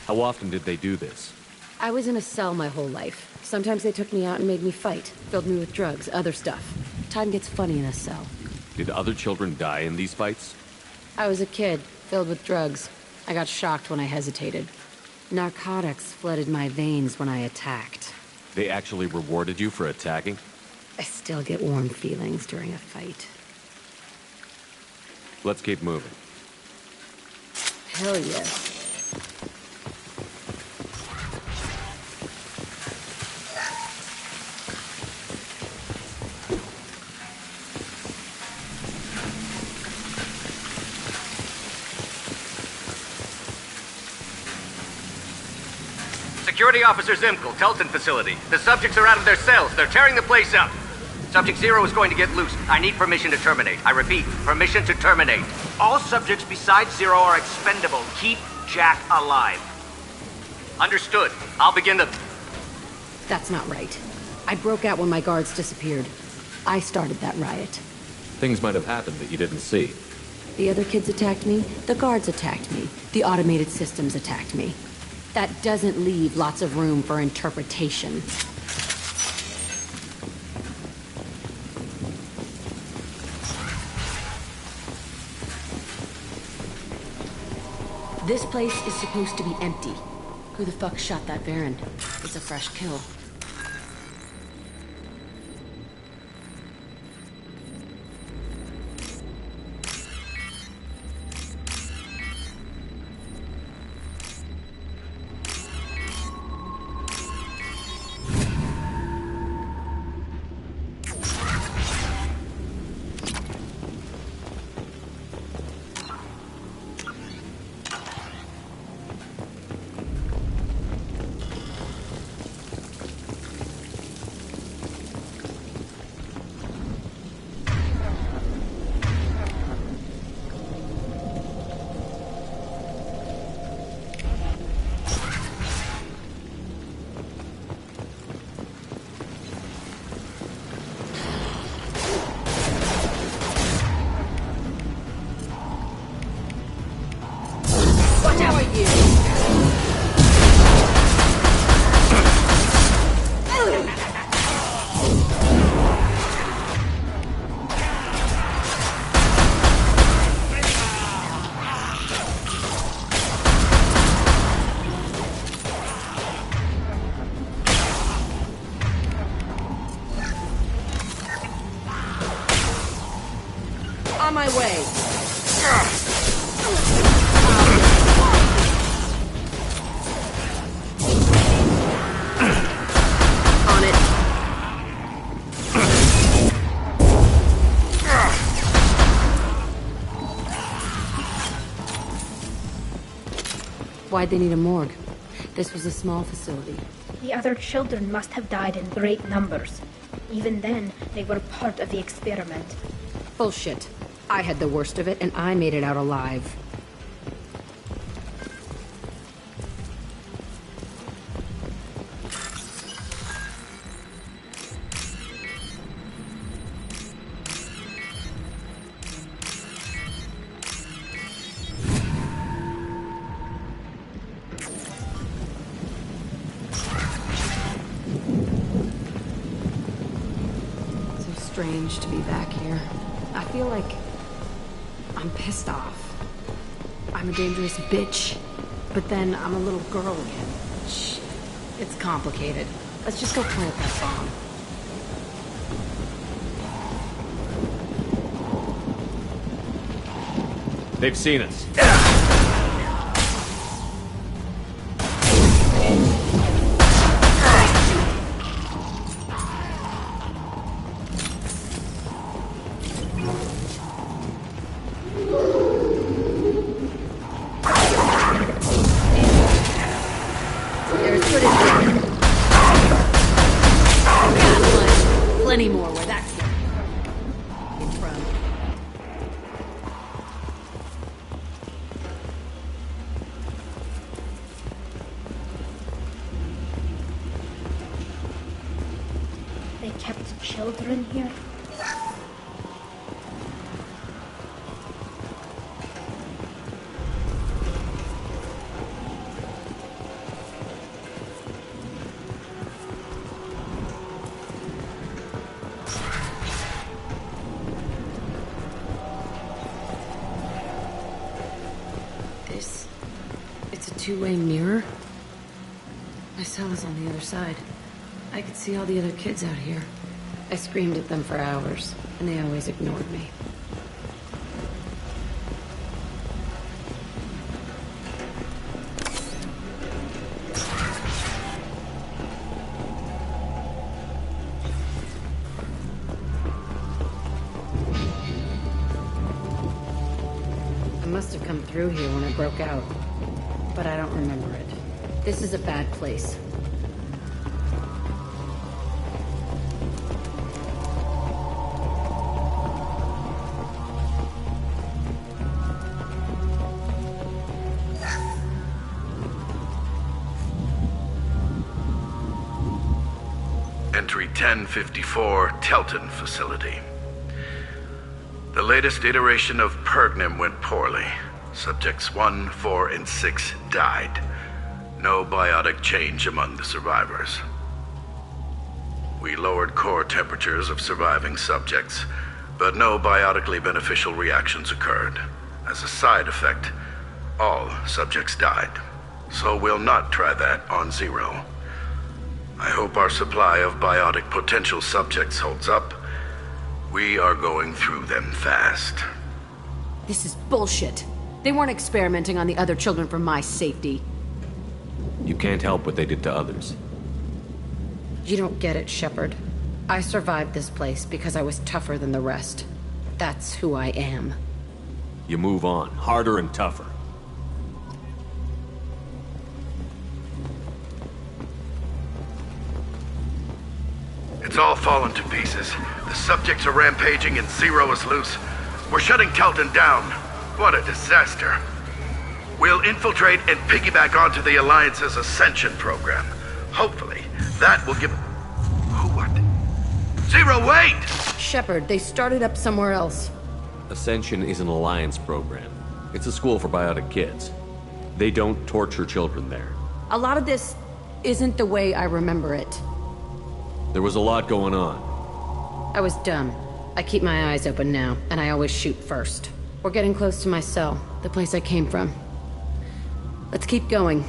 How often did they do this? I was in a cell my whole life. Sometimes they took me out and made me fight, filled me with drugs, other stuff. Time gets funny in a cell. Did other children die in these fights? I was a kid, filled with drugs. I got shocked when I hesitated. Narcotics flooded my veins when I attacked. They actually rewarded you for attacking? I still get warm feelings during a fight. Let's keep moving. Hell yes. Security Officer Zimkel, Telton facility. The subjects are out of their cells. They're tearing the place up. Subject Zero is going to get loose. I need permission to terminate. I repeat, permission to terminate. All subjects besides Zero are expendable. Keep Jack alive. Understood. I'll begin the... That's not right. I broke out when my guards disappeared. I started that riot. Things might have happened that you didn't see. The other kids attacked me, the guards attacked me, the automated systems attacked me. That doesn't leave lots of room for interpretation. This place is supposed to be empty. Who the fuck shot that Baron? It's a fresh kill. On my way. On it. Why'd they need a morgue? This was a small facility. The other children must have died in great numbers. Even then, they were part of the experiment. Bullshit. I had the worst of it, and I made it out alive. So strange to be back here. I feel like I'm pissed off. I'm a dangerous bitch. But then I'm a little girl again. Shit. It's complicated. Let's just go plant that bomb. They've seen us. Plenty more where that's came from. They kept children here? It's a two-way mirror. My cell is on the other side. I could see all the other kids out here. I screamed at them for hours, and they always ignored me. I must have come through here when I broke out, but I don't remember it. This is a bad place. 1054 Telton facility. The latest iteration of Pergnim went poorly. Subjects 1, 4, and 6 died. No biotic change among the survivors. We lowered core temperatures of surviving subjects, but no biotically beneficial reactions occurred. As a side effect, all subjects died. So we'll not try that on Zero. I hope our supply of biotic potential subjects holds up. We are going through them fast. This is bullshit. They weren't experimenting on the other children for my safety. You can't help what they did to others. You don't get it, Shepard. I survived this place because I was tougher than the rest. That's who I am. You move on, harder and tougher. It's all fallen to pieces. The subjects are rampaging and Zero is loose. We're shutting Telton down. What a disaster. We'll infiltrate and piggyback onto the Alliance's Ascension program. Hopefully, that will give... What? Zero, wait! Shepard, they started up somewhere else. Ascension is an Alliance program. It's a school for biotic kids. They don't torture children there. A lot of this isn't the way I remember it. There was a lot going on. I was dumb. I keep my eyes open now, and I always shoot first. We're getting close to my cell, the place I came from. Let's keep going.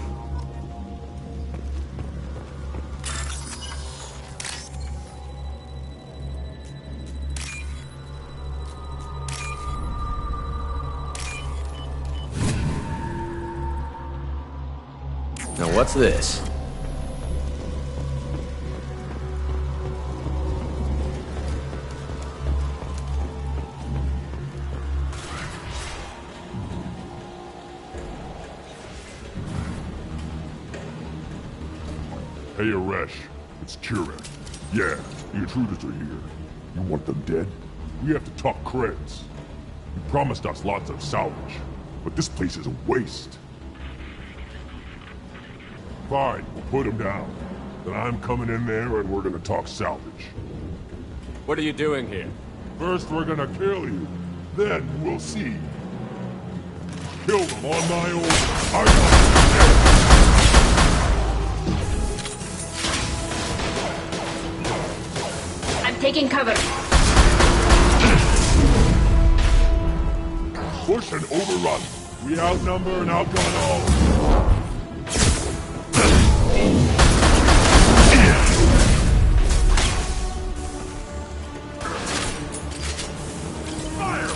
Now what's this? Hey, Aresh. It's Kira. Yeah, the intruders are here. You want them dead? We have to talk creds. You promised us lots of salvage, but this place is a waste. Fine, we'll put them down. Then I'm coming in there and we're gonna talk salvage. What are you doing here? First we're gonna kill you, then we'll see. Kill them on my order. I want them dead. Taking cover. Push and overrun. We outnumber and outrun all. Fire!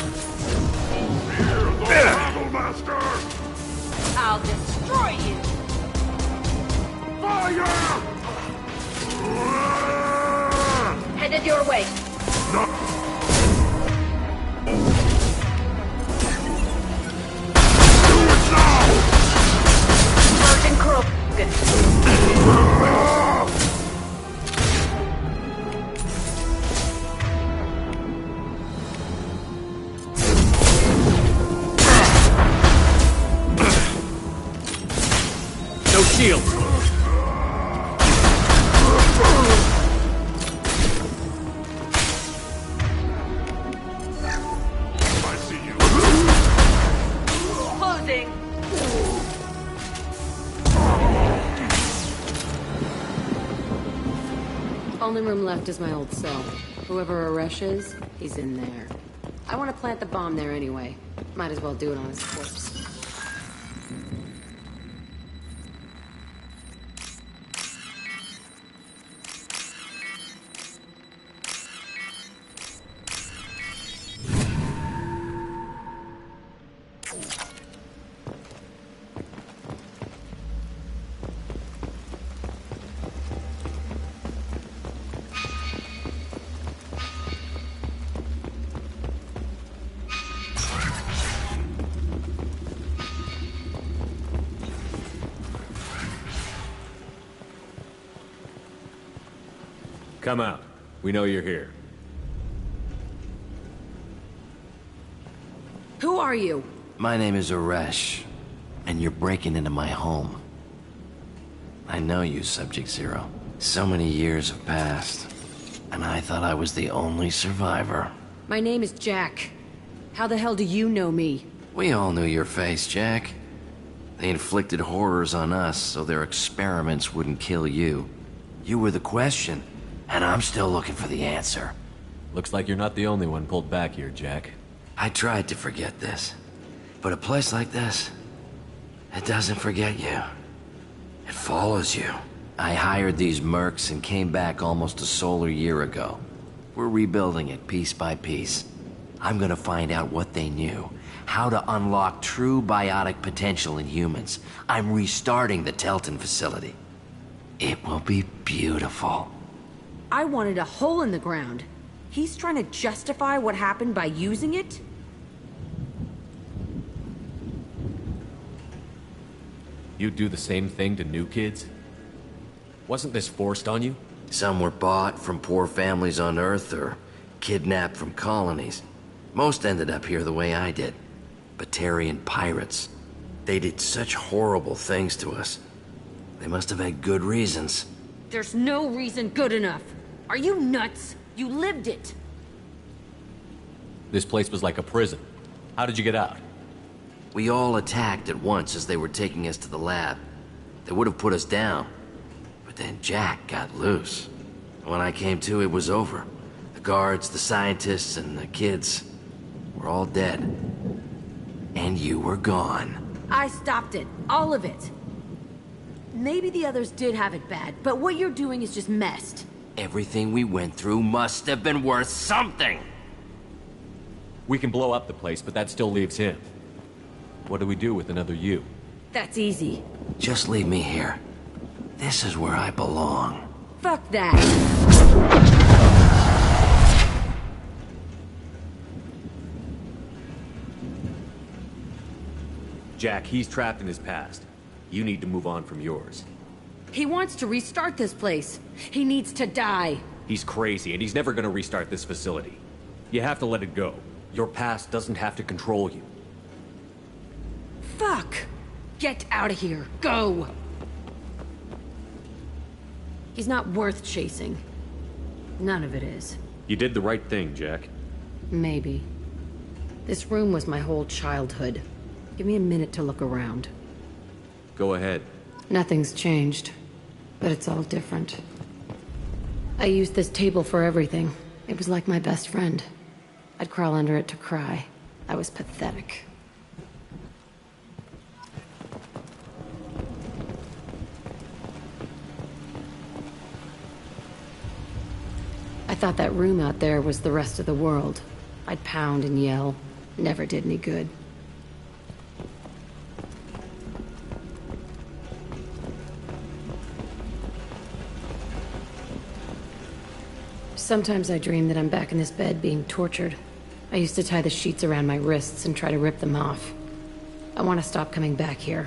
Fear the battle master! I'll destroy you! Fire! Headed your way. No. Do it now! Virgin Krogan. No shield! Only room left is my old cell. Whoever Aresh is, he's in there. I want to plant the bomb there anyway. Might as well do it on his corpse. Come out. We know you're here. Who are you? My name is Aresh, and you're breaking into my home. I know you, Subject Zero. So many years have passed. And I thought I was the only survivor. My name is Jack. How the hell do you know me? We all knew your face, Jack. They inflicted horrors on us so their experiments wouldn't kill you. You were the question, and I'm still looking for the answer. Looks like you're not the only one pulled back here, Jack. I tried to forget this, but a place like this, it doesn't forget you. It follows you. I hired these mercs and came back almost a solar year ago. We're rebuilding it piece by piece. I'm gonna find out what they knew, how to unlock true biotic potential in humans. I'm restarting the Telton facility. It will be beautiful. I wanted a hole in the ground. He's trying to justify what happened by using it? You'd do the same thing to new kids? Wasn't this forced on you? Some were bought from poor families on Earth or kidnapped from colonies. Most ended up here the way I did. Batarian pirates. They did such horrible things to us. They must have had good reasons. There's no reason good enough. Are you nuts? You lived it. This place was like a prison. How did you get out? We all attacked at once as they were taking us to the lab. They would have put us down. But then Jack got loose. When I came to, it was over. The guards, the scientists, and the kids were all dead. And you were gone. I stopped it. All of it. Maybe the others did have it bad, but what you're doing is just messed. Everything we went through must have been worth something! We can blow up the place, but that still leaves him. What do we do with another you? That's easy. Just leave me here. This is where I belong. Fuck that! Jack, he's trapped in his past. You need to move on from yours. He wants to restart this place. He needs to die. He's crazy, and he's never gonna restart this facility. You have to let it go. Your past doesn't have to control you. Fuck! Get out of here. Go! He's not worth chasing. None of it is. You did the right thing, Jack. Maybe. This room was my whole childhood. Give me a minute to look around. Go ahead. Nothing's changed, but it's all different. I used this table for everything. It was like my best friend. I'd crawl under it to cry. I was pathetic. I thought that room out there was the rest of the world. I'd pound and yell. Never did any good. Sometimes I dream that I'm back in this bed being tortured. I used to tie the sheets around my wrists and try to rip them off. I want to stop coming back here.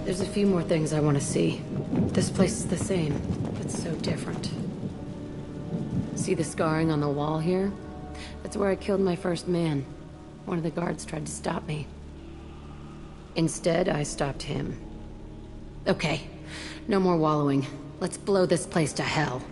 There's a few more things I want to see. This place is the same, but so different. See the scarring on the wall here? That's where I killed my first man. One of the guards tried to stop me. Instead, I stopped him. Okay, no more wallowing. Let's blow this place to hell.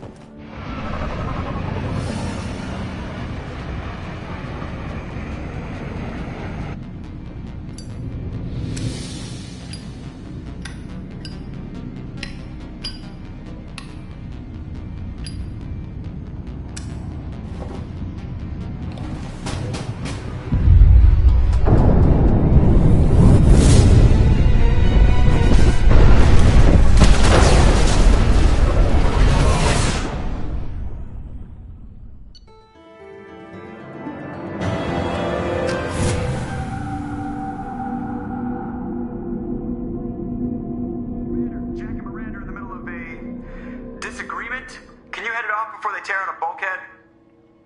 front bulkhead?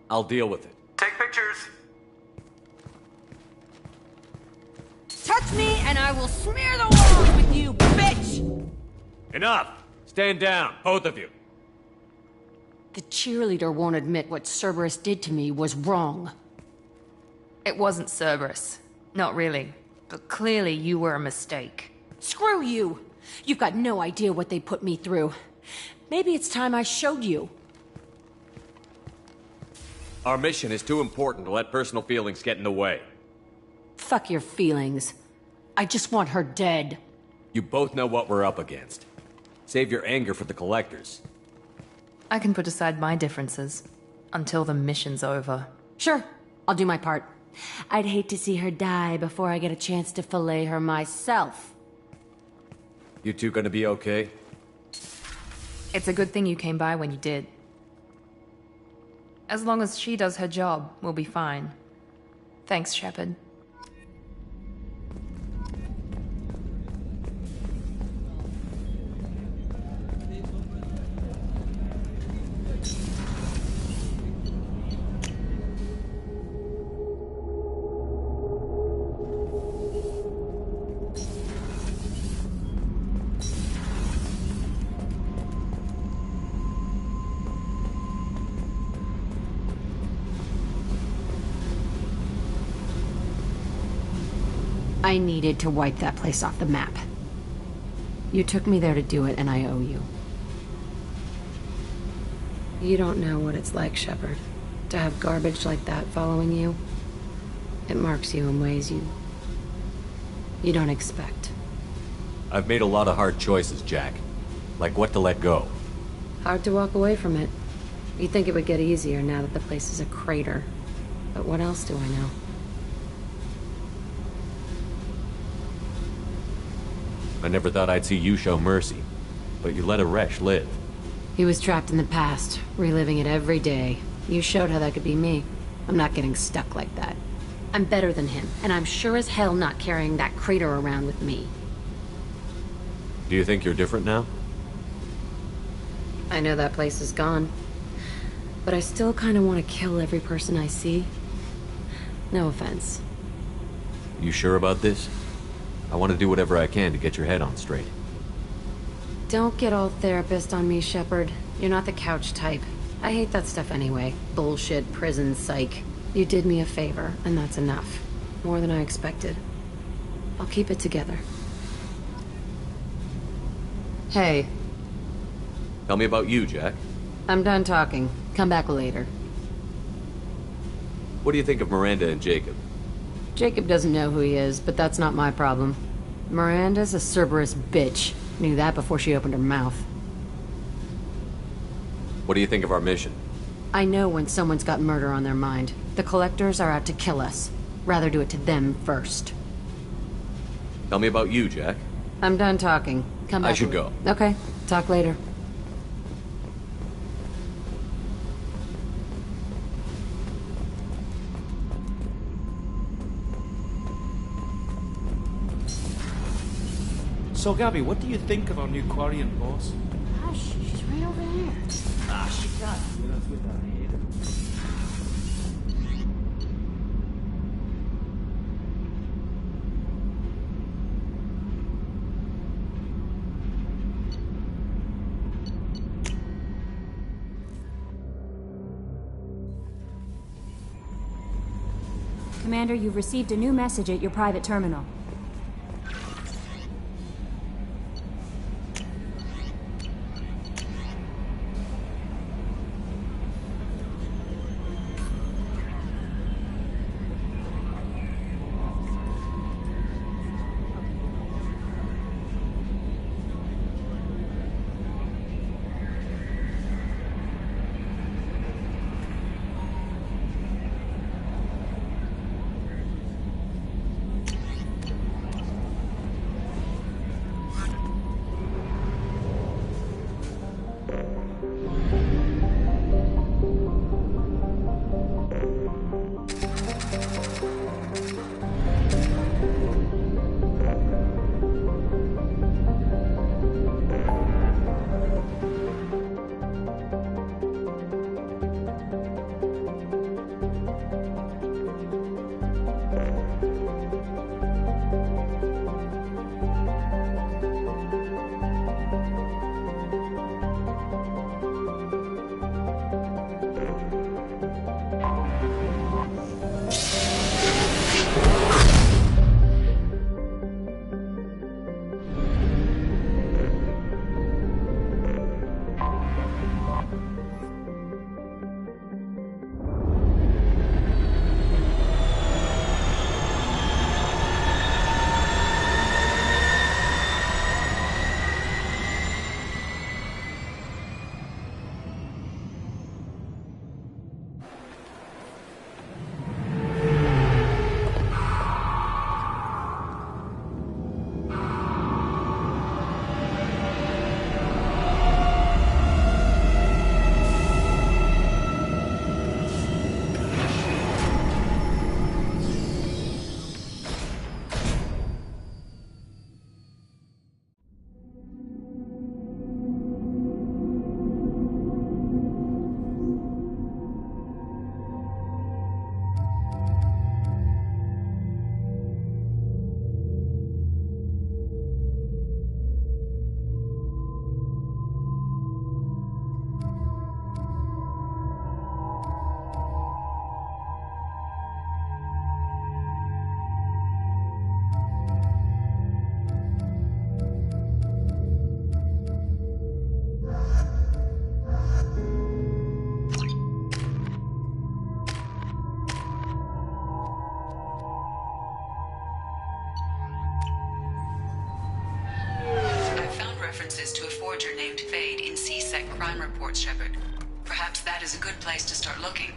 I'll deal with it. Take pictures. Touch me and I will smear the walls with you, bitch! Enough! Stand down, both of you. The cheerleader won't admit what Cerberus did to me was wrong. It wasn't Cerberus. Not really. But clearly you were a mistake. Screw you! You've got no idea what they put me through. Maybe it's time I showed you. Our mission is too important to let personal feelings get in the way. Fuck your feelings. I just want her dead. You both know what we're up against. Save your anger for the collectors. I can put aside my differences. Until the mission's over. Sure, I'll do my part. I'd hate to see her die before I get a chance to fillet her myself. You two gonna be okay? It's a good thing you came by when you did. As long as she does her job, we'll be fine. Thanks, Shepard. I needed to wipe that place off the map. You took me there to do it, and I owe you. You don't know what it's like, Shepard, to have garbage like that following you. It marks you in ways you don't expect. I've made a lot of hard choices, Jack. Like what to let go. Hard to walk away from it. You'd think it would get easier now that the place is a crater. But what else do I know? I never thought I'd see you show mercy, but you let a wretch live. He was trapped in the past, reliving it every day. You showed how that could be me. I'm not getting stuck like that. I'm better than him, and I'm sure as hell not carrying that crater around with me. Do you think you're different now? I know that place is gone, but I still kind of want to kill every person I see. No offense. You sure about this? I want to do whatever I can to get your head on straight. Don't get all therapist on me, Shepard. You're not the couch type. I hate that stuff anyway. Bullshit, prison, psych. You did me a favor, and that's enough. More than I expected. I'll keep it together. Hey. Tell me about you, Jack. I'm done talking. Come back later. What do you think of Miranda and Jacob? Jacob doesn't know who he is, but that's not my problem. Miranda's a Cerberus bitch. Knew that before she opened her mouth. What do you think of our mission? I know when someone's got murder on their mind. The collectors are out to kill us. Rather do it to them first. Tell me about you, Jack. I'm done talking. Come back. I should go. Okay. Talk later. So, Gabby, what do you think of our new Quarian boss? Hush, she's right over there. Ah, she can't hear us with her head. Commander, you've received a new message at your private terminal. crime reports, Shepard. Perhaps that is a good place to start looking.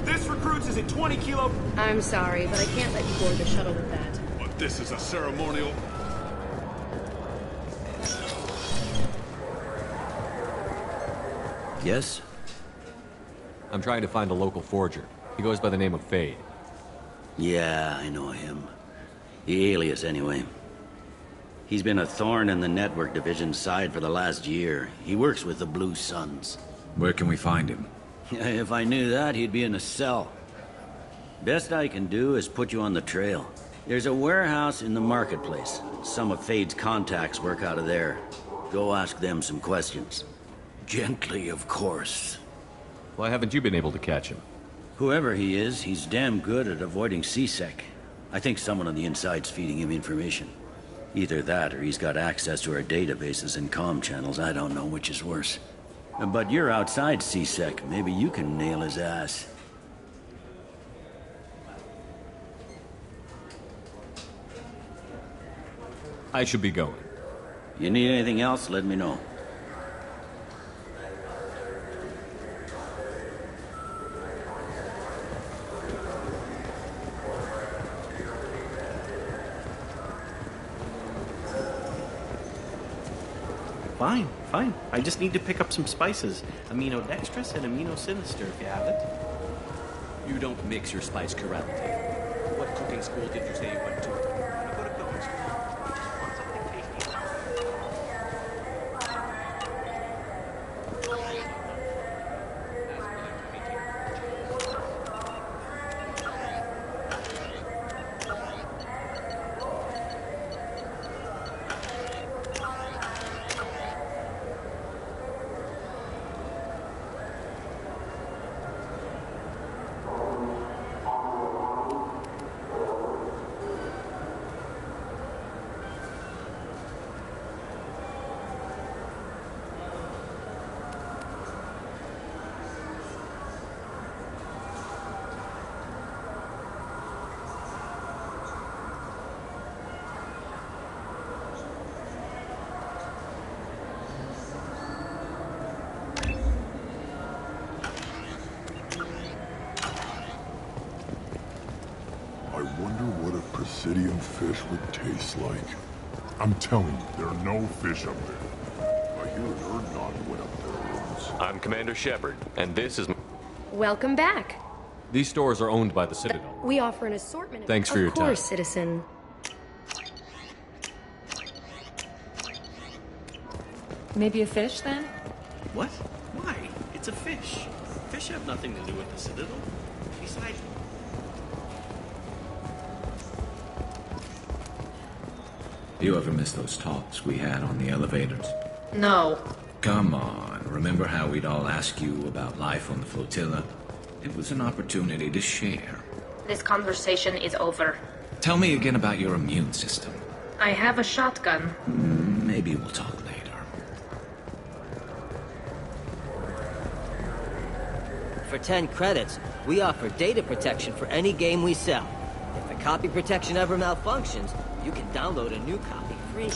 This recruits is at 20 kilo... I'm sorry, but I can't let you board the shuttle with that. But this is a ceremonial... Yes? I'm trying to find a local forger. He goes by the name of Fade. Yeah, I know him. The alias, anyway. He's been a thorn in the network division's side for the last year. He works with the Blue Suns. Where can we find him? If I knew that, he'd be in a cell. Best I can do is put you on the trail. There's a warehouse in the marketplace. Some of Fade's contacts work out of there. Go ask them some questions. Gently, of course. Why haven't you been able to catch him? Whoever he is, he's damn good at avoiding CSEC. I think someone on the inside's feeding him information. Either that, or he's got access to our databases and comm channels. I don't know which is worse. But you're outside CSEC. Maybe you can nail his ass. I should be going. You need anything else, let me know. Fine, fine. I just need to pick up some spices. Aminodextrous and aminosinister, if you have it. You don't mix your spice correctly. What cooking school did you say you went to? I go to cooking school. Want something tasty? I wonder what a Presidium fish would taste like. I'm telling you, there are no fish up there. I hear an Erdnot went up there once. I'm Commander Shepard, and this is... Welcome back. These stores are owned by the Citadel. We offer an assortment of... Thanks for your time. Of course, citizen. Maybe a fish, then? What? Why? It's a fish. Fish have nothing to do with the Citadel. Besides... You ever miss those talks we had on the elevators? No. Come on, remember how we'd all ask you about life on the flotilla? It was an opportunity to share. This conversation is over. Tell me again about your immune system. I have a shotgun. Maybe we'll talk later. For 10 credits, we offer data protection for any game we sell. If the copy protection ever malfunctions, you can download a new copy free.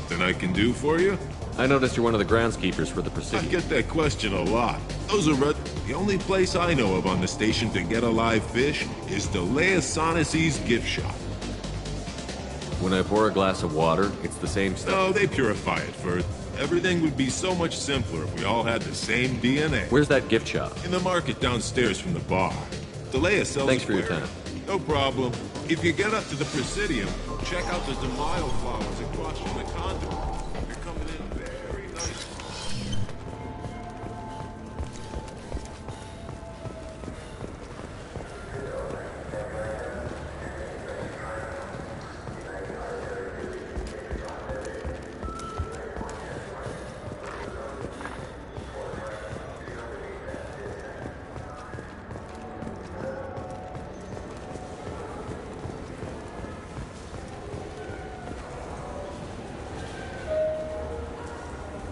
That I can do for you? I noticed you're one of the groundskeepers for the Presidium. I get that question a lot. Those are the only place I know of on the station to get a live fish is Delea Sonnesy's gift shop. When I pour a glass of water, it's the same stuff. No, they purify it first. Everything would be so much simpler if we all had the same DNA. Where's that gift shop? In the market downstairs from the bar. Delea sells Thanks for your square. time. No problem. If you get up to the Presidium, check out the Demaio flowers across from the conduit. You're coming in very nice.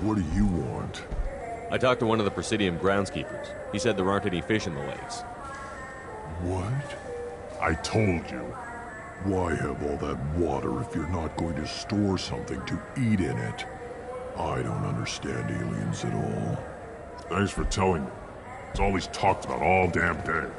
What do you want? I talked to one of the Presidium groundskeepers. He said there aren't any fish in the lakes. What? I told you. Why have all that water if you're not going to store something to eat in it? I don't understand aliens at all. Thanks for telling me. It's all he's talked about all damn day.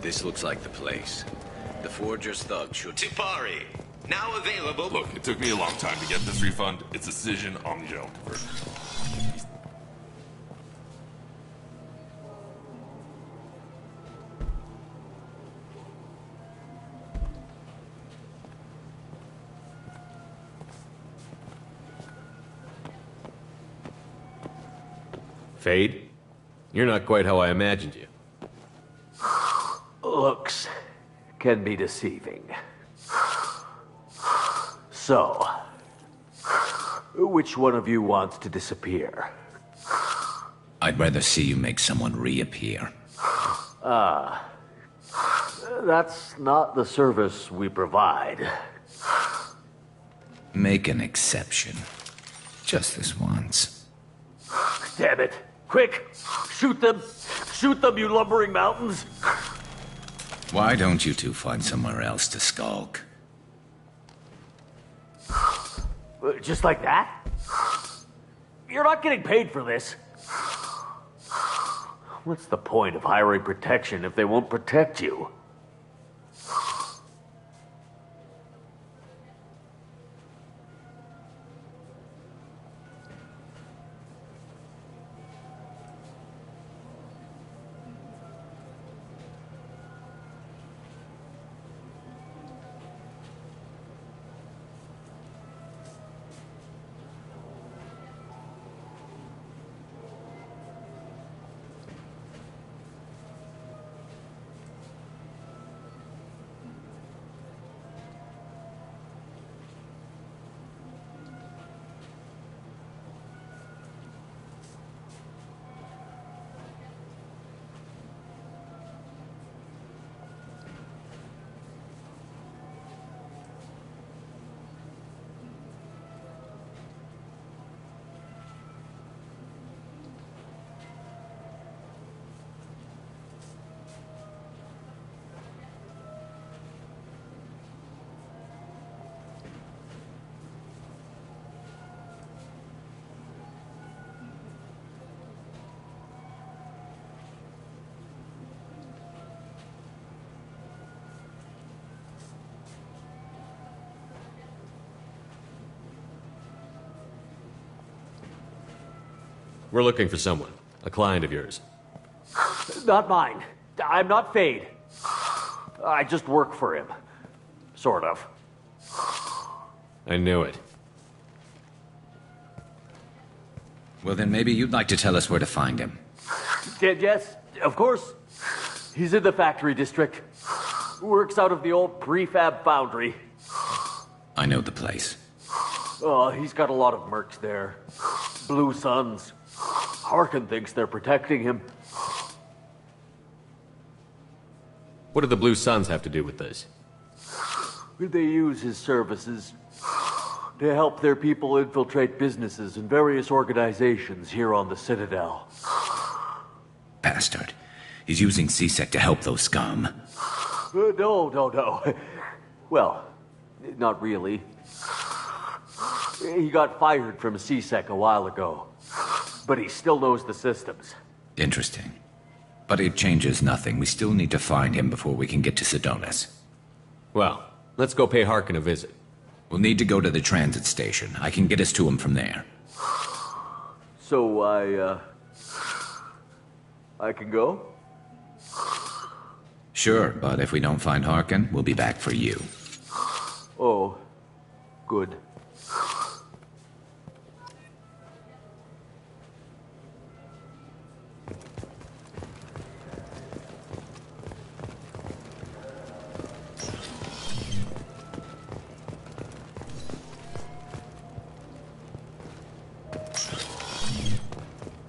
This looks like the place. The Forger's thug should... Tipari, now available. Look, it took me a long time to get this refund. It's a decision on the own conversion. Fade? You're not quite how I imagined you. Looks can be deceiving. So, which one of you wants to disappear? I'd rather see you make someone reappear. That's not the service we provide. Make an exception. Just this once. Damn it. Quick! Shoot them! Shoot them, you lumbering mountains! Why don't you two find somewhere else to skulk? Just like that? You're not getting paid for this. What's the point of hiring protection if they won't protect you? We're looking for someone. A client of yours. Not mine. I'm not Fade. I just work for him. Sort of. I knew it. Well, then maybe you'd like to tell us where to find him. Yes, of course. He's in the factory district. Works out of the old prefab foundry. I know the place. Oh, he's got a lot of mercs there. Blue Suns. Harkin thinks they're protecting him. What do the Blue Suns have to do with this? They use his services to help their people infiltrate businesses and various organizations here on the Citadel. Bastard. He's using C-Sec to help those scum. No. Well, not really. He got fired from C-Sec a while ago, but he still knows the systems. Interesting. But it changes nothing. We still need to find him before we can get to Sedonis. Well, let's go pay Harkin a visit. We'll need to go to the transit station. I can get us to him from there. So I can go? Sure, but if we don't find Harkin, we'll be back for you. Oh, good.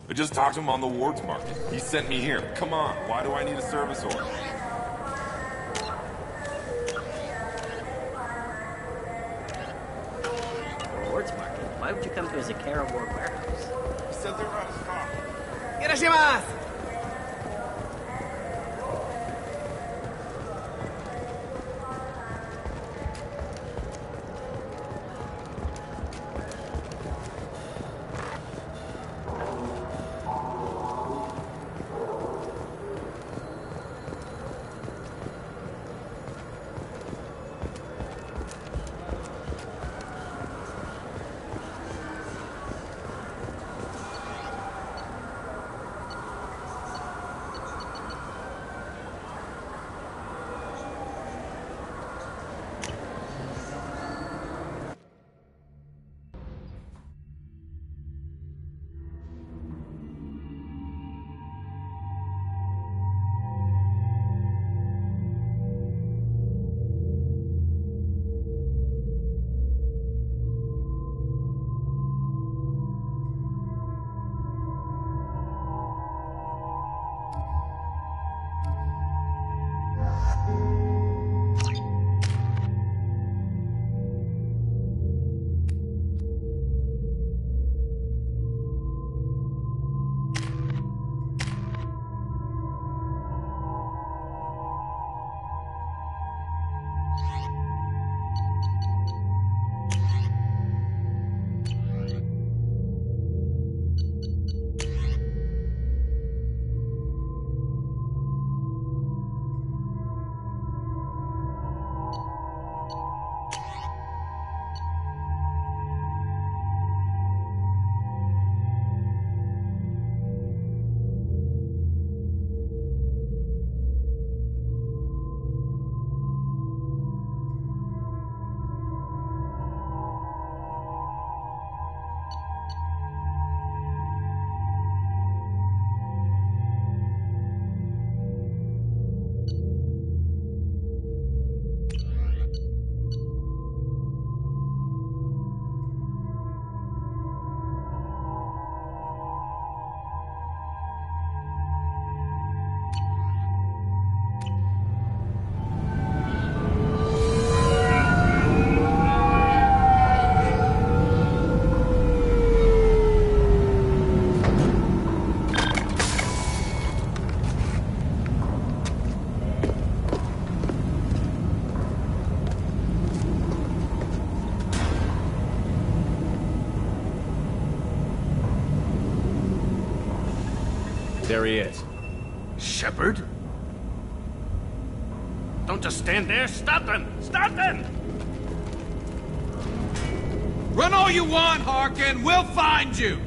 I just talked to him on the Wards Market. He sent me here. Come on, why do I need a service order? Wards Market? Why would you come to a Zakara Ward warehouse? He said they're out of stock. Irashimasu! There he is. Shepard? Don't just stand there. Stop them! Stop them! Run all you want, Harkin. We'll find you.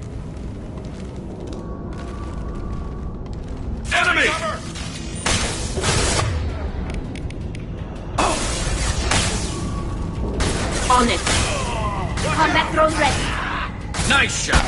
Enemy! On it. Combat drone ready. Nice shot.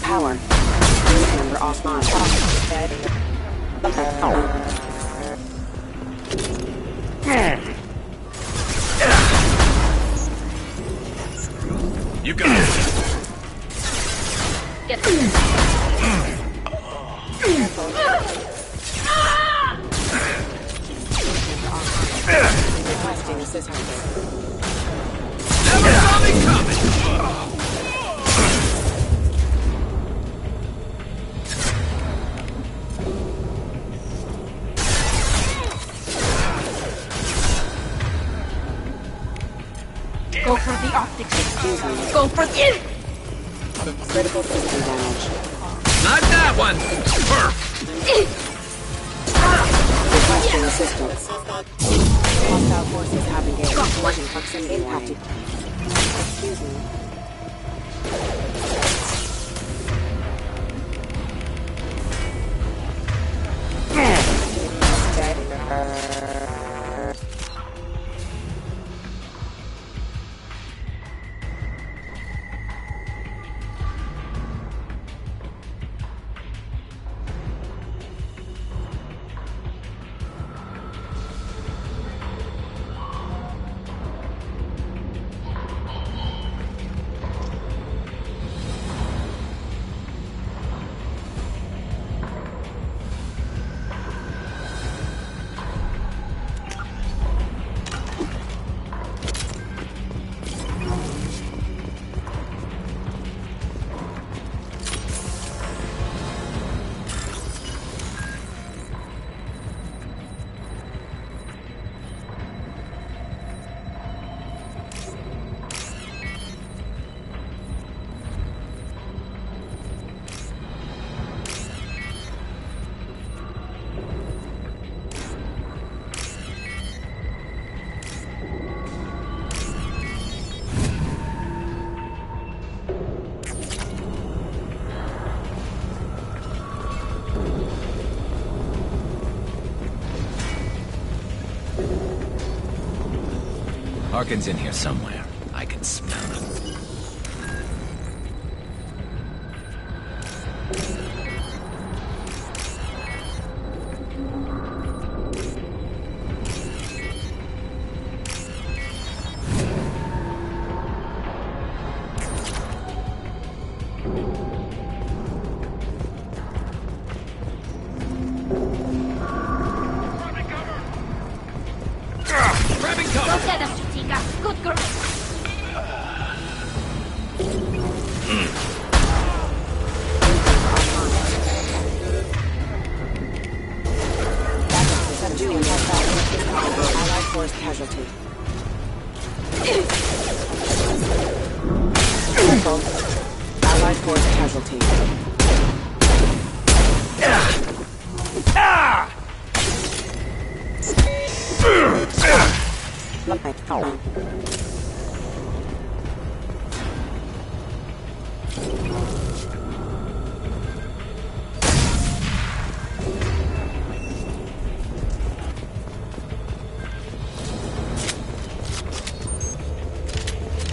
power. Unit member offline. You got it. Get Requesting assistance. Never saw me coming. Go for the optics. Go for the... Critical system damage. Not that one. Perf. Requesting assistance. Hostile forces have engaged. Marking proximity impacted. Excuse me. Harkin's in here somewhere. I can smell him. Go get them, Chitika. Good girl. Subduing hostile allied force casualty. Allied force casualty.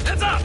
Heads up!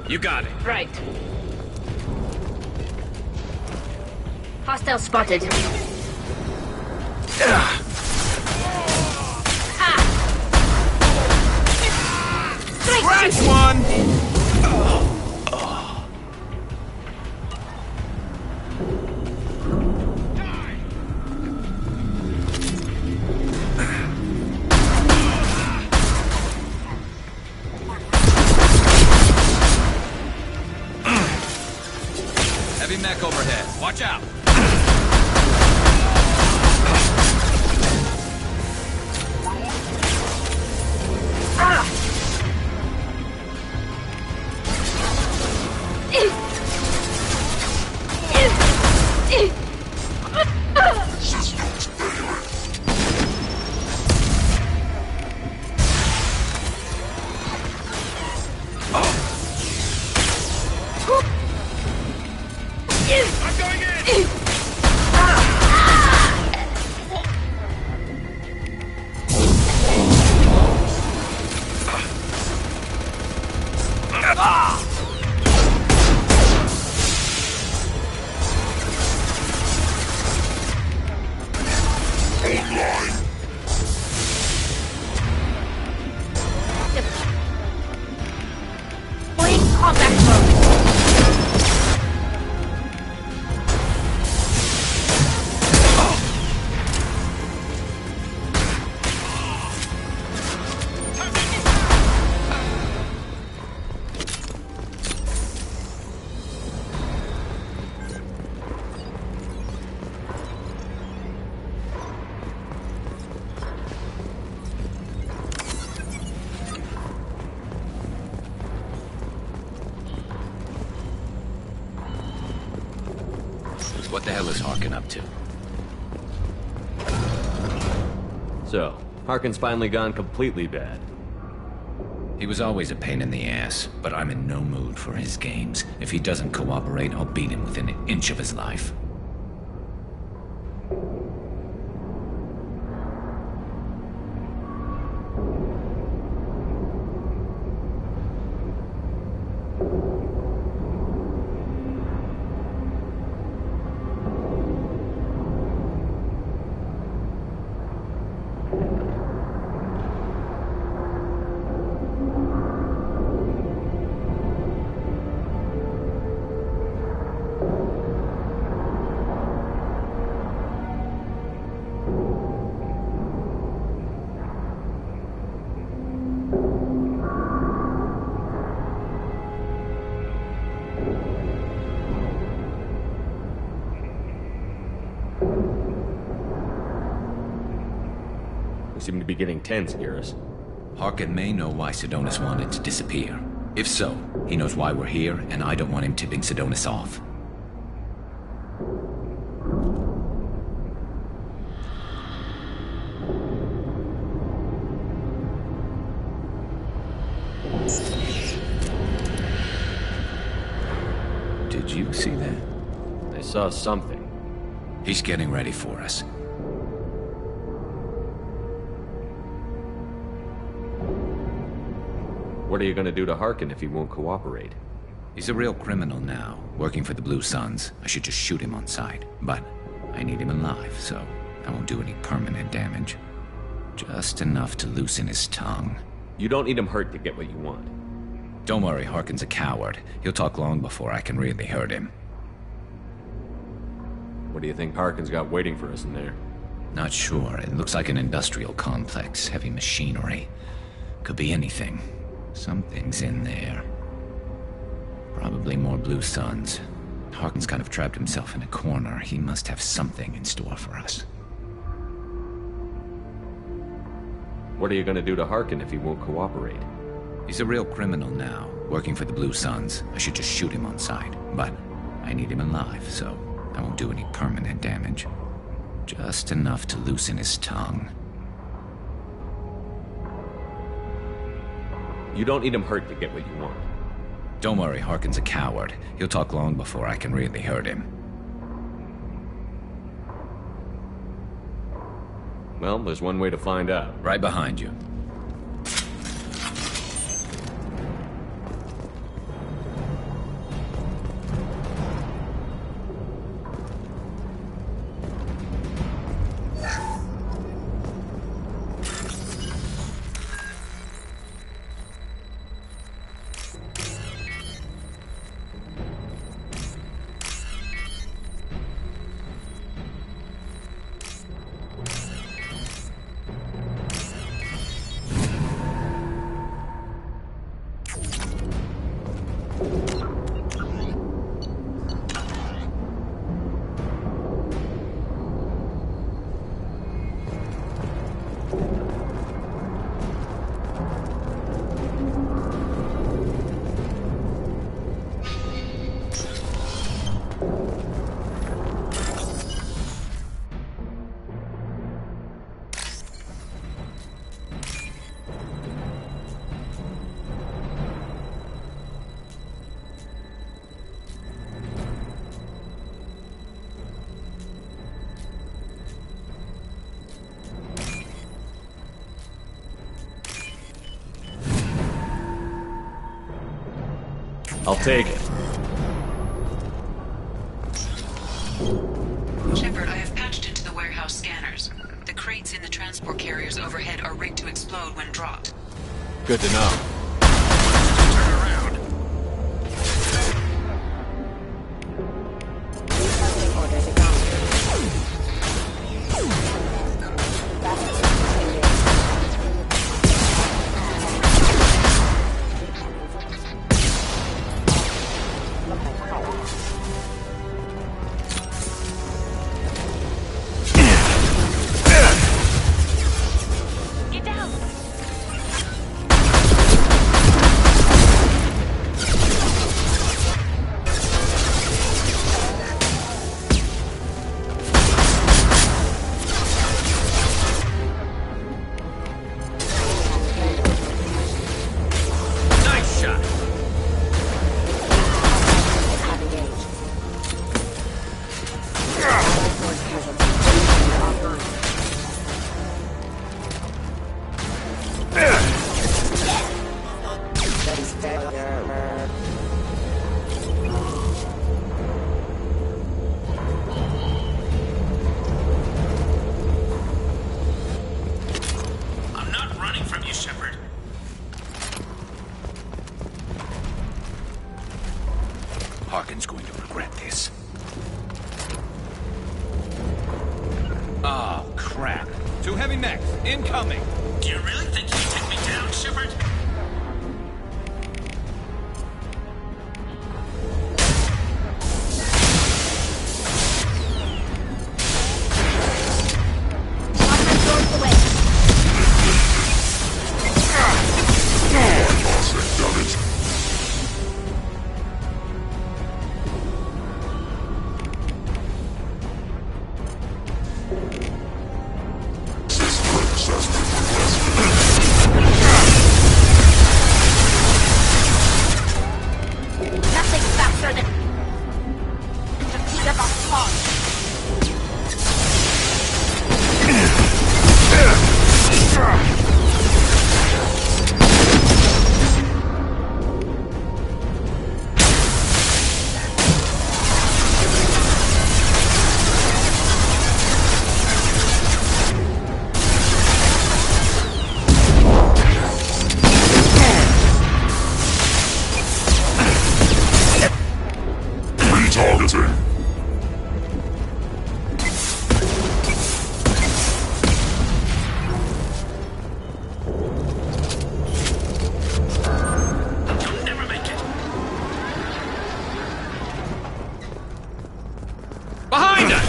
You got it. Right. Hostile spotted. Scratch one! Heavy mech overhead. Watch out! I'm going in! Combat mode. What the hell is Harkin up to? So, Harkin's finally gone completely bad. He was always a pain in the ass, but I'm in no mood for his games. If he doesn't cooperate, I'll beat him within an inch of his life. We seem to be getting tense, Garrus. Harkin may know why Sidonis wanted to disappear. If so, he knows why we're here, and I don't want him tipping Sidonis off. Did you see that? I saw something. He's getting ready for us. What are you gonna do to Harkin if he won't cooperate? He's a real criminal now, working for the Blue Suns. I should just shoot him on sight. But I need him alive, so I won't do any permanent damage. Just enough to loosen his tongue. You don't need him hurt to get what you want. Don't worry, Harkin's a coward. He'll talk long before I can really hurt him. What do you think Harkin's got waiting for us in there? Not sure. It looks like an industrial complex, heavy machinery. Could be anything. Something's in there. Probably more Blue Suns. Harkin's kind of trapped himself in a corner. He must have something in store for us. What are you gonna do to Harkin if he won't cooperate? He's a real criminal now, working for the Blue Suns. I should just shoot him on sight. But I need him alive, so I won't do any permanent damage. Just enough to loosen his tongue. You don't need him hurt to get what you want. Don't worry, Harkin's a coward. He'll talk long before I can really hurt him. Well, there's one way to find out. Right behind you. I'll take it. Shepard, I have patched into the warehouse scanners. The crates in the transport carriers overhead are rigged to explode when dropped. Good to know. Turn around. Get down! Nice shot. I'm not running from you, Shepard. Harkin's going to regret this. Oh, crap. 2 heavy mechs, incoming. Do you really think you can take me down, Shepard? Nothing faster than the heat of a fog. Retargeting. You'll never make it. Behind us!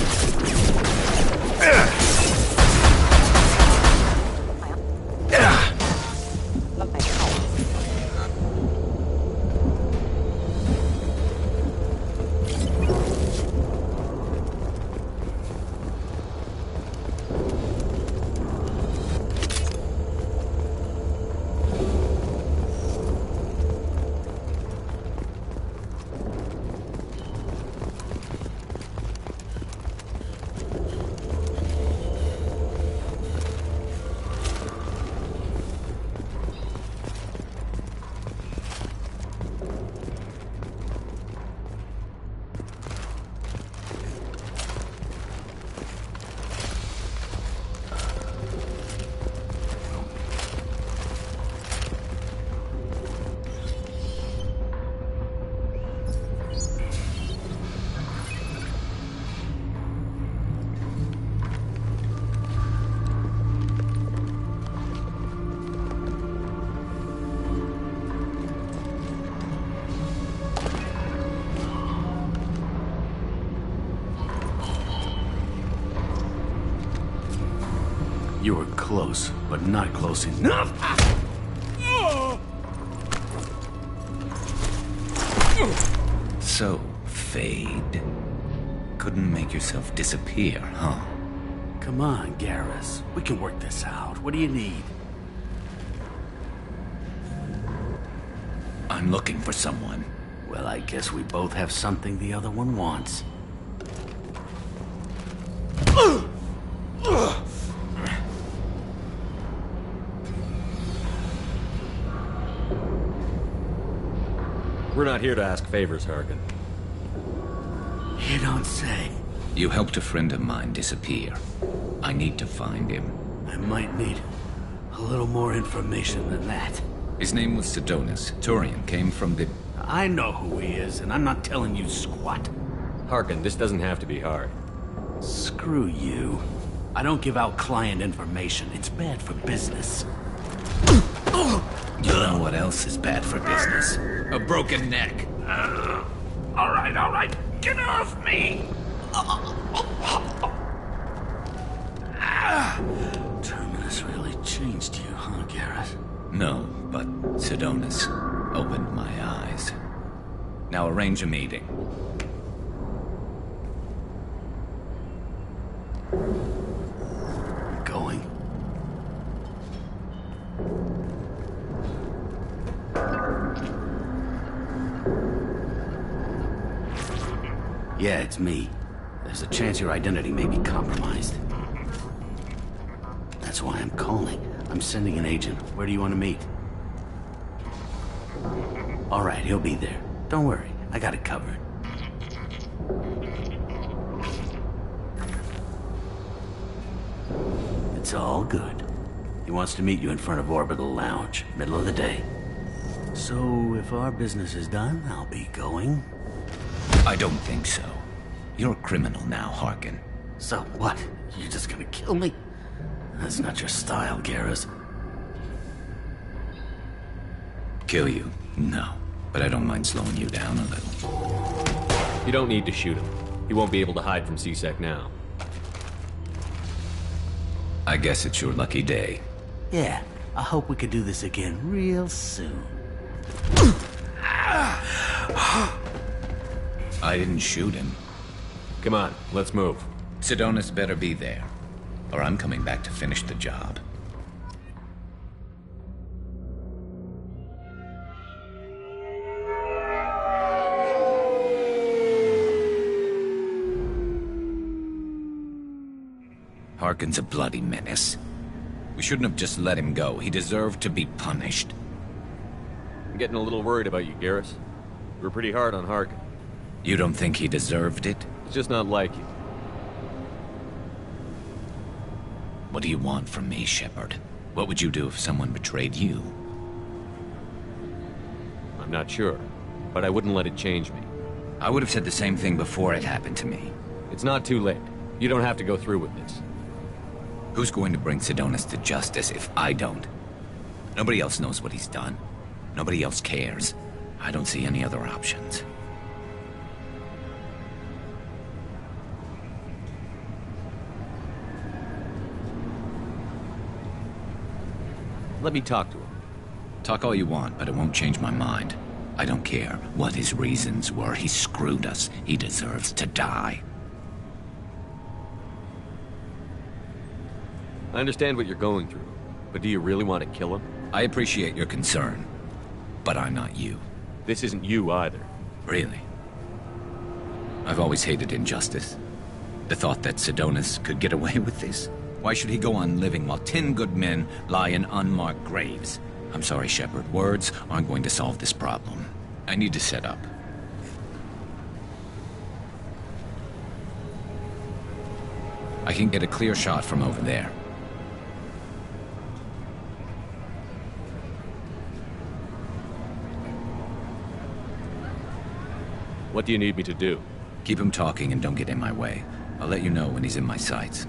You were close, but not close enough. So, Fade. Couldn't make yourself disappear, huh? Come on, Garrus. We can work this out. What do you need? I'm looking for someone. Well, I guess we both have something the other one wants. We're not here to ask favors, Harkin. You don't say. You helped a friend of mine disappear. I need to find him. I might need a little more information than that. His name was Sidonis. Turian came from the... I know who he is, and I'm not telling you squat. Harkin, this doesn't have to be hard. Screw you. I don't give out client information. It's bad for business. You know what else is bad for business? A broken neck. All right. Get off me! Terminus really changed you, huh, Garrett? No, but Sidonis opened my eyes. Now arrange a meeting. Going. Yeah, it's me. There's a chance your identity may be compromised. That's why I'm calling. I'm sending an agent. Where do you want to meet? All right, he'll be there. Don't worry, I got it covered. It's all good. He wants to meet you in front of Orbital Lounge, middle of the day. So, if our business is done, I'll be going. I don't think so. You're a criminal now, Harkin. So what? You're just gonna kill me? That's not your style, Garrus. Kill you? No. But I don't mind slowing you down a little. You don't need to shoot him. He won't be able to hide from C-Sec now. I guess it's your lucky day. Yeah, I hope we could do this again real soon. I didn't shoot him. Come on, let's move. Sidonis better be there, or I'm coming back to finish the job. Harkin's a bloody menace. We shouldn't have just let him go. He deserved to be punished. I'm getting a little worried about you, Garrus. You were pretty hard on Harkin. You don't think he deserved it? It's just not like you. What do you want from me, Shepard? What would you do if someone betrayed you? I'm not sure, but I wouldn't let it change me. I would have said the same thing before it happened to me. It's not too late. You don't have to go through with this. Who's going to bring Sidonis to justice if I don't? Nobody else knows what he's done. Nobody else cares. I don't see any other options. Let me talk to him. Talk all you want, but it won't change my mind. I don't care what his reasons were. He screwed us. He deserves to die. I understand what you're going through, but do you really want to kill him? I appreciate your concern, but I'm not you. This isn't you either. Really? I've always hated injustice. The thought that Sidonis could get away with this. Why should he go on living while 10 good men lie in unmarked graves? I'm sorry, Shepard. Words aren't going to solve this problem. I need to set up. I can get a clear shot from over there. What do you need me to do? Keep him talking and don't get in my way. I'll let you know when he's in my sights.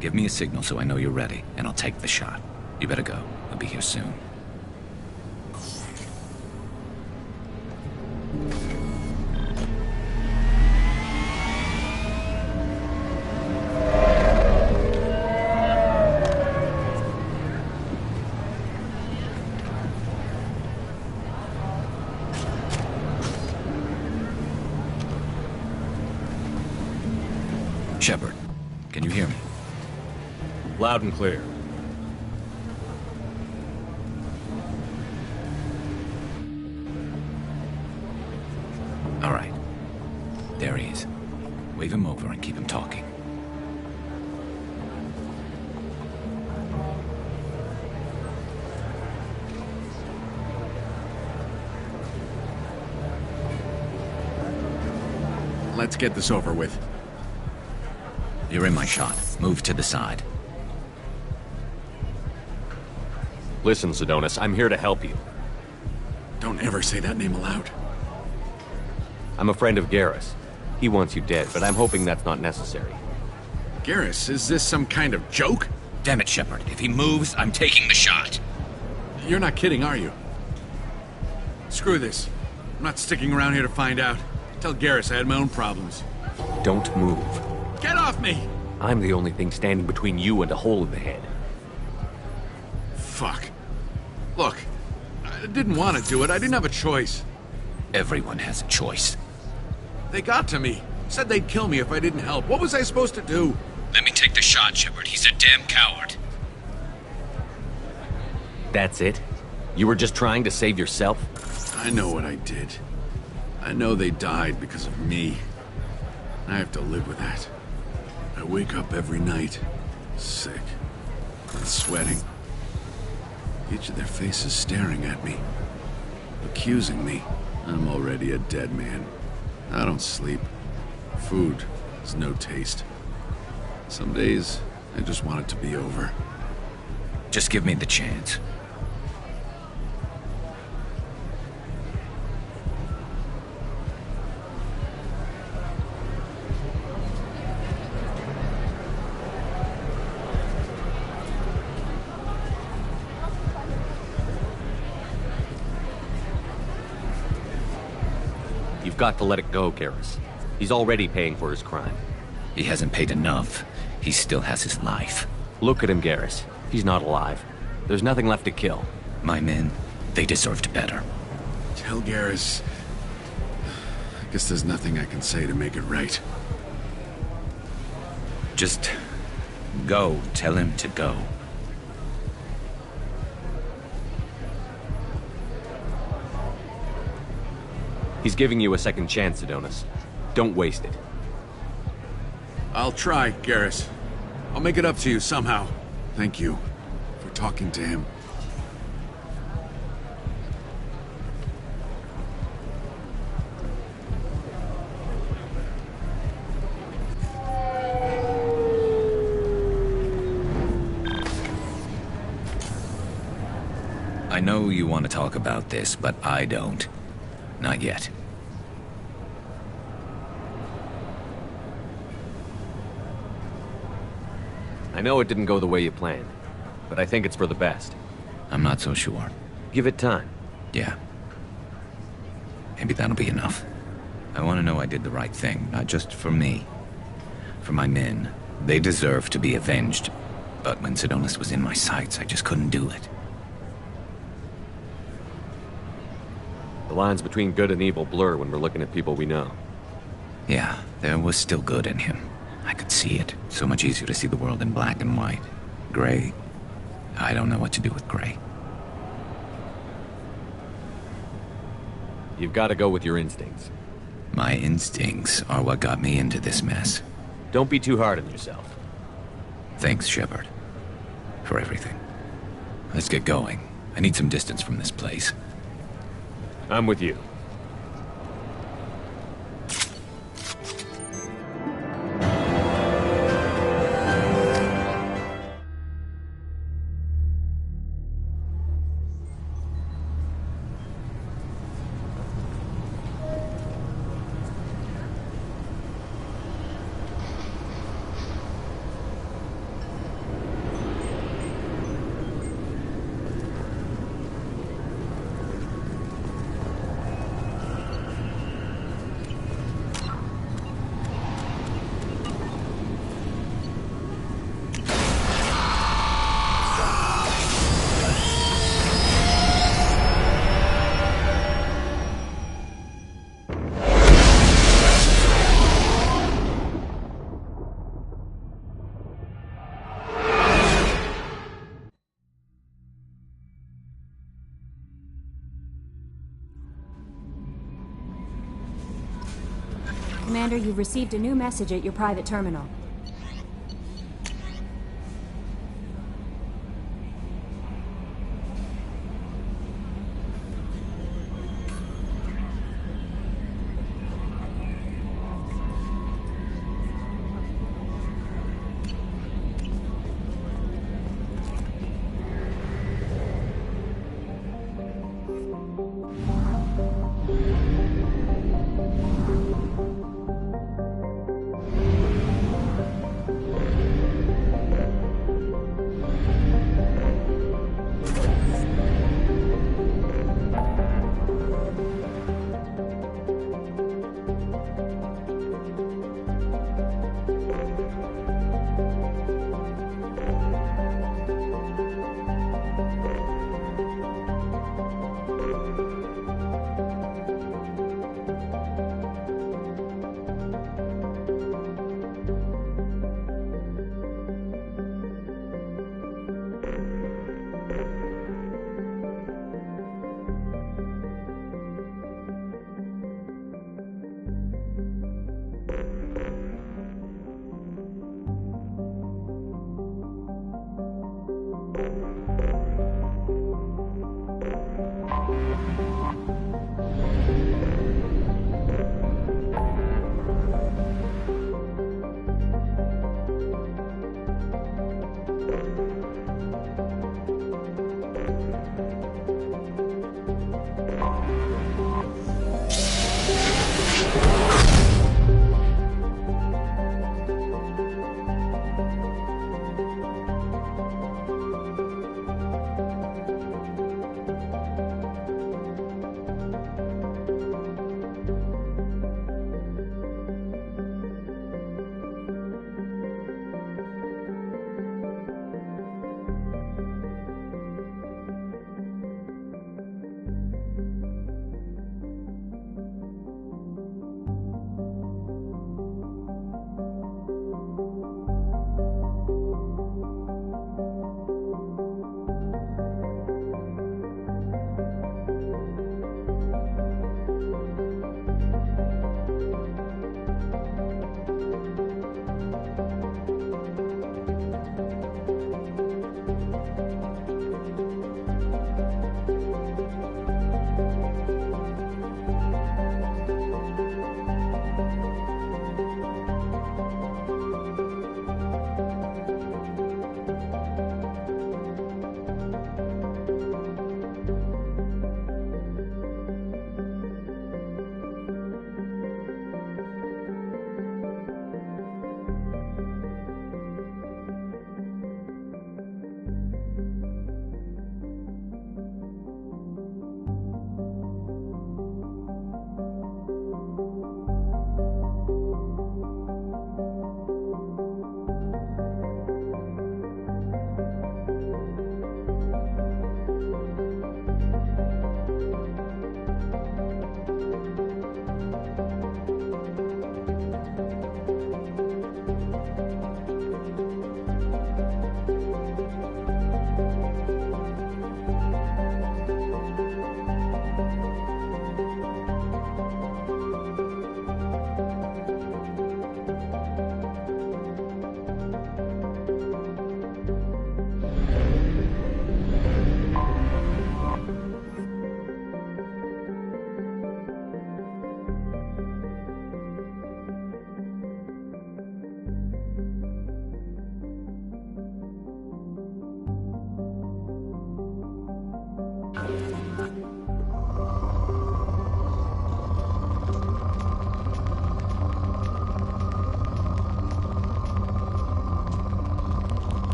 Give me a signal so I know you're ready, and I'll take the shot. You better go. I'll be here soon. Shepard, can you hear me? Loud and clear. All right. There he is. Wave him over and keep him talking. Let's get this over with. You're in my shot. Move to the side. Listen, Sidonis, I'm here to help you. Don't ever say that name aloud. I'm a friend of Garrus. He wants you dead, but I'm hoping that's not necessary. Garrus, is this some kind of joke? Damn it, Shepard. If he moves, I'm taking the shot. You're not kidding, are you? Screw this. I'm not sticking around here to find out. Tell Garrus I had my own problems. Don't move. Get off me! I'm the only thing standing between you and a hole in the head. Fuck. Look, I didn't want to do it. I didn't have a choice. Everyone has a choice. They got to me. Said they'd kill me if I didn't help. What was I supposed to do? Let me take the shot, Shepard. He's a damn coward. That's it? You were just trying to save yourself? I know what I did. I know they died because of me. I have to live with that. I wake up every night, sick, and sweating. Each of their faces staring at me, accusing me. I'm already a dead man. I don't sleep. Food has no taste. Some days, I just want it to be over. Just give me the chance. You've got to let it go, Garrus. He's already paying for his crime. He hasn't paid enough. He still has his life. Look at him, Garrus. He's not alive. There's nothing left to kill. My men, they deserved better. Tell Garrus... I guess there's nothing I can say to make it right. Just... go. Tell him to go. He's giving you a second chance, Sidonis. Don't waste it. I'll try, Garrus. I'll make it up to you somehow. Thank you for talking to him. I know you want to talk about this, but I don't. Not yet. I know it didn't go the way you planned, but I think it's for the best. I'm not so sure. Give it time. Yeah. Maybe that'll be enough. I want to know I did the right thing, not just for me. For my men. They deserve to be avenged. But when Sidonis was in my sights, I just couldn't do it. The lines between good and evil blur when we're looking at people we know. Yeah, there was still good in him. I could see it. So much easier to see the world in black and white. Gray. I don't know what to do with gray. You've got to go with your instincts. My instincts are what got me into this mess. Don't be too hard on yourself. Thanks, Shepard. For everything. Let's get going. I need some distance from this place. I'm with you. Commander, you've received a new message at your private terminal.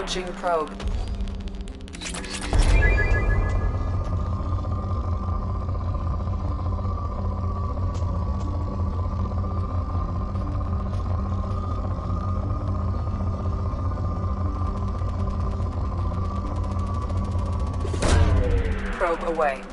Launching probe. Probe away.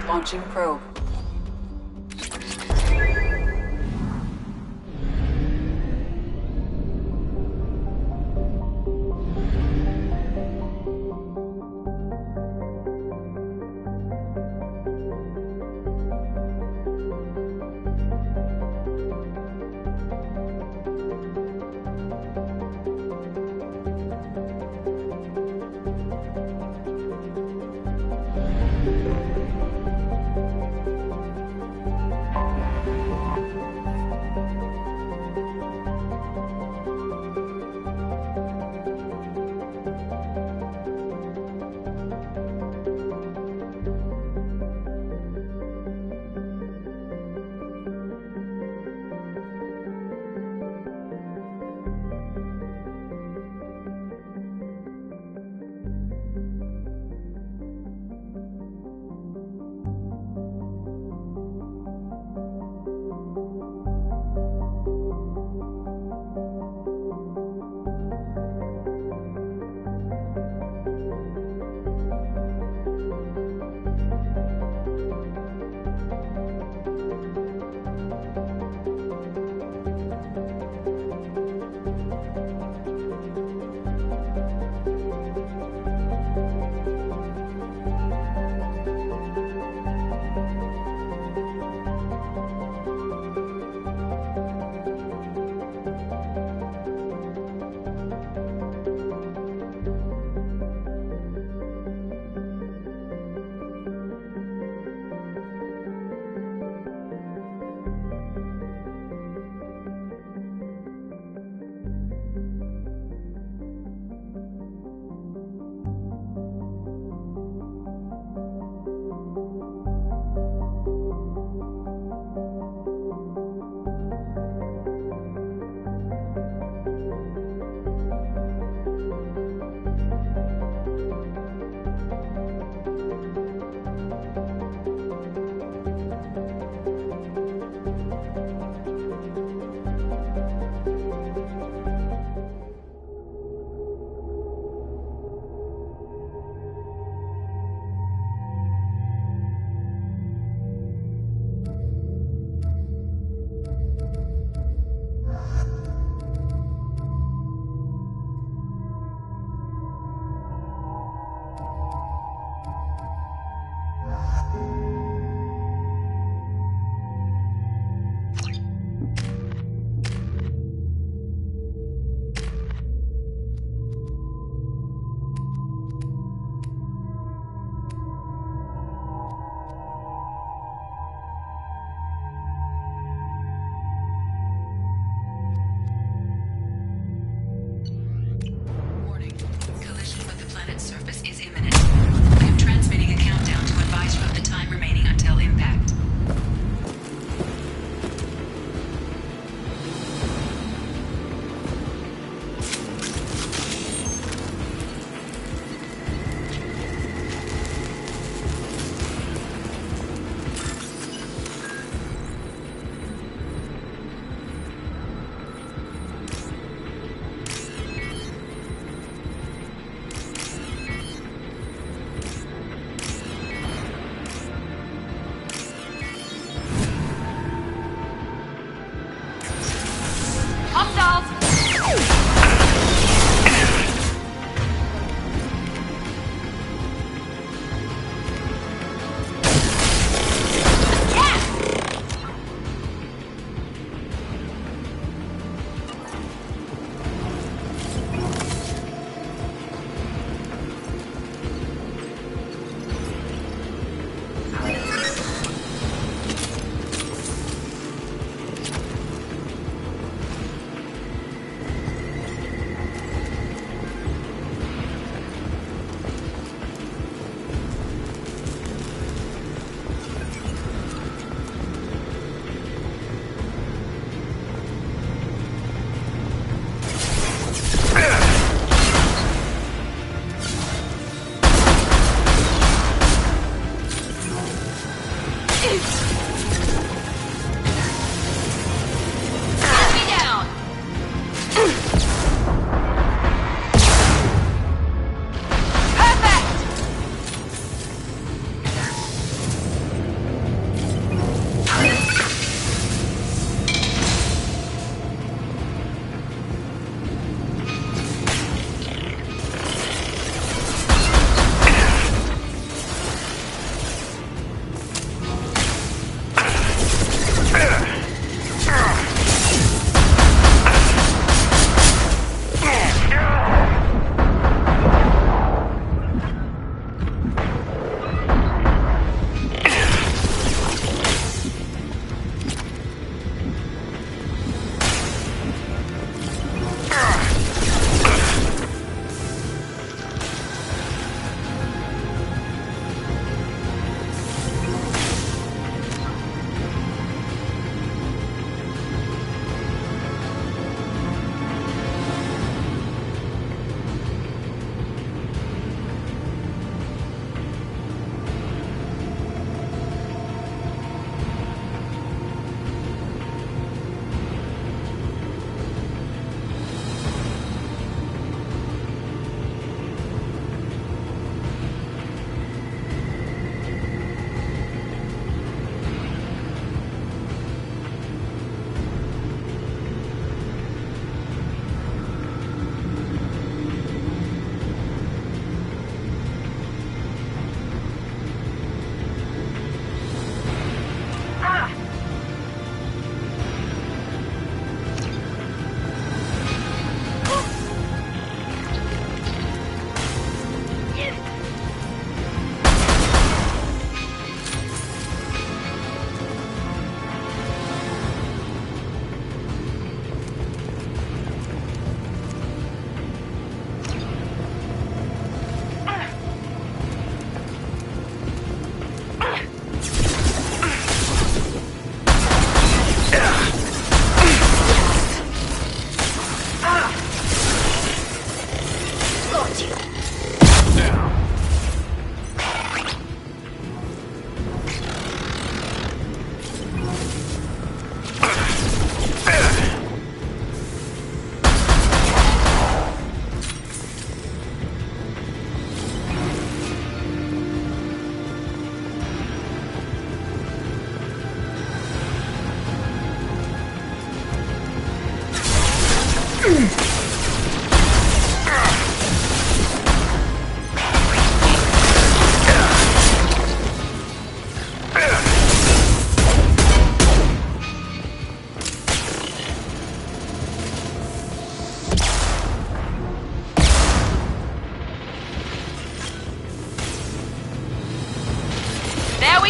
Launching probe.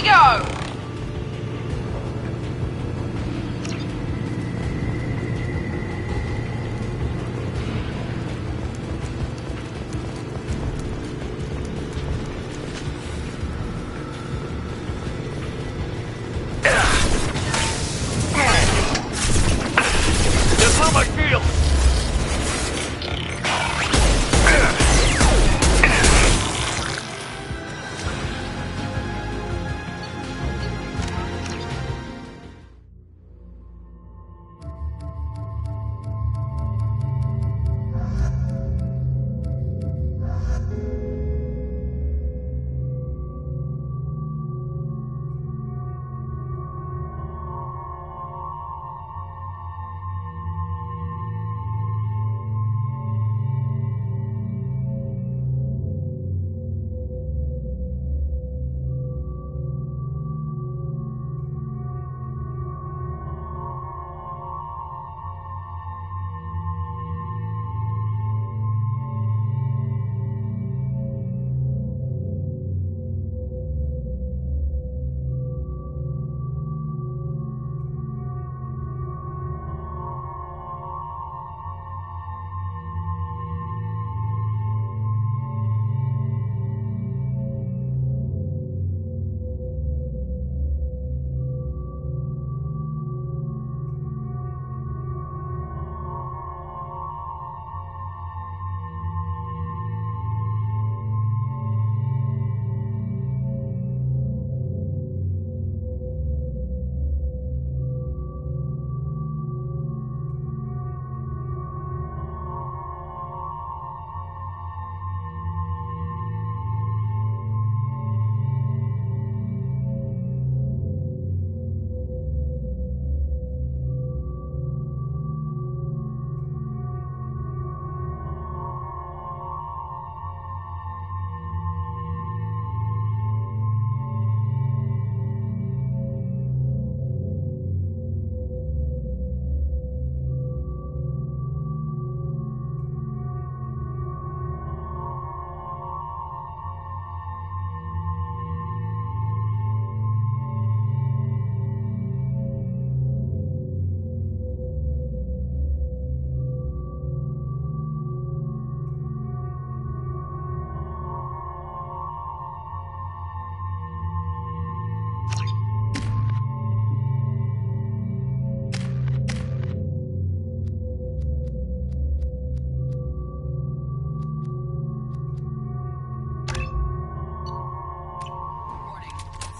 we go!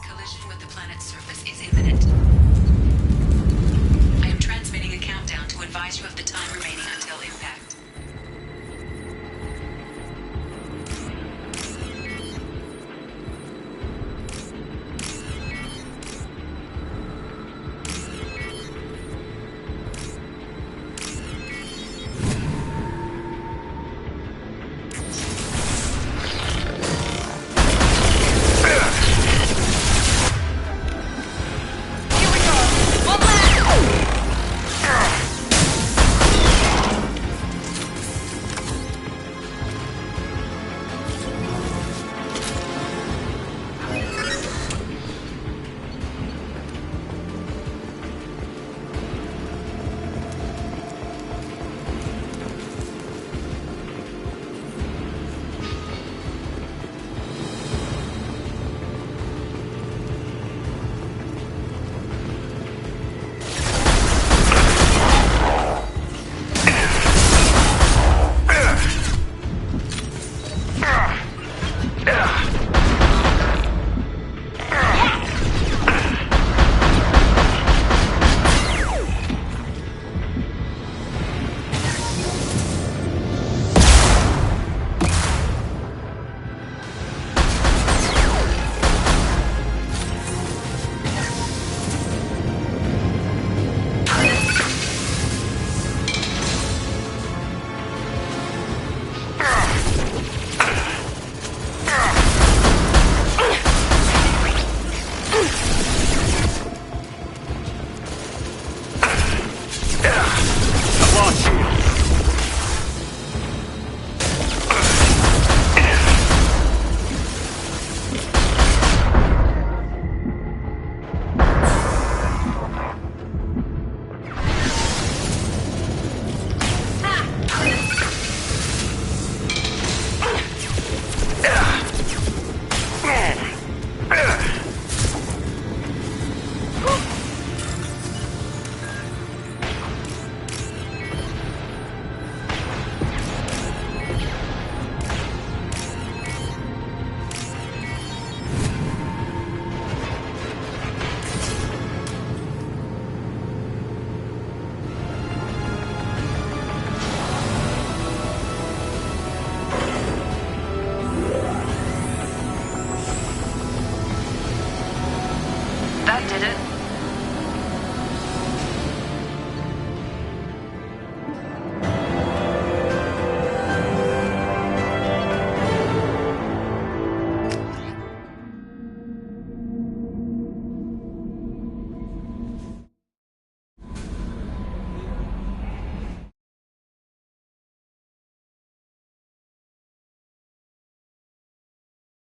Collision with the planet's surface is imminent.